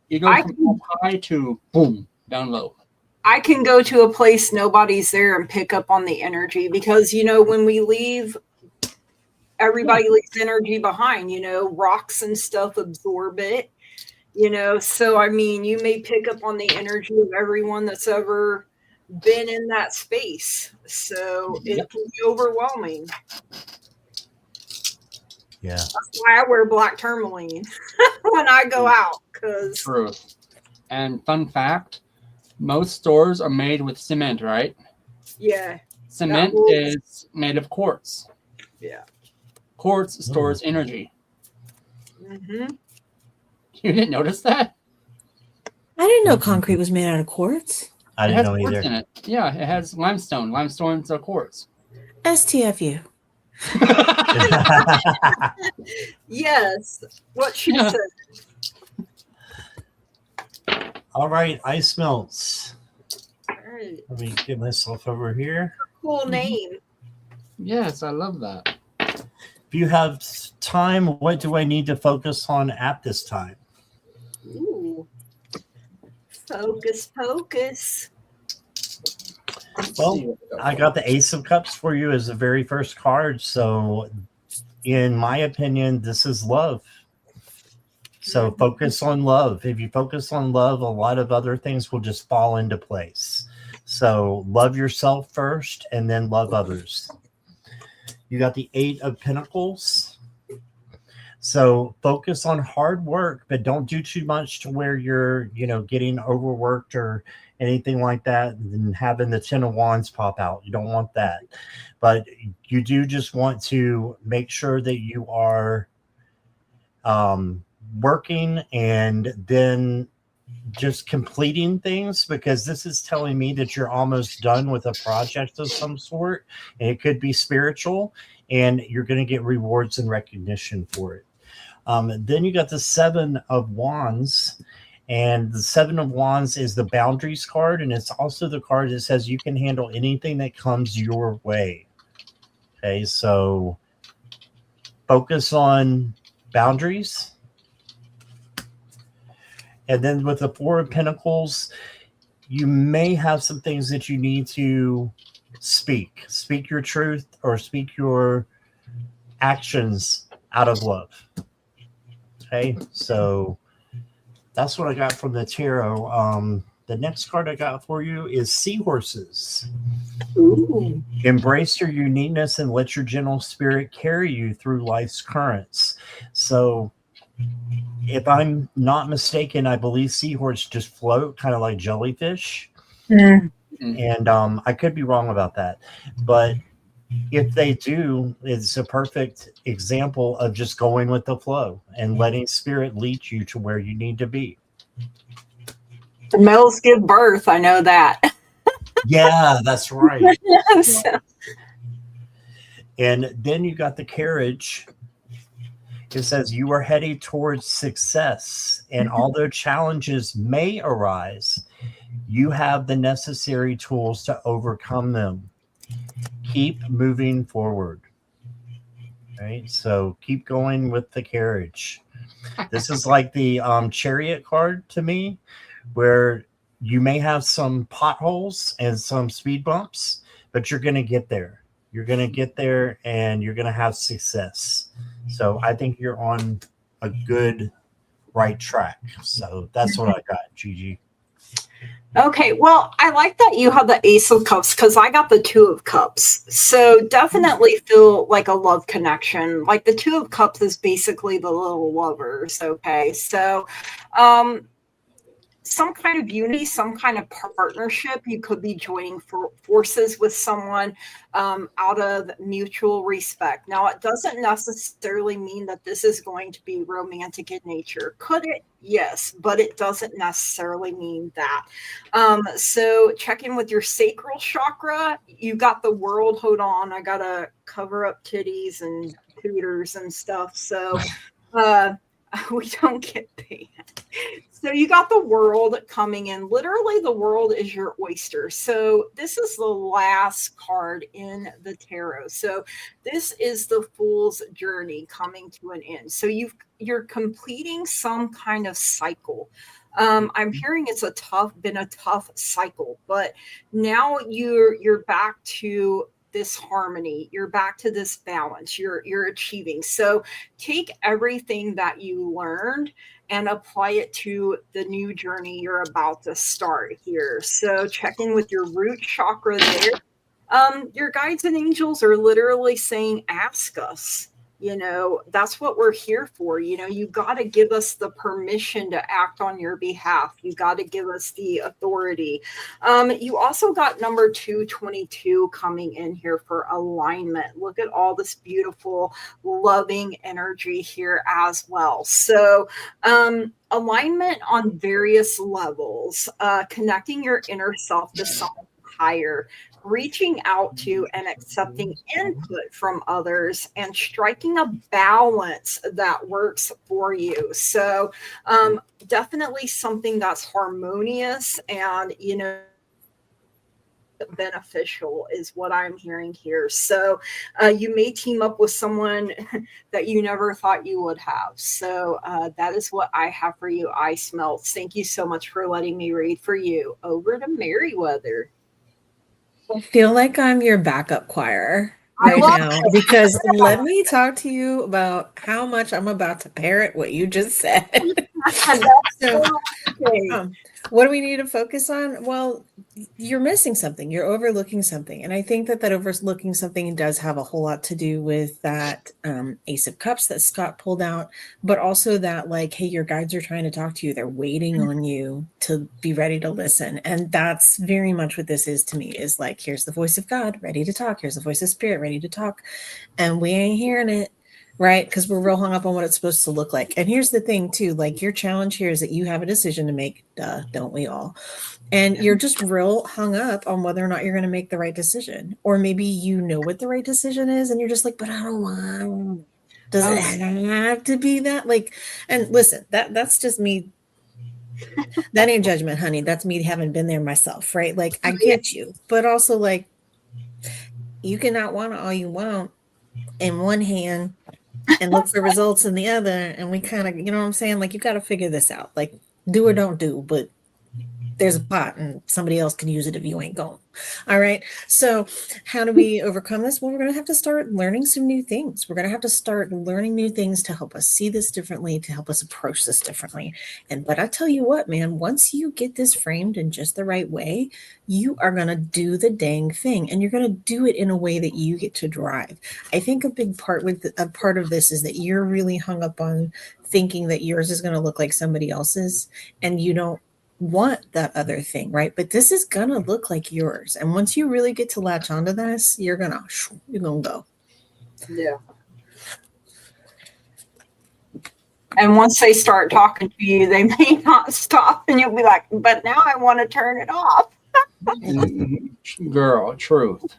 you go from high to boom, down low. I can go to a place nobody's there and pick up on the energy because, when we leave, everybody leaves energy behind, rocks and stuff absorb it, So, you may pick up on the energy of everyone that's ever been in that space. So it can be overwhelming. Yeah. That's why I wear black tourmaline when I go out. True. And fun fact, most stores are made with cement, right? Yeah. Cement is made of quartz. Yeah. Quartz stores energy. Mm-hmm. You didn't notice that? I didn't know concrete was made out of quartz. I didn't know either. In it. Yeah, it has limestone. Limestone's a quartz. STFU. Yes. What she said. All right, Ice Melts. All right. Let me get myself over here. Cool name. Yes, I love that. If you have time, what do I need to focus on at this time? Ooh. Focus, focus. Well, I got the Ace of Cups for you as the very first card. So, in my opinion, this is love. So, focus on love. If you focus on love, a lot of other things will just fall into place. So, love yourself first and then love others. You got the Eight of Pentacles. So focus on hard work, but don't do too much to where you're, getting overworked or anything like that and having the Ten of Wands pop out. You don't want that. But you do just want to make sure that you are working and then just completing things, because this is telling me that you're almost done with a project of some sort, and it could be spiritual, and you're going to get rewards and recognition for it. Then you got the Seven of Wands, and the Seven of Wands is the boundaries card, and it's also the card that says you can handle anything that comes your way. Okay, so focus on boundaries. And then with the Four of Pentacles, you may have some things that you need to speak. Speak your truth or speak your actions out of love. Okay, so that's what I got from the tarot. The next card I got for you is Seahorses. Ooh. Embrace your uniqueness and let your gentle spirit carry you through life's currents. So if I'm not mistaken, I believe seahorses just float kind of like jellyfish. Mm. And I could be wrong about that. But if they do, it's a perfect example of just going with the flow and letting spirit lead you to where you need to be. The males give birth. I know that. Yeah, that's right. So- And then you got the Carriage. It says you are headed towards success, and although challenges may arise, you have the necessary tools to overcome them. Keep moving forward. Right? So keep going with the Carriage. This is like the Chariot card to me, where you may have some potholes and some speed bumps, but you're going to get there. You're going to get there and you're going to have success. So I think you're on a good right track. So that's what I got, Gigi. Okay, well, I like that you have the Ace of Cups because I got the Two of Cups. So definitely feel like a love connection. Like the Two of Cups is basically the little lovers. Okay, so some kind of unity, some kind of partnership. You could be joining forces with someone out of mutual respect. Now, it doesn't necessarily mean that this is going to be romantic in nature. Could it? Yes, but it doesn't necessarily mean that. So check in with your sacral chakra. You got the World. Hold on, I gotta cover up titties and tutors and stuff. So we don't get paid. So you got the World coming in. Literally, the world is your oyster. So this is the last card in the tarot. So this is the Fool's journey coming to an end. So you're completing some kind of cycle. I'm hearing it's been a tough cycle, but now you're back to this harmony, you're back to this balance, you're achieving. So take everything that you learned and apply it to the new journey you're about to start here. So check in with your root chakra there. Your guides and angels are literally saying, ask us. That's what we're here for. You got to give us the permission to act on your behalf. You got to give us the authority. You also got number 222 coming in here for alignment. Look at all this beautiful, loving energy here as well. So, alignment on various levels, connecting your inner self to something higher, reaching out to and accepting input from others, and striking a balance that works for you. So definitely something that's harmonious and, beneficial is what I'm hearing here. So you may team up with someone that you never thought you would have. So that is what I have for you, Ice Melts. Thank you so much for letting me read for you. Over to Meriwether. I feel like I'm your backup choir I right love now because let me talk to you about how much I'm about to parrot what you just said. So, what do we need to focus on? Well, you're missing something. You're overlooking something. And I think that overlooking something does have a whole lot to do with that Ace of Cups that Scott pulled out, but also that, like, hey, your guides are trying to talk to you. They're waiting on you to be ready to listen. And that's very much what this is to me, is like, here's the voice of God ready to talk. Here's the voice of Spirit ready to talk. And we ain't hearing it. Right? Because we're real hung up on what it's supposed to look like. And here's the thing, too, like your challenge here is that you have a decision to make. Duh, don't we all? And you're just real hung up on whether or not you're going to make the right decision. Or maybe you know what the right decision is and you're just like, but I don't want. Does it have to be that? Like, and listen, that's just me. That ain't judgment, honey. That's me having been there myself, right? Like, I get you. But also, like, you cannot want it all you want in one hand and look for results in the other. And we kind of, you know what I'm saying? Like, you got to figure this out. Like, do or don't do, but there's a pot and somebody else can use it if you ain't going. All right. So how do we overcome this? Well, we're going to have to start learning some new things. We're going to have to start learning new things to help us see this differently, to help us approach this differently. But I tell you what, man, once you get this framed in just the right way, you are going to do the dang thing, and you're going to do it in a way that you get to drive. I think a big part of this is that you're really hung up on thinking that yours is going to look like somebody else's, and you don't want that other thing, right? But this is gonna look like yours, and once you really get to latch onto this, you're gonna go. Yeah. And once they start talking to you, they may not stop, and you'll be like, but now I want to turn it off. Girl, truth.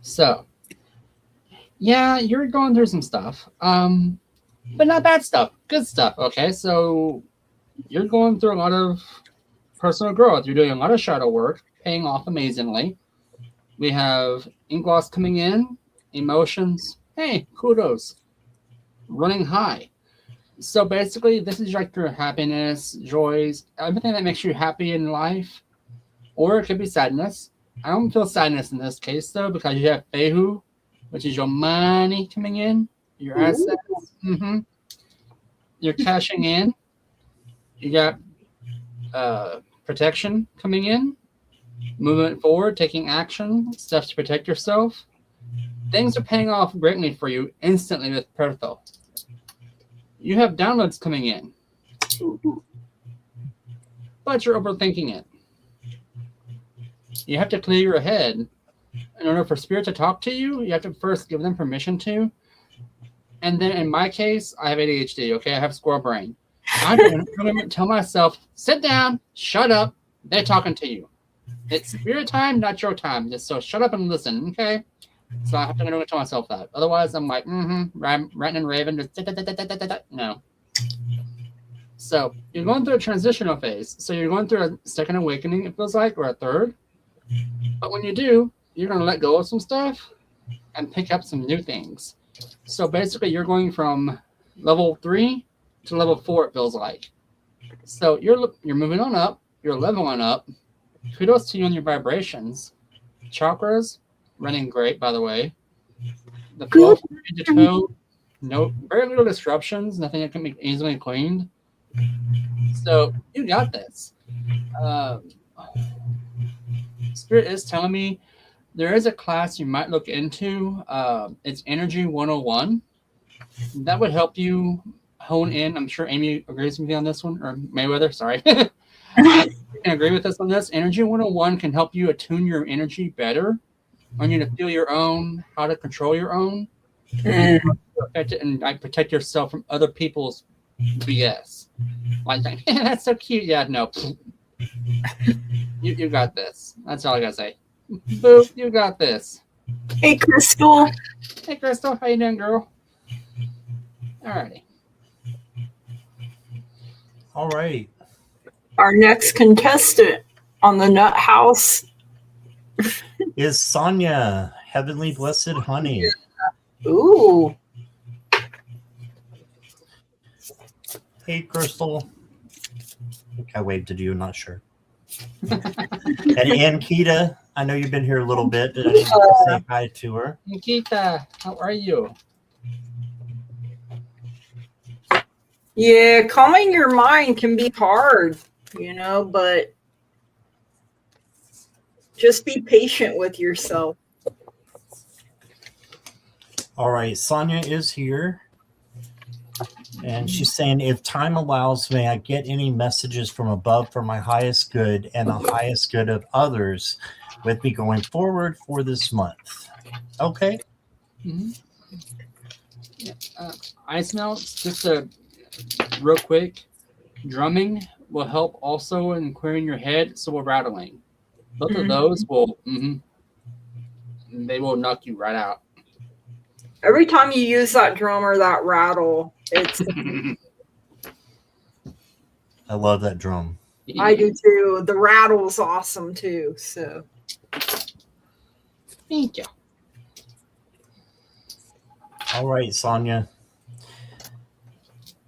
So, yeah, you're going through some stuff, but not bad stuff, good stuff. Okay, so you're going through a lot of personal growth. You're doing a lot of shadow work, paying off amazingly. We have ink gloss coming in, emotions. Hey, kudos. Running high. So basically, this is like your happiness, joys, everything that makes you happy in life. Or it could be sadness. I don't feel sadness in this case, though, because you have Fehu, which is your money coming in, your assets. Mm-hmm. You're cashing in. You got protection coming in, movement forward, taking action, steps to protect yourself. Things are paying off greatly for you instantly with Pertho. You have downloads coming in, but you're overthinking it. You have to clear your head. In order for Spirit to talk to you, you have to first give them permission to. And then in my case, I have ADHD, okay? I have squirrel brain. I'm going to tell myself, sit down, shut up, they're talking to you. It's Spirit time, not your time. Just so shut up and listen, okay? So I have to tell myself that. Otherwise, I'm like, ranting and raving, just no. So you're going through a transitional phase. So you're going through a second awakening, it feels like, or a third. But when you do, you're going to let go of some stuff and pick up some new things. So basically, you're going from level 3 to level 4, it feels like. So you're moving on up, you're leveling up. Kudos to you on your vibrations. Chakras, running great, by the way. The flow from head to toe, no, very little disruptions, nothing that can be easily cleaned. So you got this. Spirit is telling me there is a class you might look into. It's Energy 101. That would help you hone in. I'm sure Amy agrees with me on this one, or Mayweather, sorry. I can agree with us on this. Energy 101 can help you attune your energy better. On you to feel your own, how to control your own, and affect it, and protect yourself from other people's BS. Like, that's so cute. Yeah, no. You got this. That's all I gotta say. Boop, you got this. Hey, Crystal. Hey, Crystal. How you doing, girl? Alrighty. All right. Our next contestant on the Nut House is Sonia, Heavenly Blessed Honey. Ooh. Hey, Crystal. I think I waved to you, I'm not sure. And Ankita, I know you've been here a little bit. But I need to say hi to her. Nikita, how are you? Yeah, calming your mind can be hard, but just be patient with yourself. All right, Sonia is here. And she's saying, if time allows, may I get any messages from above for my highest good and the highest good of others with me going forward for this month? Okay. Mm-hmm. Yeah, ice melts, just a real quick. Drumming will help also in clearing your head, so will rattling. Both of those will, they will knock you right out. Every time you use that drum or that rattle, it's. I love that drum. I do too. The rattle's awesome too. So. Thank you. All right, Sonia.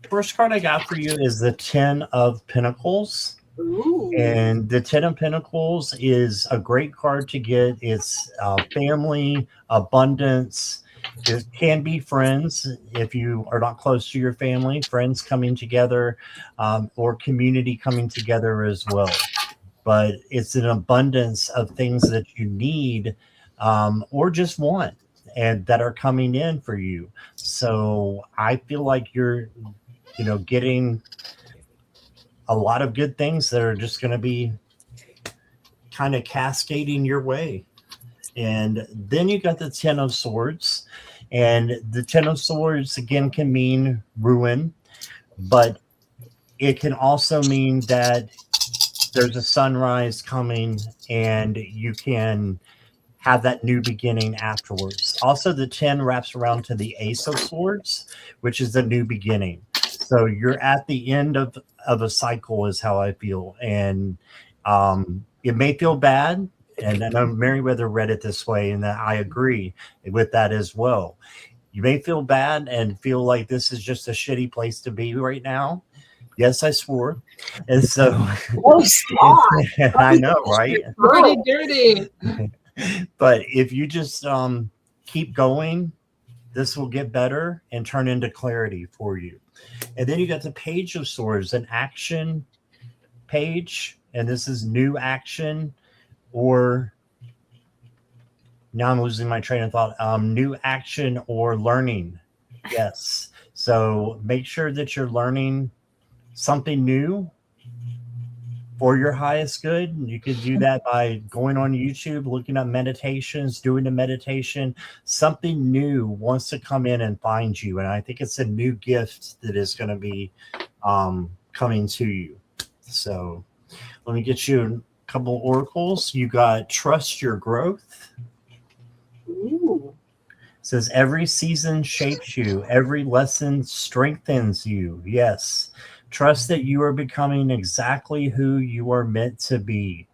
First card I got for you is the 10 of Pentacles. Ooh. And the 10 of Pentacles is a great card to get. It's family, abundance. It can be friends if you are not close to your family, friends coming together, or community coming together as well. But it's an abundance of things that you need or just want and that are coming in for you. So I feel like you're, getting a lot of good things that are just going to be kind of cascading your way. And then you got the 10 of Swords. And the 10 of Swords, again, can mean ruin, but it can also mean that there's a sunrise coming and you can have that new beginning afterwards. Also, the 10 wraps around to the Ace of Swords, which is the new beginning. So you're at the end of a cycle is how I feel. And it may feel bad. And I know Meriwether read it this way, and that I agree with that as well. You may feel bad and feel like this is just a shitty place to be right now. Yes, I swore. And so I know, right? Pretty dirty. But if you just keep going, this will get better and turn into clarity for you. And then you got the Page of Swords, an action page, and this is new action, or now I'm losing my train of thought. New action or learning. Yes. So make sure that you're learning something new for your highest good. You could do that by going on YouTube, looking up meditations, doing a meditation. Something new wants to come in and find you. And I think it's a new gift that is going to be coming to you. So let me get you a couple oracles. You got Trust Your Growth. Ooh. It says every season shapes you. Every lesson strengthens you. Yes. Trust that you are becoming exactly who you are meant to be.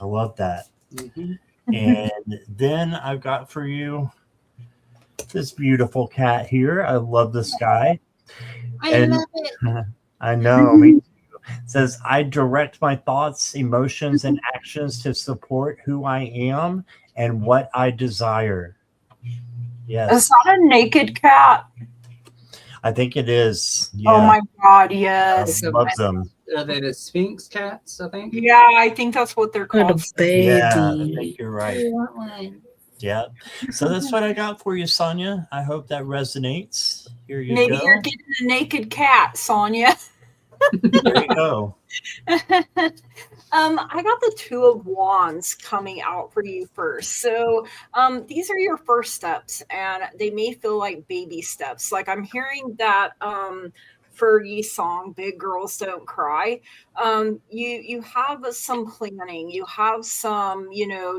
I love that. Mm-hmm. And then I've got for you this beautiful cat here. I love this guy. I love it. I know. Me too. It says, I direct my thoughts, emotions, and actions to support who I am and what I desire. Yes. Is that a naked cat? I think it is. Yeah. Oh my God, yes. I love them. Are they the Sphinx cats, I think? Yeah, I think that's what they're Little called. baby. Yeah, I think you're right. I want one. Yeah. So that's what I got for you, Sonia. I hope that resonates. Here you Maybe go. you're getting a naked cat, Sonia. There you go. I got the Two of Wands coming out for you first. So these are your first steps, and they may feel like baby steps. Like I'm hearing that Fergie song, Big Girls Don't Cry. You have some planning, you have some,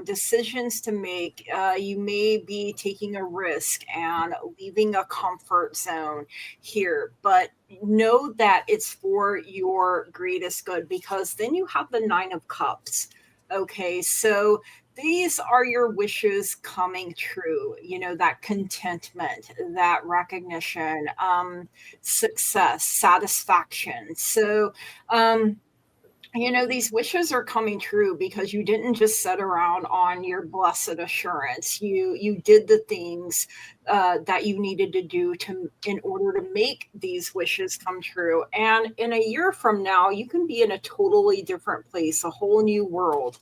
decisions to make. You may be taking a risk and leaving a comfort zone here, but know that it's for your greatest good, because then you have the Nine of Cups. Okay, so these are your wishes coming true, that contentment, that recognition, success, satisfaction. So you know, these wishes are coming true because you didn't just sit around on your blessed assurance. You did the things that you needed to do in order to make these wishes come true. And in a year from now, you can be in a totally different place, a whole new world.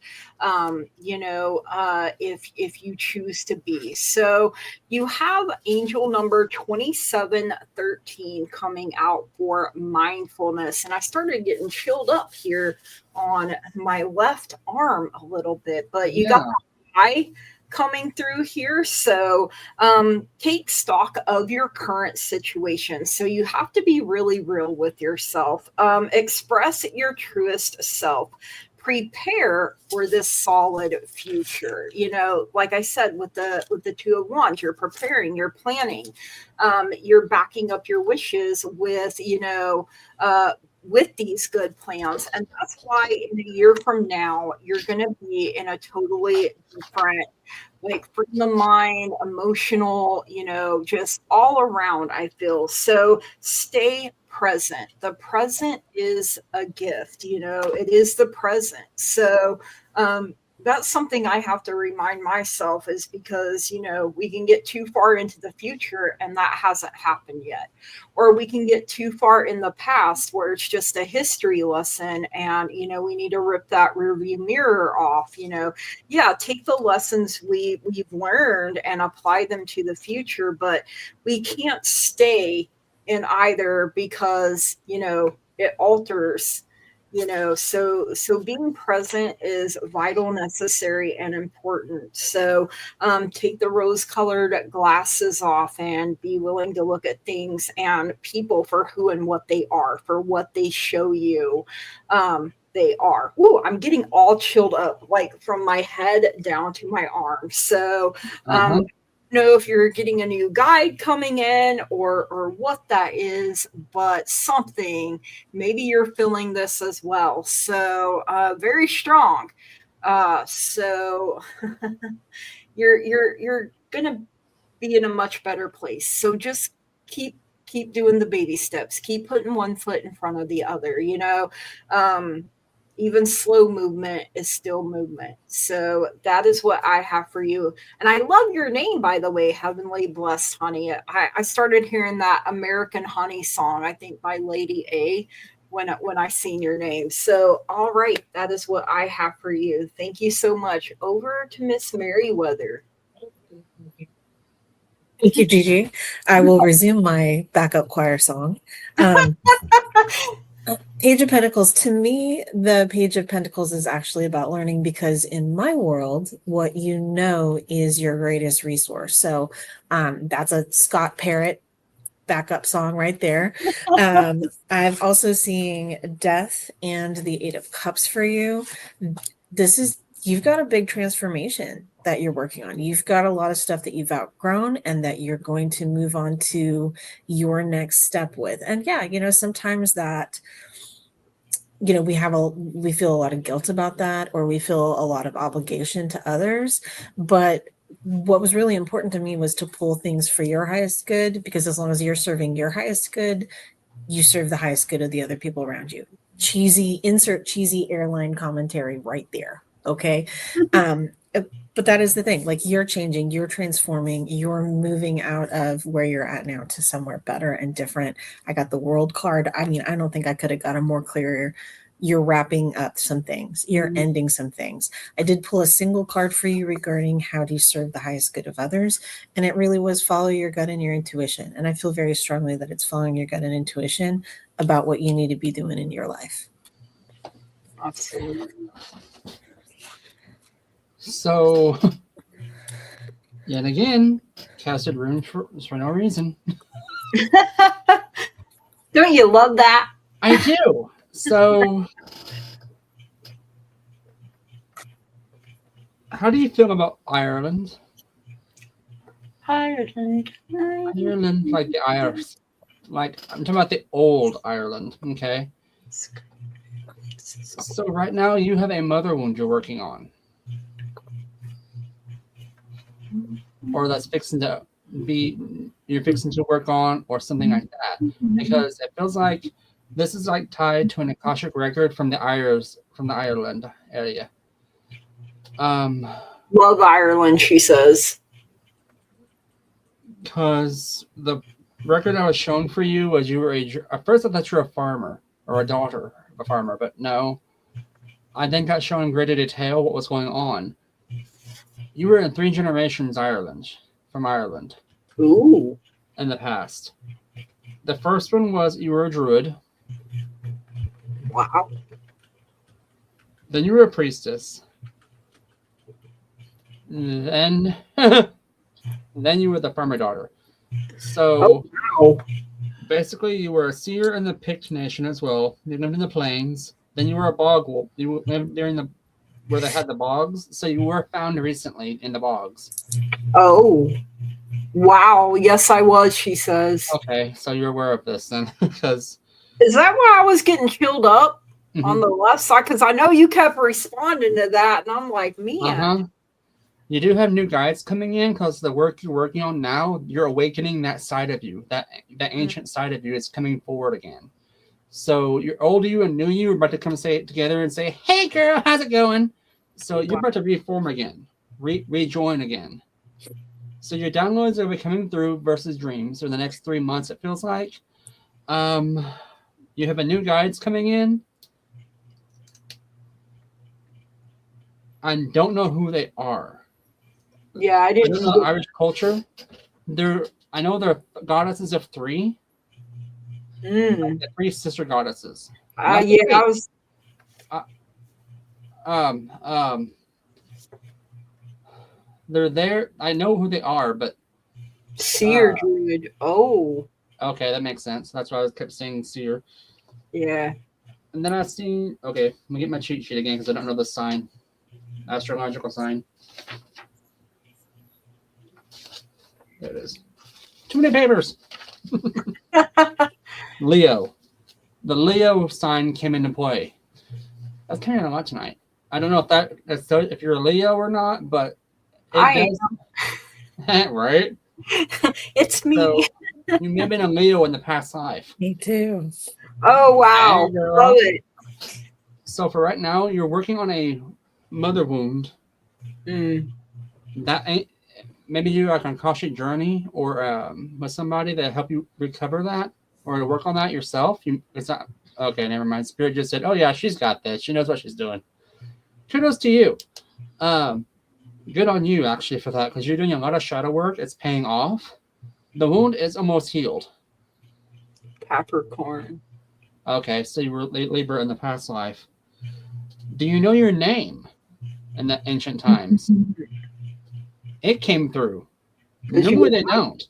If you choose to be. So you have angel number 2713 coming out for mindfulness, and I started getting chilled up here on my left arm a little bit, but you got the eye coming through here. So take stock of your current situation. So you have to be really real with yourself. Express your truest self. Prepare for this solid future. You know, like I said, with the Two of Wands, you're preparing, you're planning, you're backing up your wishes with, with these good plans. And that's why in a year from now, you're going to be in a totally different, like, frame of mind, emotional, just all around, I feel. So stay present. The present is a gift, it is the present. So that's something I have to remind myself, is because, we can get too far into the future and that hasn't happened yet. Or we can get too far in the past where it's just a history lesson and, we need to rip that rearview mirror off, take the lessons we've learned and apply them to the future, but we can't stay in either because, it alters. So being present is vital, necessary, and important. So take the rose-colored glasses off and be willing to look at things and people for who and what they are, for what they show you they are. Ooh, I'm getting all chilled up, like from my head down to my arms. So know if you're getting a new guide coming in or what that is, but something, maybe you're feeling this as well. So very strong. So you're gonna be in a much better place. So just keep doing the baby steps, keep putting one foot in front of the other, even slow movement is still movement. So that is what I have for you. And I love your name, by the way, Heavenly Blessed Honey. I started hearing that American Honey song, I think by Lady A, when I seen your name. So, all right, that is what I have for you. Thank you so much. Over to Miss Merriweather. Thank you, Gigi. I will resume my backup choir song. Page of Pentacles. To me, the Page of Pentacles is actually about learning, because in my world, what you know is your greatest resource. So that's a Scott Parrott backup song right there. I'm also seeing Death and the Eight of Cups for you. You've got a big transformation that you're working on. You've got a lot of stuff that you've outgrown and that you're going to move on to your next step with. And yeah, sometimes that, we feel a lot of guilt about that, or we feel a lot of obligation to others. But what was really important to me was to pull things for your highest good, because as long as you're serving your highest good, you serve the highest good of the other people around you. Insert cheesy airline commentary right there. Okay. But that is the thing, like, you're changing, you're transforming, you're moving out of where you're at now to somewhere better and different. I got the World card. I mean, I don't think I could have got a more clear. You're wrapping up some things, you're ending some things. I did pull a single card for you regarding how do you serve the highest good of others. And it really was follow your gut and your intuition. And I feel very strongly that it's following your gut and intuition about what you need to be doing in your life. Absolutely. So, yet again, casted runes for no reason. Don't you love that? I do. So, how do you feel about Ireland? Ireland. Ireland, like the Irish. Like, I'm talking about the old Ireland, okay? So right now you have a mother wound you're working on. Or that's you're fixing to work on, or something like that. Because it feels like This is like tied to an Akashic record from the Ireland area. Love Ireland, she says. Because the record I was shown for you was you were at first I thought you were a farmer or a daughter of a farmer, but no. I then got shown in greater detail what was going on. You were in 3 generations from Ireland. Ooh. In the past. The first one was you were a druid. Wow. Then you were a priestess. Then you were the farmer daughter. So basically you were a seer in the Pict Nation as well. You lived in the plains. Then you were a bog wolf. You lived during where they had the bogs. So you were found recently in the bogs. Oh. Wow. Yes, I was, she says. Okay, so you're aware of this then. Because is that why I was getting chilled up on the left side? Because I know you kept responding to that, and I'm like, man. You do have new guides coming in because the work you're working on now, you're awakening that side of you. That ancient side of you is coming forward again. So your old you and new you are about to come say it together and say, "Hey, girl, how's it going?" So you're about to reform again, rejoin again. So your downloads are coming through versus dreams for the next 3 months. It feels like. You have a new guides coming in. I don't know who they are. Yeah, I didn't know Irish culture. I know they're goddesses of 3. Like the 3 sister goddesses. Yeah, I was. They're there. I know who they are, but Seer druid. Oh. Okay, that makes sense. That's why I kept saying seer. Yeah. And then I seen. Okay, let me get my cheat sheet again because I don't know the sign. Astrological sign. There it is. Too many papers. Leo. The Leo sign came into play. That's carrying a lot tonight. I don't know if you're a Leo or not, but I am. Right? It's me. So, you may have been a Leo in the past life. Me too. Oh, wow. Love it. So for right now, you're working on a mother wound. That ain't maybe you like an Akashic journey or with somebody that help you recover that or to work on that yourself. It's not okay. Never mind. Spirit just said, "Oh yeah, she's got this. She knows what she's doing." Kudos to you. Good on you actually for that because you're doing a lot of shadow work. It's paying off. The wound is almost healed. Capricorn. Okay, so you were Libra in the past life. Do you know your name in the ancient times? It came through. Normally they don't.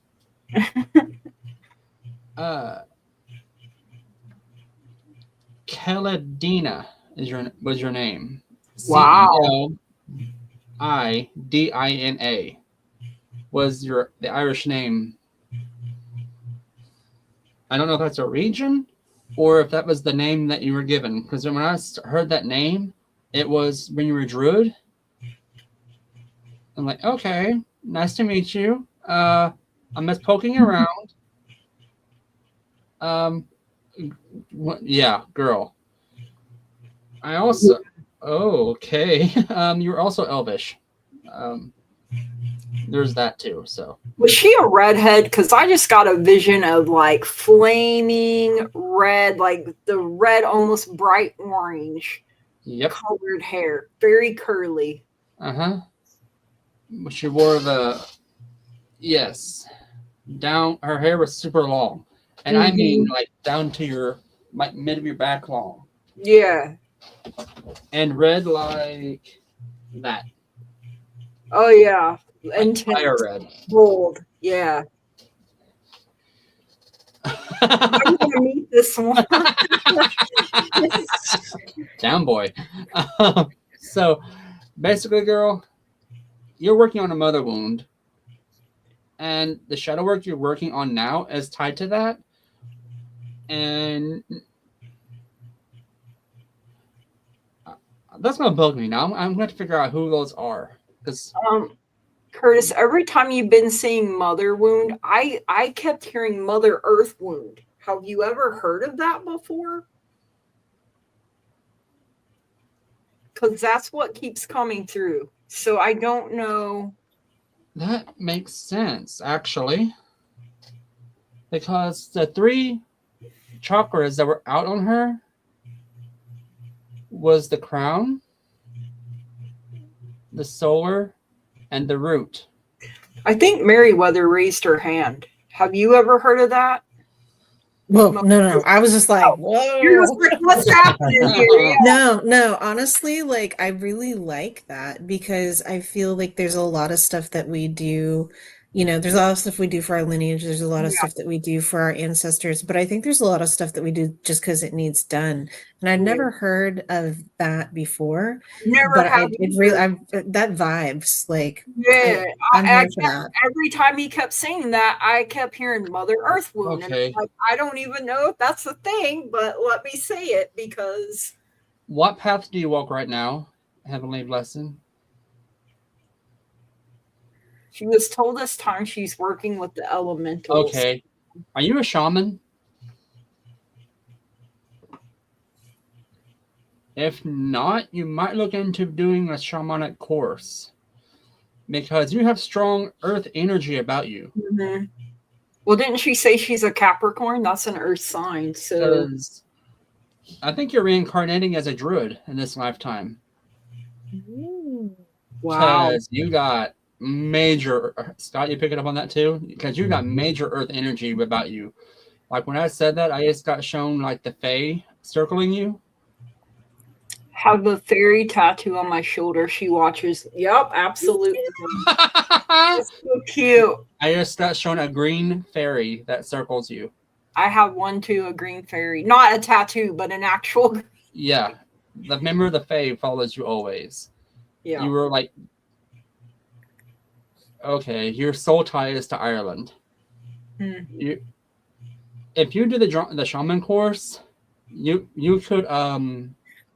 Kaladina was your name. Wow. Celdina was the Irish name. I don't know if that's a region or if that was the name that you were given. Because when I heard that name, it was when you were a druid. I'm like, okay, nice to meet you. I'm just poking around. Yeah, girl. I also. Oh, okay. You were also elvish. There's that too. So was she a redhead? Because I just got a vision of like flaming red, like the red, almost bright orange colored hair, very curly. She wore down. Her hair was super long, and I mean like down to your like mid of your back long. Yeah. And red like that. Oh yeah. Like fire red. Bold. Yeah. I'm gonna meet this one. Down boy. So basically, girl, you're working on a mother wound. And the shadow work you're working on now is tied to that. And that's gonna bug me now. I'm going to figure out who those are. Because Curtis, every time you've been saying mother wound, I kept hearing mother earth wound. Have you ever heard of that before? Because that's what keeps coming through. So I don't know. That makes sense, actually. Because the 3 chakras that were out on her was the crown, the solar, and the root. I think Meriwether raised her hand. Have you ever heard of that? Well, no. I was just like, whoa. You're just like, what's happening here? Yeah. No. Honestly, like I really like that because I feel like there's a lot of stuff that we do. You know, there's a lot of stuff we do for our lineage. There's a lot of stuff that we do for our ancestors, but I think there's a lot of stuff that we do just because it needs done. And I'd never heard of that before. Never but have. That vibes like. Yeah, I'm here for that. every time he kept saying that, I kept hearing Mother Earth wound. Okay. And like, I don't even know if that's the thing, but let me say it because. What path do you walk right now, Heavenly Blessing? She was told this time she's working with the elementals. Okay. Are you a shaman? If not, you might look into doing a shamanic course because you have strong earth energy about you. Mm-hmm. Well, didn't she say she's a Capricorn? That's an earth sign. So I think you're reincarnating as a druid in this lifetime. Wow. Because you got major, Scott, you picking up on that too? Because you got major earth energy about you. Like when I said that, I just got shown like the Fae circling you. Have a fairy tattoo on my shoulder. She watches. Yep, absolutely. It's so cute. I just got shown a green fairy that circles you. I have one too, a green fairy. Not a tattoo, but an actual. Yeah. The member of the Fae follows you always. Yeah. You were like, okay, your soul tie is to Ireland. Mm. If you do the shaman course, you could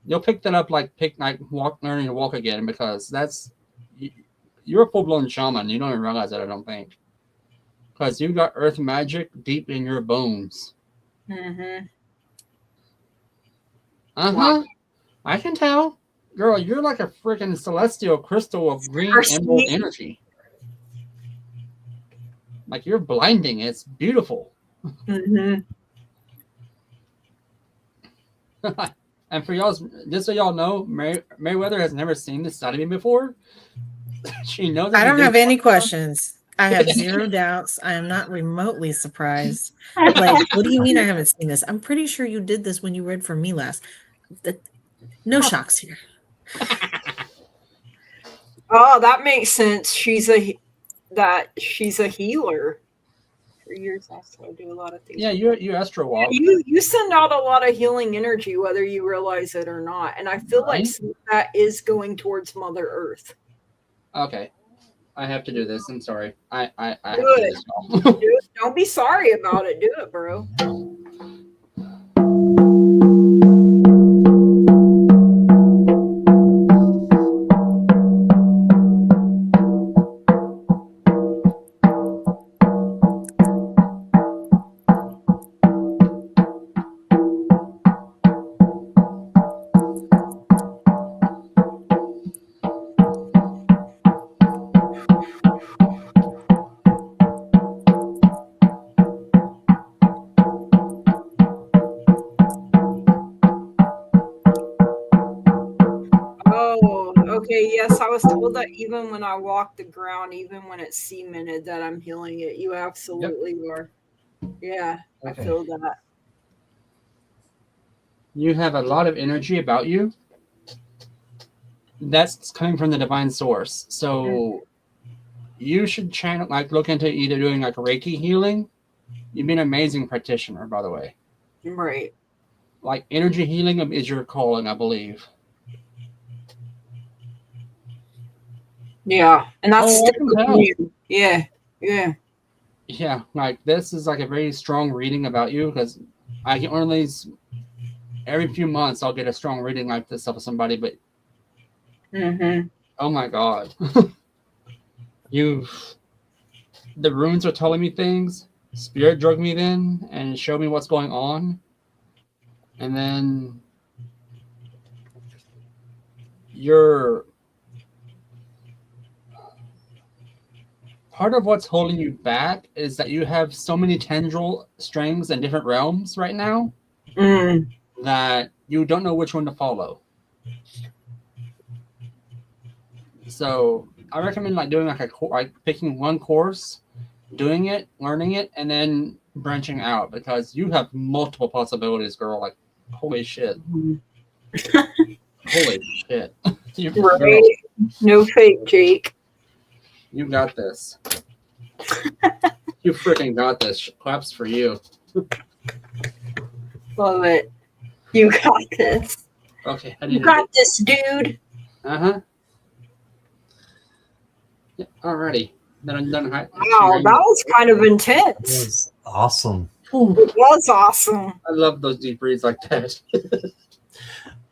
you'll pick that up like learning to walk again because you're a full-blown shaman. You don't even realize that, I don't think, because you got earth magic deep in your bones. Mm-hmm. Wow. I can tell, girl. You're like a freaking celestial crystal of green emerald energy. Like you're blinding. It's beautiful. Mm-hmm. And for y'all, just so y'all know, Meriwether has never seen this side of me before. She knows. I don't have any questions. I have zero doubts. I am not remotely surprised. Like, what do you mean I haven't seen this? I'm pretty sure you did this when you read for me last. No shocks here. Oh, that makes sense. She's a healer. For years, also I do a lot of things. Yeah, you astro walk. You send out a lot of healing energy, whether you realize it or not. And I feel like that is going towards Mother Earth. Okay, I have to do this. I'm sorry. I have Do to do it. this now. Do it. Don't be sorry about it. Do it, bro. Yes, I was told that even when I walk the ground, even when it's cemented, that I'm healing it. You absolutely are. Yeah, Okay. I feel that. You have a lot of energy about you. That's coming from the divine source. So you should channel, look into either doing Reiki healing. You'd be an amazing practitioner, by the way. Right. Energy healing is your calling, I believe. Yeah, and that's you. Yeah. Yeah, this is a very strong reading about you because I get one of these every few months. I'll get a strong reading like this of somebody, but oh my god, the runes are telling me things. spirit drug me then and showed me what's going on. And then you're part of what's holding you back is that you have so many tendril strings in different realms right now that you don't know which one to follow. So I recommend like doing like picking one course, doing it, learning it, and then branching out, because you have multiple possibilities, girl. Like, holy shit. Holy shit. Right? No fake, Jake. You got this. You freaking got this. Claps for you. Love it. You got this. Okay. You got this, dude. Uh-huh. Yeah, alrighty. Then I'm done. Wow, that was kind of It intense. was awesome. It was awesome. I love those deep reads like that.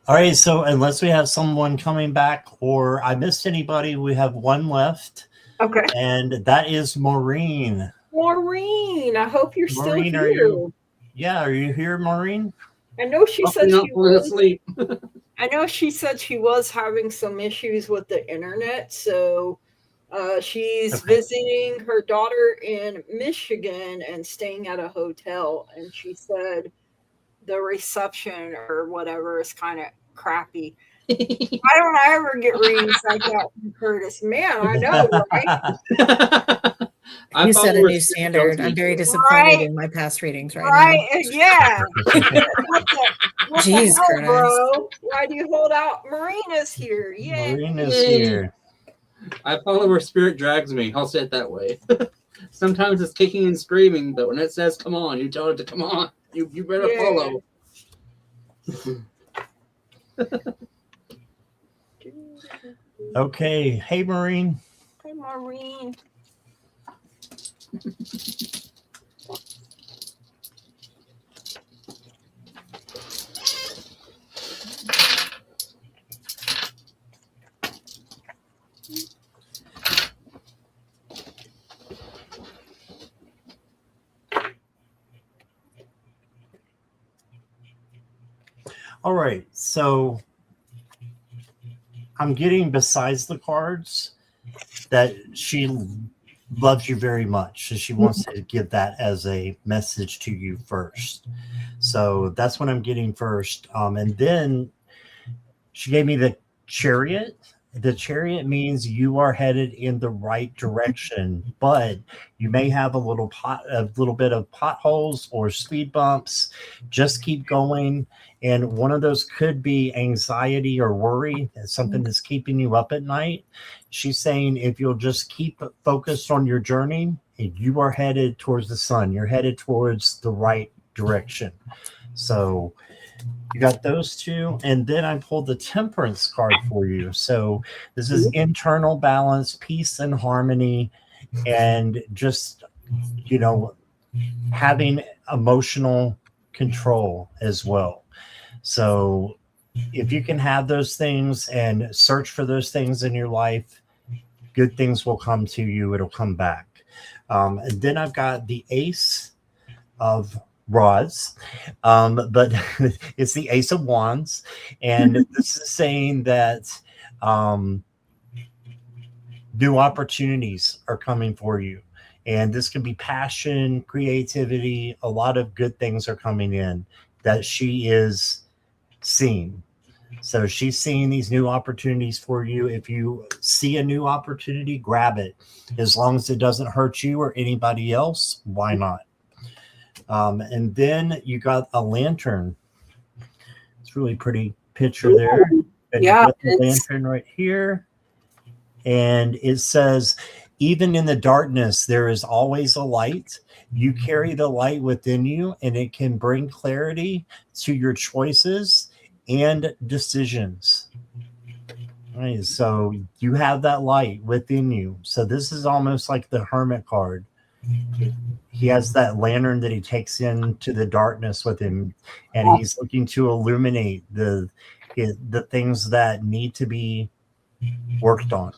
All right, so unless we have someone coming back or I missed anybody, we have one left. Okay. And that is Maureen. Maureen, I hope you're Maureen, still are here. Are you here, Maureen? I know she said Not she falling was. asleep. I know she said she was having some issues with the internet, so she's visiting her daughter in Michigan and staying at a hotel. And she said the reception or whatever is kind of crappy. Why don't I ever get readings like that from Curtis? Man, I know, right? You set a new standard. I'm very disappointed in my past readings right now. Yeah. Jeez, Curtis. Bro. Why do you hold out? Marina's here. Yeah. Marina's here. I follow where spirit drags me. I'll say it that way. Sometimes it's kicking and screaming, but when it says come on, you tell it to come on. You better follow. Okay. Hey, Maureen. Hey, Maureen. All right. So I'm getting, besides the cards, that she loves you very much. So she wants to give that as a message to you first. So that's what I'm getting first. And then she gave me the Chariot. The Chariot means you are headed in the right direction, but you may have a little bit of potholes or speed bumps. Just keep going. And one of those could be anxiety or worry, something that's keeping you up at night. She's saying if you'll just keep focused on your journey, you are headed towards the sun. You're headed towards the right direction. So you got those two. And then I pulled the Temperance card for you. So this is internal balance, peace and harmony, and just, having emotional control as well. So if you can have those things and search for those things in your life, good things will come to you. It'll come back. And then I've got the Ace of Rods, but it's the Ace of Wands. And this is saying that new opportunities are coming for you. And this can be passion, creativity. A lot of good things are coming in that she is seeing. So she's seeing these new opportunities for you. If you see a new opportunity, grab it. As long as it doesn't hurt you or anybody else, why not? And then you got a lantern. It's really pretty picture there. And you got the lantern right here. And it says, even in the darkness, there is always a light. You carry the light within you, and it can bring clarity to your choices and decisions. All right, so you have that light within you. So this is almost like the Hermit card. He has that lantern that he takes into the darkness with him, and he's looking to illuminate the things that need to be worked on,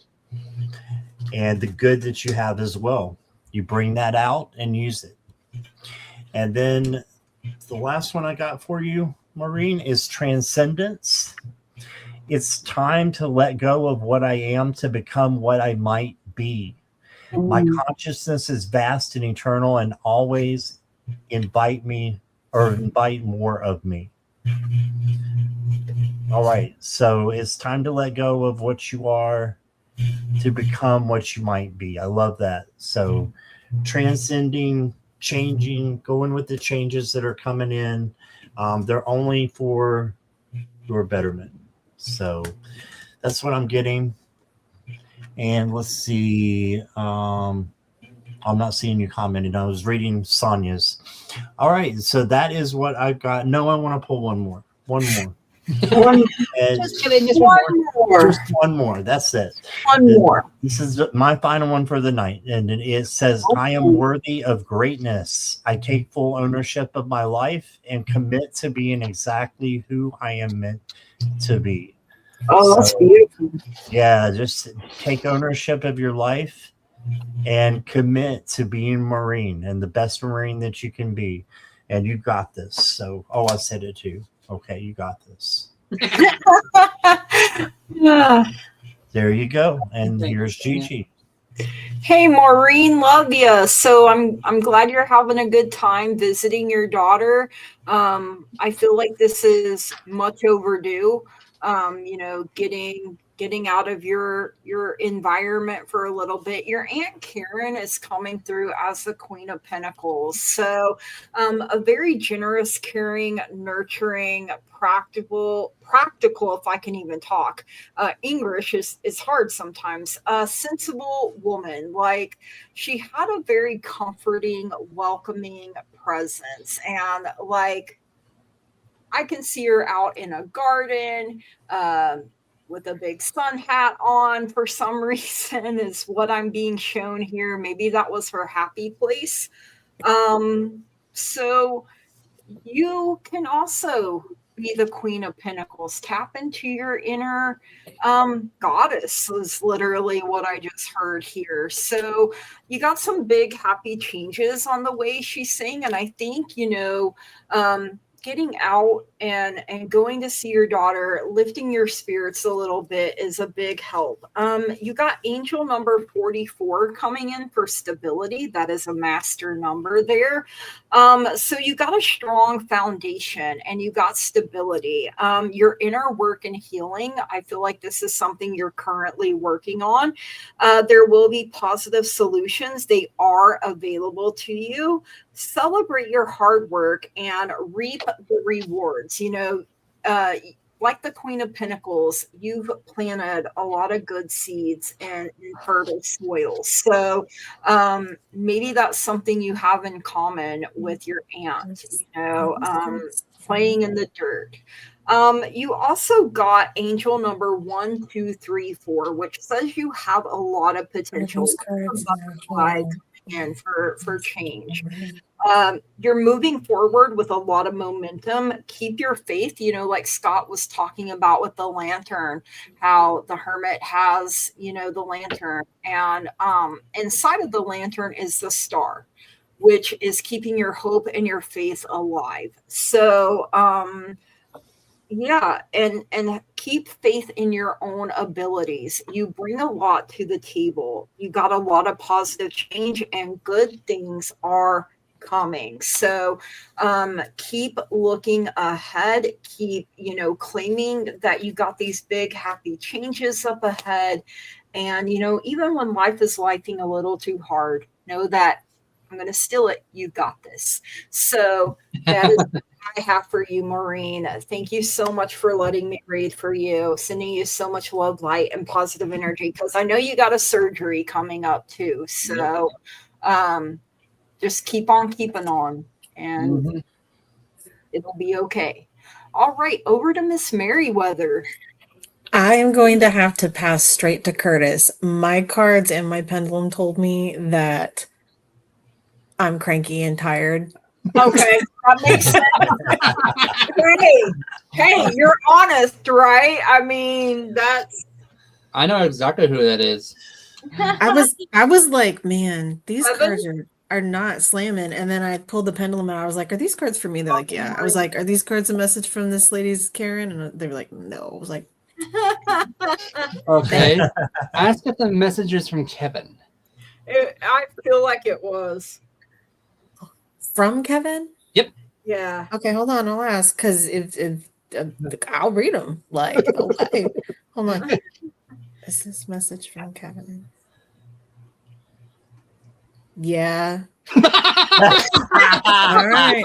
and the good that you have as well. You bring that out and use it. And then the last one I got for you, Maureen, is transcendence. It's time to let go of what I am to become what I might be. My consciousness is vast and eternal and always invite more of me. All right. So it's time to let go of what you are to become what you might be. I love that. So transcending, changing, going with the changes that are coming in. They're only for your betterment. So that's what I'm getting. And let's see. I'm not seeing you commenting. I was reading Sonia's. All right. So that is what I've got. No, I want to pull one more. Just kidding. Just One more. Just one more. That's it. One more. This is my final one for the night. And it says, I am worthy of greatness. I take full ownership of my life and commit to being exactly who I am meant to be. Oh, that's beautiful. Yeah, just take ownership of your life and commit to being Marine and the best Marine that you can be. And you got this. So, I said it too. Okay, you got this. Yeah. There you go. And here's Gigi. Hey Maureen, love you. So I'm glad you're having a good time visiting your daughter. I feel like this is much overdue. Getting out of your environment for a little bit. Your Aunt Karen is coming through as the Queen of Pentacles. So a very generous, caring, nurturing, practical, if I can even talk. English is hard sometimes. A sensible woman. Like, she had a very comforting, welcoming presence. And like, I can see her out in a garden, with a big sun hat on for some reason, is what I'm being shown here. Maybe that was her happy place. So you can also be the Queen of Pentacles. Tap into your inner goddess is literally what I just heard here. So you got some big happy changes on the way she's saying. And I think, getting out and going to see your daughter, lifting your spirits a little bit is a big help. You got angel number 44 coming in for stability. That is a master number there. So you got a strong foundation and you got stability. Your inner work and healing, I feel like this is something you're currently working on. There will be positive solutions. They are available to you. Celebrate your hard work and reap the rewards. Like the Queen of Pentacles, you've planted a lot of good seeds in fertile soil. So maybe that's something you have in common with your aunt, playing in the dirt. You also got angel number 1, 2, 3, 4, which says you have a lot of potential and for change. You're moving forward with a lot of momentum. Keep your faith, like Scott was talking about with the lantern, how the hermit has, the lantern, and inside of the lantern is the star, which is keeping your hope and your faith alive. So and keep faith in your own abilities. You bring a lot to the table. You got a lot of positive change and good things are coming. So keep looking ahead. Keep, claiming that you got these big happy changes up ahead. And, even when life is lifing a little too hard, know that I'm going to steal it. You got this. So that is what I have for you, Maureen. Thank you so much for letting me read for you. Sending you so much love, light, and positive energy, because I know you got a surgery coming up too. So just keep on keeping on, and it'll be okay. All right, over to Miss Merriweather. I am going to have to pass straight to Curtis. My cards and my pendulum told me that I'm cranky and tired. Okay, that makes sense. Hey, you're honest, right? I mean, I know exactly who that is. I was like, man, these Seven? cards are not slamming. And then I pulled the pendulum out. I was like, are these cards for me? They're like, yeah. I was like, are these cards a message from this lady's Karen? And they were like, no. I was like, Okay. Ask if the message is from Kevin. I feel like it was. from Kevin? Yeah. Okay, hold on. I'll ask because if I'll read them. Like, okay, hold on. Is this message from Kevin? Yeah. All right.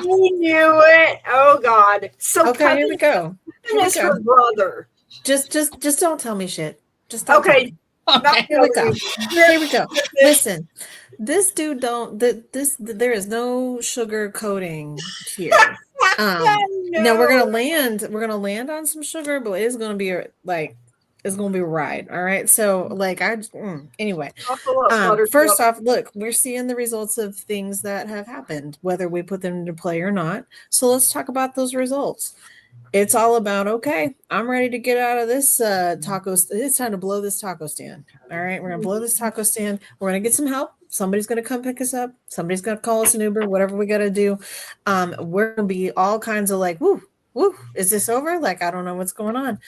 You knew it. Oh God. So Okay, here we go. Kevin is her brother. Just don't tell me shit. Just don't Okay. Okay. Here we go. Here we go. Listen, this dude don't. There is no sugar coating here. Now we're gonna land. We're gonna land on some sugar, but it's gonna be like it's gonna be a ride. All right. So like anyway. First off, look, we're seeing the results of things that have happened, whether we put them into play or not. So let's talk about those results. It's all about, okay, I'm ready to get out of this taco. It's time to blow this taco stand. All right, we're going to blow this taco stand. We're going to get some help. Somebody's going to come pick us up. Somebody's going to call us an Uber, whatever we got to do. We're going to be all kinds of like, woo, is this over? Like, I don't know what's going on.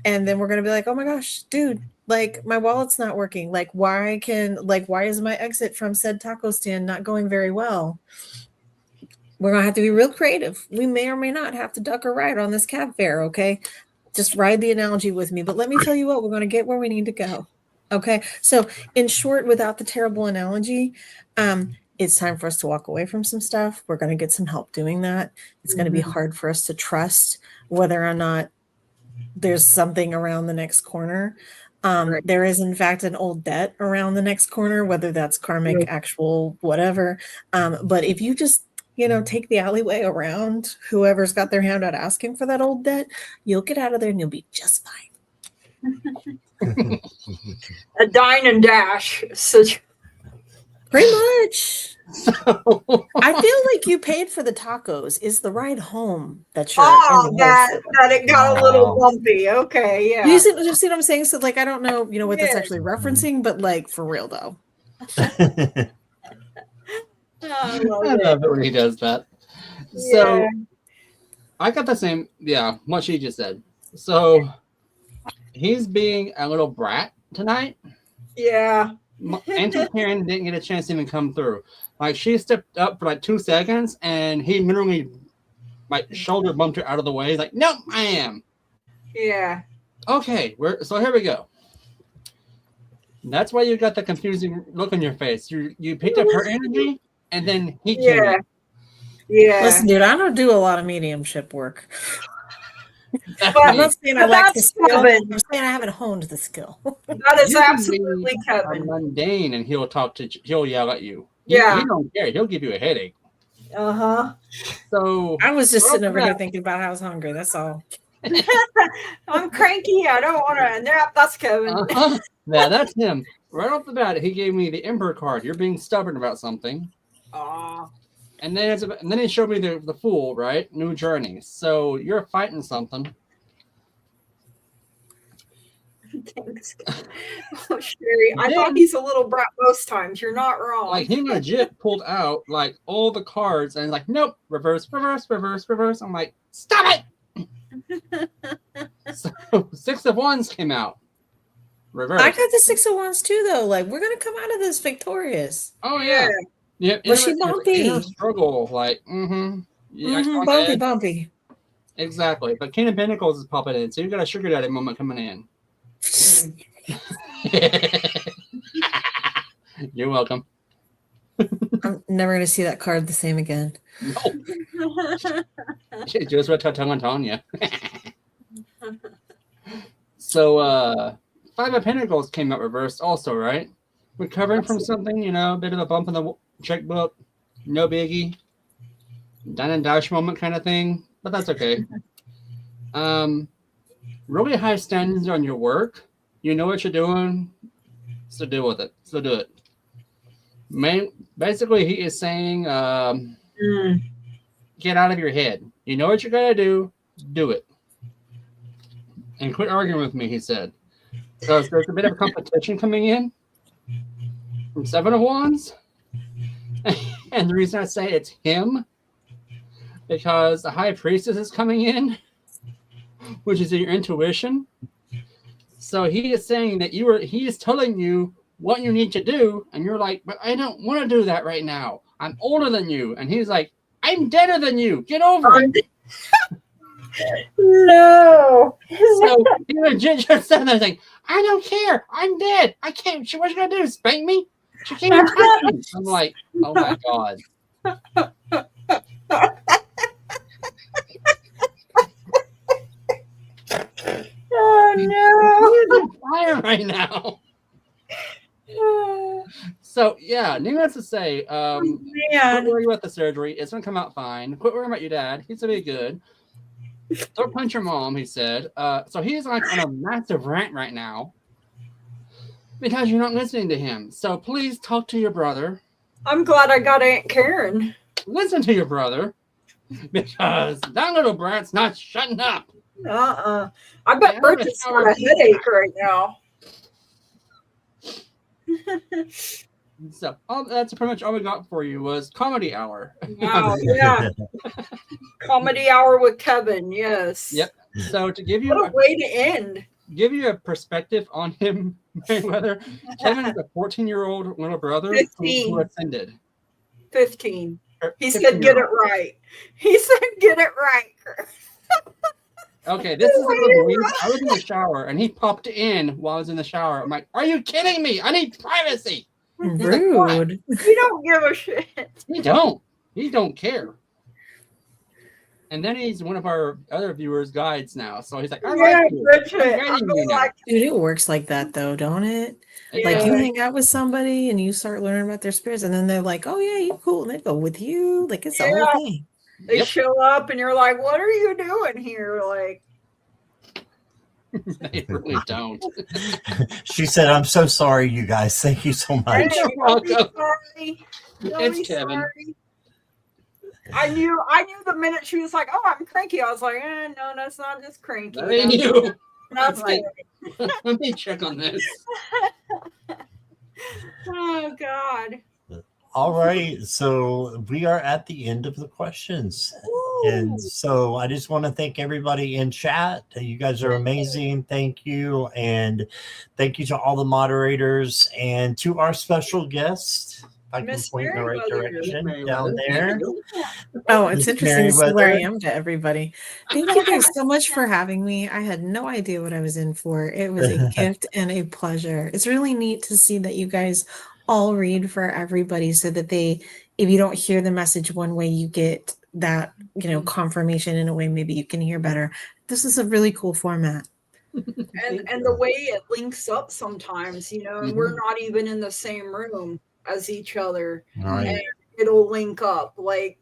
And then we're going to be like, oh my gosh, dude, like my wallet's not working. Like, why is my exit from said taco stand not going very well? We're going to have to be real creative. We may or may not have to duck or ride on this cab fare, okay? Just ride the analogy with me. But let me tell you what, we're going to get where we need to go, okay? So in short, without the terrible analogy, it's time for us to walk away from some stuff. We're going to get some help doing that. It's going to be hard for us to trust whether or not there's something around the next corner. Right. There is, in fact, an old debt around the next corner, whether that's karmic, actual, whatever. But if you just take the alleyway around whoever's got their hand out asking for that old debt, you'll get out of there and you'll be just fine. A dine and dash. Pretty much. I feel like you paid for the tacos. Is the ride home that you're that it got a little bumpy. Okay, yeah. You see what I'm saying? So like, I don't know, what that's actually referencing, but like for real though. I love it when he does that. So I got the same, what she just said. So he's being a little brat tonight. Yeah. Auntie Karen didn't get a chance to even come through. Like she stepped up for like 2 seconds and he literally shoulder bumped her out of the way. He's like, nope, I am. Yeah. Okay, so here we go. That's why you got the confusing look on your face. You picked up her energy. And then he came in. Yeah. Listen, dude, I don't do a lot of mediumship work. But I'm not saying I like the skill. Kevin. I'm saying I haven't honed the skill. That is absolutely Kevin. Mundane, and he'll yell at you. He don't care. He'll give you a headache. So I was just sitting over here thinking about how I was hungry. That's all. I'm cranky. I don't want to nap. That's Kevin. Yeah, that's him. Right off the bat, he gave me the Emperor card. You're being stubborn about something. And then he showed me the Fool, right? New journey. So you're fighting something. Thanks. Oh, Sherry, I thought he's a little brat most times. You're not wrong. Like he legit pulled out like all the cards and like, nope, reverse. I'm like, stop it. So 6 of Wands came out. Reverse. I got the 6 of Wands too, though. Like we're gonna come out of this victorious. Oh yeah. Yeah, was she bumpy? Struggle, like, bumpy. Exactly, but King of Pentacles is popping in, so you got a sugar daddy moment coming in. You're welcome. I'm never gonna see that card the same again. No. Just what I'm telling you. So, 5 of Pentacles came out reversed, also, right? Recovering from something, a bit of a bump in the checkbook, no biggie, dine and dash moment kind of thing, but that's okay. Really high standards on your work. You know what you're doing, so deal with it. So do it. Basically, he is saying, get out of your head. You know what you gotta do it. And quit arguing with me, he said. Because there's a bit of competition coming in. from Seven of Wands. And the reason I say it's him, because the High Priestess is coming in, which is your intuition. So he is saying that he is telling you what you need to do, and you're like, but I don't want to do that right now. I'm older than you. And he's like, I'm deader than you. Get over it. No. So he legit just said that thing. I don't care. I'm dead. I can't. What's she gonna do? Spank me? She can't even touch me. I'm like, oh my god. Oh no. He's on fire right now. So yeah, needless to say, quit Man. worrying about the surgery. It's gonna come out fine. Quit worrying about your dad. He's gonna be good. Don't punch your mom, he said. So he's like on a massive rant right now because you're not listening to him. So please talk to your brother. I'm glad I got Aunt Karen. Listen to your brother because that little brat's not shutting up. I bet Yeah, Bert has got a headache right now. So that's pretty much all we got for you was comedy hour. Wow, yeah. Comedy hour with Kevin, yes. Yep. So to give you What a way to end. give you a perspective on him, Mayweather, Kevin is a 14-year-old little brother 15. who ascended. 15. He 15 said, get it right. He said, get it right. Okay, this is a little weird. I was in the shower and he popped in while I was in the shower. I'm like, are you kidding me? I need privacy. Rude. You don't give a shit. He don't. He don't care. And then he's one of our other viewers' guides now. So he's like, I Yeah, like you. Bridget. I'm I'm guiding you now. like, Dude, it works like that though, don't it? It Like does. you hang out with somebody and you start learning about their spirits, and then they're like, "Oh yeah, you cool," and they go with you. Like it's the Yeah. whole thing. they Yep. show up and you're like, what are you doing here? Like, They really don't. She said, I'm so sorry, you guys. Thank you so hey, much. You're don't be welcome. sorry. Don't It's be Kevin. sorry. I knew the minute she was like, oh, I'm cranky. I was like, no, that's not just cranky. That ain't you. That's Right. Kevin. Let me check on this. Oh God. All right. So we are at the end of the questions. And so I just want to thank everybody in chat. You guys are amazing. Thank you. And thank you to all the moderators and to our special guest. I can Miss point in the right Meriwether. direction down there. Oh, it's Miss interesting to see where I Meriwether. am to everybody. Thank you guys so much for having me. I had no idea what I was in for. It was a gift and a pleasure. It's really neat to see that you guys all read for everybody so that if you don't hear the message one way, you get that, confirmation in a way maybe you can hear better. This is a really cool format. And the way it links up sometimes, and we're not even in the same room as each other. All right. And it'll link up like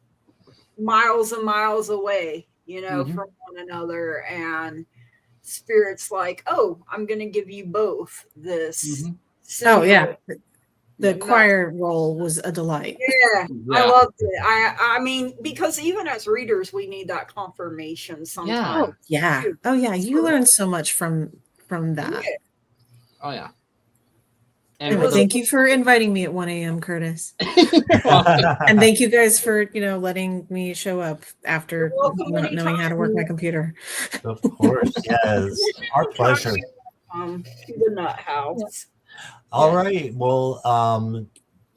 miles and miles away, Mhm. from one another. And Spirit's like, oh, I'm going to give you both this. Mhm. Oh yeah. The Yeah. choir role was a delight. Yeah, Yeah. I loved it. I mean, because even as readers, we need that confirmation sometimes. Yeah. Oh yeah. You learn so much from that. Oh yeah. Anyway, for thank you for inviting me at 1 a.m., Curtis. the- And thank you guys for, letting me show up after You're welcome not knowing how to work my computer. Of course. Yes. Our pleasure. To the Nut House. All right. Well,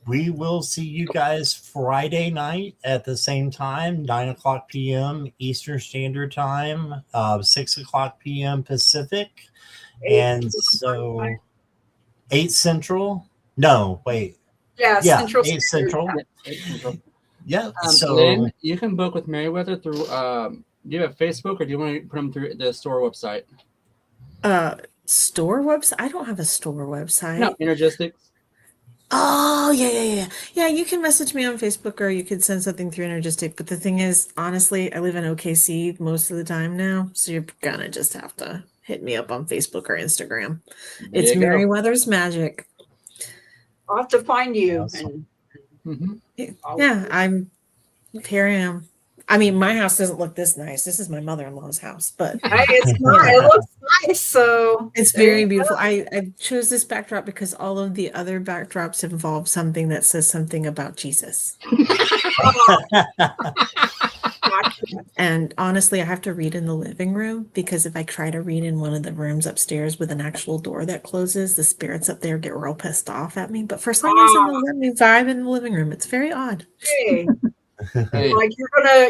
we will see you guys Friday night at the same time, 9:00 p.m. Eastern Standard Time, 6:00 p.m. Pacific. And so 8 Central. No, wait. Yeah, Yeah, Central 8 Standard Central. Time. Yeah. So Lynn, you can book with Meriwether through. Do you have Facebook or do you want to put them through the store website? Store website? I don't have a store website. No, Energistics. Oh, yeah. Yeah, you can message me on Facebook or you could send something through Energistic. But the thing is, honestly, I live in OKC most of the time now. So you're gonna just have to hit me up on Facebook or Instagram. There It's you go. Meriwether's Magic. I'll have to find you. Awesome. And Yeah, here I am. I mean, my house doesn't look this nice. This is my mother-in-law's house, but hey, it's not. It looks nice. So It's there very you go. beautiful. I chose this backdrop because all of the other backdrops involve something that says something about Jesus. Gotcha. And honestly, I have to read in the living room because if I try to read in one of the rooms upstairs with an actual door that closes, the spirits up there get real pissed off at me. But for some reason, they let me vibe in the living room. It's very odd. Hey, Hey, like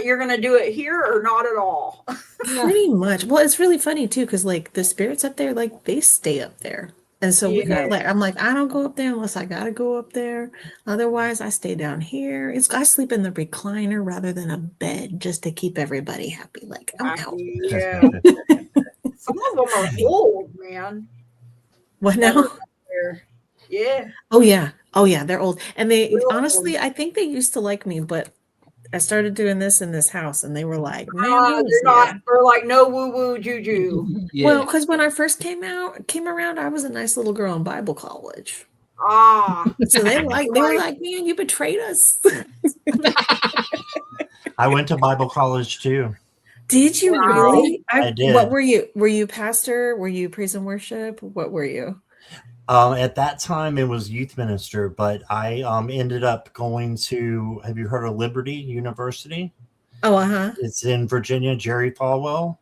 you're gonna do it here or not at all? Pretty much. Well, it's really funny too, because like the spirits up there, like they stay up there. And so we got like, I'm like, I don't go up there unless I gotta go up there. Otherwise, I stay down here. I sleep in the recliner rather than a bed just to keep everybody happy. Like I'm out. Yeah. Some of them are old, man. What now? Yeah. Oh yeah. Oh yeah, they're old. And they Real honestly, I think they used to like me, but I started doing this in this house and they were like, man, They're not. They're like no woo woo juju. yeah. well, because when I first came around, I was a nice little girl in Bible college. Ah. So they were like, man, you betrayed us. I went to Bible college too. Did you Wow. really? I did. What were you? Were you pastor? Were you praise and worship? What were you? At that time, it was youth minister, but I ended up going to. Have you heard of Liberty University? Oh, uh-huh. It's in Virginia. Jerry Falwell.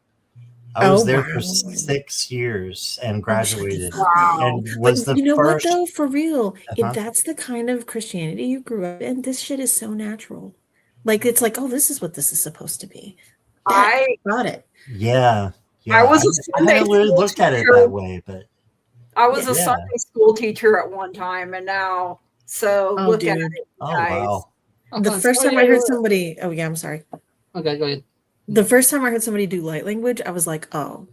I was there for 6 years and graduated. Wow. And was But the you know first. what though? For real, Uh-huh. if that's the kind of Christianity you grew up in, this shit is so natural. Like it's like, oh, this is what this is supposed to be. I Got it. Yeah. I was a I Sunday hadn't really school looked at it teacher. that way, but I was a Yeah. Sunday school teacher at one time, and now so Oh, look at dude. it, oh guys. wow. The first time I heard somebody, oh yeah, I'm sorry. Okay, go ahead. The first time I heard somebody do light language, I was like, oh,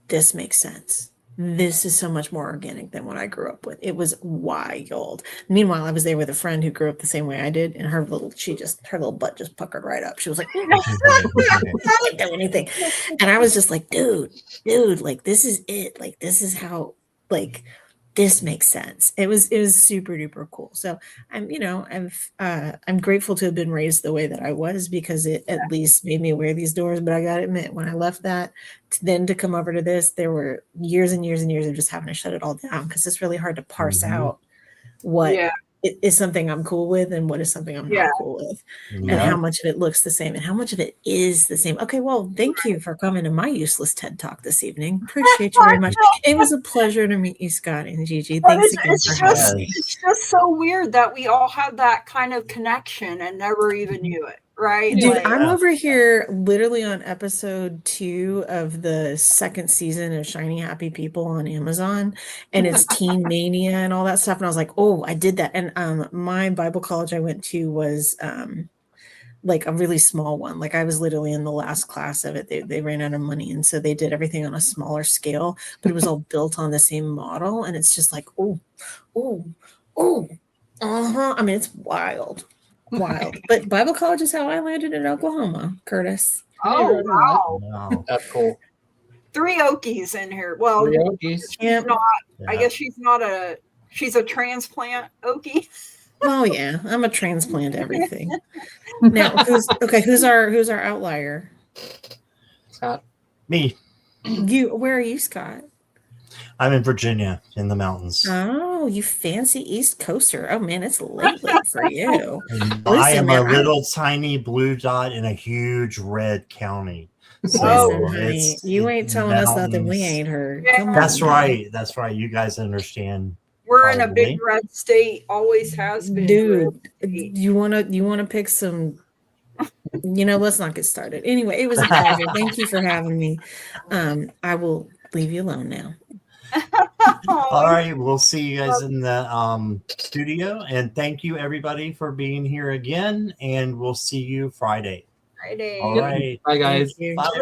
this makes sense. This is so much more organic than what I grew up with. It was wild. Meanwhile, I was there with a friend who grew up the same way I did, and her little butt just puckered right up. She was like, I don't do anything. And I was just like, dude, like this is it. Like this is how, like this makes sense. It was super duper cool. So I'm grateful to have been raised the way that I was because it at least made me wear these doors. But I gotta admit, when I left that, then to come over to this, there were years and years and years of just having to shut it all down because it's really hard to parse out what is something I'm cool with and what is something I'm not cool with, and how much of it looks the same and how much of it is the same. Okay, well, thank you for coming to my useless TED Talk this evening. Appreciate you very much. It was a pleasure to meet you, Scott and Gigi. Thanks again for having me. It's just so weird that we all had that kind of connection and never even knew it, right? Dude, Like, I'm over here literally on episode 2 of the second season of Shiny Happy People on Amazon, and it's Teen Mania and all that stuff. And I was like, oh, I did that. And my Bible college I went to was like a really small one. Like I was literally in the last class of it. They ran out of money, and so they did everything on a smaller scale, but it was all built on the same model. And it's just like, oh, I mean, it's wild. But Bible college is how I landed in Oklahoma, Curtis. oh wow, Wow. That's cool. 3 Okies in here. Well, Three Okies. she's not. I Yeah. guess she's a transplant Okie. Oh yeah, I'm a transplant everything. Now, who's our outlier? Scott. Me. Where are you, Scott? I'm in Virginia in the mountains. Oh, you fancy East Coaster. Oh man, it's late for you. And I Listen, am man, a little tiny blue dot in a huge red county. So Listen, honey, it's you ain't telling us nothing we mountains. ain't heard. Yeah. Come on, That's man. right. That's right. You guys understand. We're in a Probably. big red state. Always has been. Dude, red state. you wanna pick some, let's not get started. Anyway, it was a pleasure. Thank you for having me. I will leave you alone now. All right. We'll see you guys in the studio. And thank you, everybody, for being here again. And we'll see you Friday. Friday. All right. Bye, guys. Thank you. Bye, everybody.